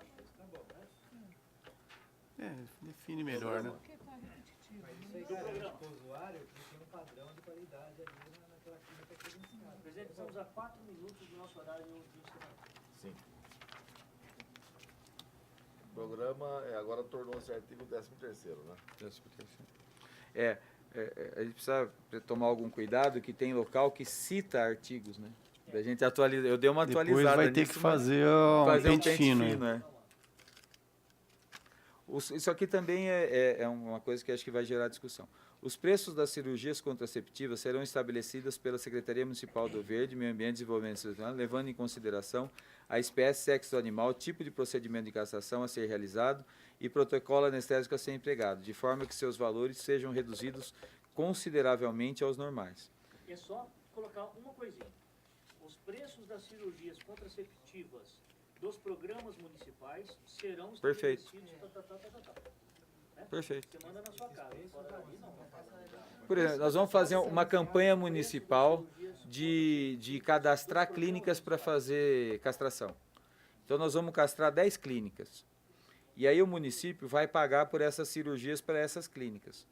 né? Define melhor, né? Porque tá repetitivo. Isso aí garante para o usuário que tem um padrão de qualidade ali naquela clínica credenciada. Presidente, estamos a 4 minutos do nosso horário de encerramento. Sim. O programa agora tornou-se artigo 13º, né? A gente precisa tomar algum cuidado que tem local que cita artigos, né? Da gente atualizar. Eu dei uma Depois atualizada vai ter nisso, que mas fazer fazer um pente fino. né? Isso aqui também é uma coisa que acho que vai gerar discussão. Os preços das cirurgias contraceptivas serão estabelecidos pela Secretaria Municipal do Verde, Meio Ambiente e Desenvolvimento Social, levando em consideração a espécie, sexo do animal, tipo de procedimento de castração a ser realizado e protocolo anestésico a ser empregado, de forma que seus valores sejam reduzidos consideravelmente aos normais. É só colocar uma coisinha. Os preços das cirurgias contraceptivas dos programas municipais serão Perfeito. estabelecidos. Né? Perfeito. Você manda na sua casa. Fora dali, não. Por exemplo, nós vamos fazer uma campanha municipal de cadastrar clínicas para fazer castração. Então, nós vamos castrar 10 clínicas. E aí o município vai pagar por essas cirurgias para essas clínicas.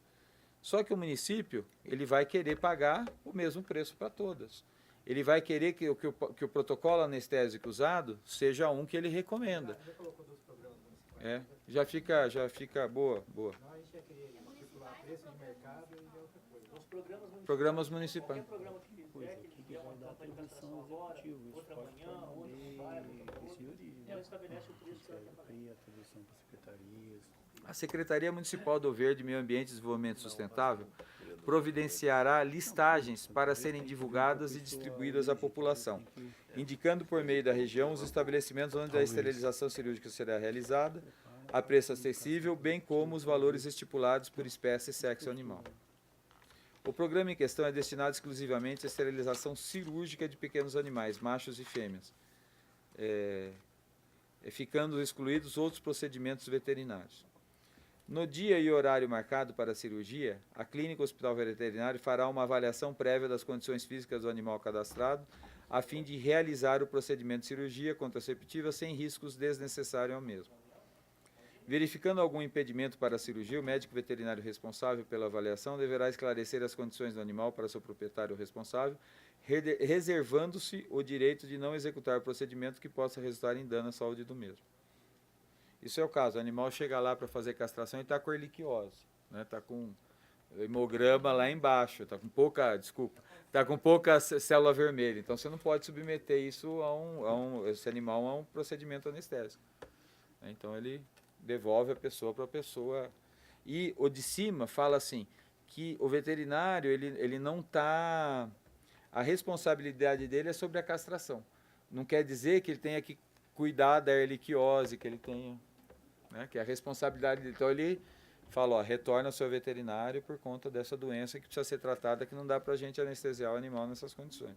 Só que o município ele vai querer pagar o mesmo preço para todas. Ele vai querer que o protocolo anestésico usado seja um que ele recomenda. Já colocou dos programas municipais? Já fica boa. Não, a gente ia querer estipular preço de mercado e outra coisa. Os Programas municipais. Qualquer programa que fizer, que ele fizer uma campanha de castração agora, outra amanhã, outra no bairro, ela estabelece o preço que ela quer pagar. A Secretaria Municipal do Verde, Meio Ambiente e Desenvolvimento Sustentável providenciará listagens para serem divulgadas e distribuídas à população, indicando por meio da região os estabelecimentos onde a esterilização cirúrgica será realizada, a preço acessível, bem como os valores estipulados por espécie e sexo animal. O programa em questão é destinado exclusivamente à esterilização cirúrgica de pequenos animais, machos e fêmeas, ficando excluídos outros procedimentos veterinários. No dia e horário marcado para a cirurgia, a clínica Hospital Veterinário fará uma avaliação prévia das condições físicas do animal cadastrado, a fim de realizar o procedimento de cirurgia contraceptiva sem riscos desnecessários ao mesmo. Verificando algum impedimento para a cirurgia, o médico veterinário responsável pela avaliação deverá esclarecer as condições do animal para seu proprietário responsável, reservando-se o direito de não executar procedimento que possa resultar em dano à saúde do mesmo. Isso é o caso, o animal chega lá para fazer castração e está com erliquiose, né? Está com hemograma lá embaixo, está com pouca célula vermelha. Então você não pode submeter isso esse animal a um procedimento anestésico. Então ele devolve a pessoa para a pessoa. E o de cima fala assim, que o veterinário ele não está... A responsabilidade dele é sobre a castração. Não quer dizer que ele tenha que cuidar da erliquiose, que ele tenha... Né, que é a responsabilidade dele. Então ele fala, retorna ao seu veterinário por conta dessa doença que precisa ser tratada, que não dá para a gente anestesiar o animal nessas condições.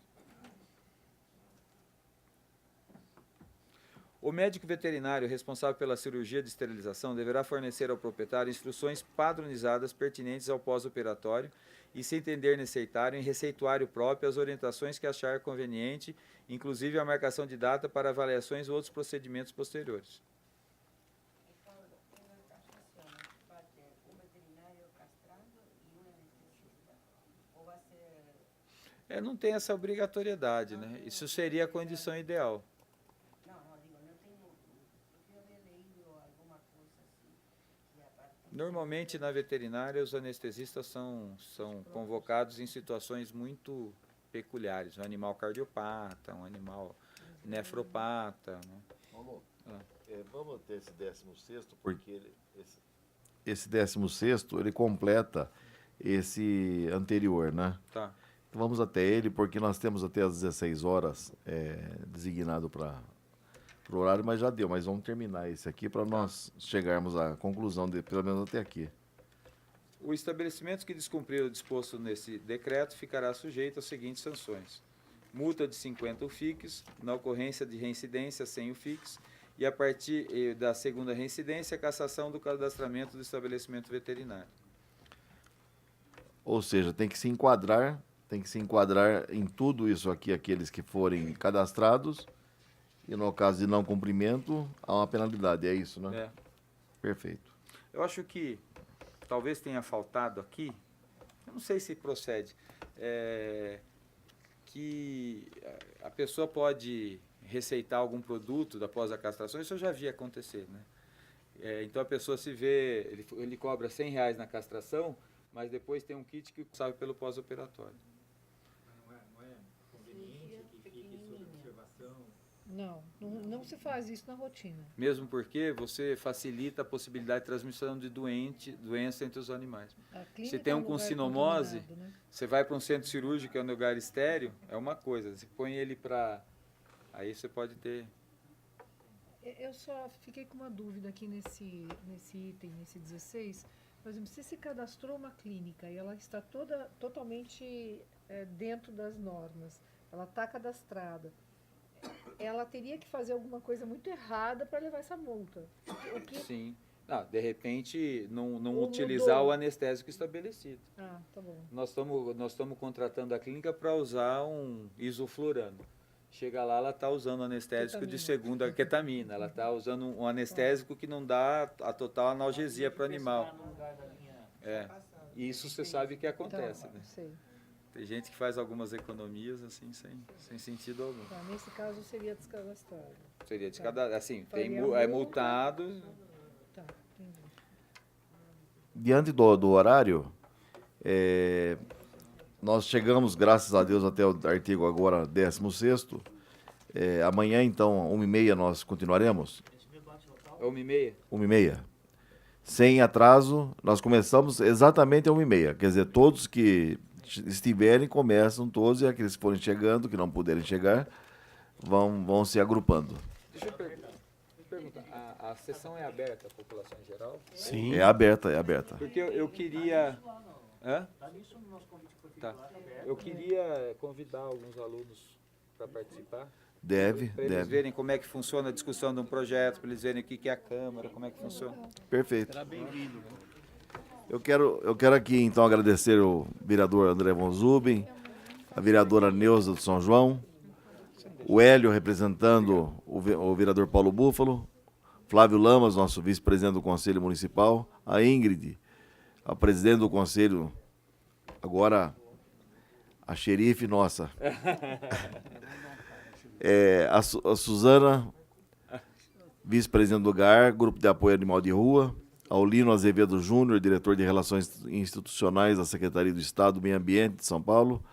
O médico veterinário responsável pela cirurgia de esterilização deverá fornecer ao proprietário instruções padronizadas pertinentes ao pós-operatório e, se entender necessário, em receituário próprio as orientações que achar conveniente, inclusive a marcação de data para avaliações ou outros procedimentos posteriores. Não tem essa obrigatoriedade, né? Isso seria a condição ideal. Normalmente, na veterinária, os anestesistas são convocados em situações muito peculiares. Um animal cardiopata, um animal nefropata. Né? Vamos ter esse 16º, porque esse 16º, ele completa esse anterior, né? Tá. Então vamos até ele, porque nós temos até às 16 horas designado para o horário, mas já deu. Mas vamos terminar esse aqui para nós chegarmos à conclusão, pelo menos até aqui. O O estabelecimento que descumprir o disposto nesse decreto ficará sujeito às seguintes sanções: multa de 50 UFIX, na ocorrência de reincidência sem UFIX, e a partir da segunda reincidência, a cassação do cadastramento do estabelecimento veterinário. Ou seja, tem que se enquadrar em tudo isso aqui, aqueles que forem cadastrados, e no caso de não cumprimento, há uma penalidade, é isso, né? É. Perfeito. Eu acho que talvez tenha faltado aqui, eu não sei se procede, que a pessoa pode receitar algum produto após a castração, isso eu já vi acontecer, né? Então a pessoa se vê, ele cobra R$100 na castração, mas depois tem um kit que sabe pelo pós-operatório. Não é conveniente que fique sob observação? Não se faz isso na rotina. Mesmo porque você facilita a possibilidade de transmissão de doença entre os animais. Se tem um com sinomose, né? Você vai para um centro cirúrgico, que é um lugar estéreo, é uma coisa. Você põe ele para... Aí você pode ter... Eu só fiquei com uma dúvida aqui nesse item, nesse 16. Por exemplo, se se cadastrou uma clínica e ela está totalmente dentro das normas, ela está cadastrada, ela teria que fazer alguma coisa muito errada para levar essa multa. Sim. De repente, não Ou utilizar mudou. o anestésico estabelecido. Tá bom. Nós estamos contratando a clínica para usar um isoflurano. Chega lá, ela está usando anestésico de segunda ketamina. Ela está usando um anestésico que não dá a total analgesia para o animal. E isso você sabe que acontece, né? Sei. Tem gente que faz algumas economias assim, sem sentido algum. Nesse caso seria descadastrado. Seria descadastrado. Assim, Faria multado. Entendi. Diante do horário, nós chegamos, graças a Deus, até o artigo agora 16º. Amanhã, então, 1h30, nós continuaremos. É 1h30? 1h30. Sem atraso, nós começamos exatamente 1h30. Quer dizer, todos que estiverem, começam todos, e aqueles que forem chegando, que não puderem chegar, vão se agrupando. Deixa eu perguntar, a sessão é aberta à população em geral? Sim. É aberta. Porque eu queria... Eu queria convidar alguns alunos para participar. Para eles verem como é que funciona a discussão de um projeto, para eles verem o que é a Câmara, como é que funciona. Perfeito. Será bem-vindo. Eu quero aqui, então, agradecer o vereador André von Zuben, a vereadora Neuza do São João, o Hélio, representando o vereador Paulo Búfalo, Flávio Lamas, nosso vice-presidente do Conselho Municipal, a Ingrid, a presidente do Conselho, agora a xerife nossa, a Suzana, vice-presidente do GAR, Grupo de Apoio Animal de Rua, Aulino Azevedo Júnior, diretor de Relações Institucionais da Secretaria do Estado do Meio Ambiente de São Paulo,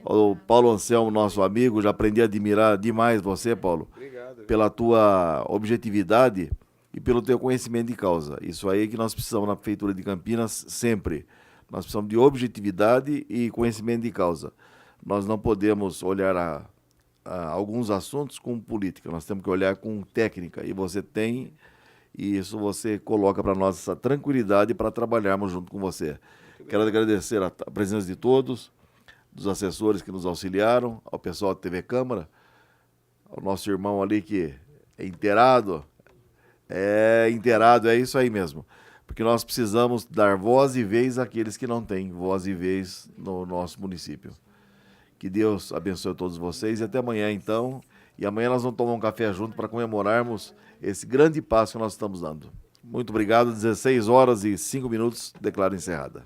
o Paulo Anselmo, nosso amigo, já aprendi a admirar demais você, Paulo. Obrigado. Pela tua objetividade e pelo teu conhecimento de causa. Isso aí que nós precisamos na Prefeitura de Campinas sempre. Nós precisamos de objetividade e conhecimento de causa. Nós não podemos olhar a alguns assuntos com política, nós temos que olhar com técnica, e você tem, e isso você coloca para nós essa tranquilidade para trabalharmos junto com você. Quero agradecer a presença de todos, dos assessores que nos auxiliaram, ao pessoal da TV Câmara, ao nosso irmão ali que é inteirado, é isso aí mesmo, porque nós precisamos dar voz e vez àqueles que não têm voz e vez no nosso município. Que Deus abençoe todos vocês e até amanhã, então. E amanhã nós vamos tomar um café junto para comemorarmos esse grande passo que nós estamos dando. Muito obrigado. 16h05, declaro encerrada.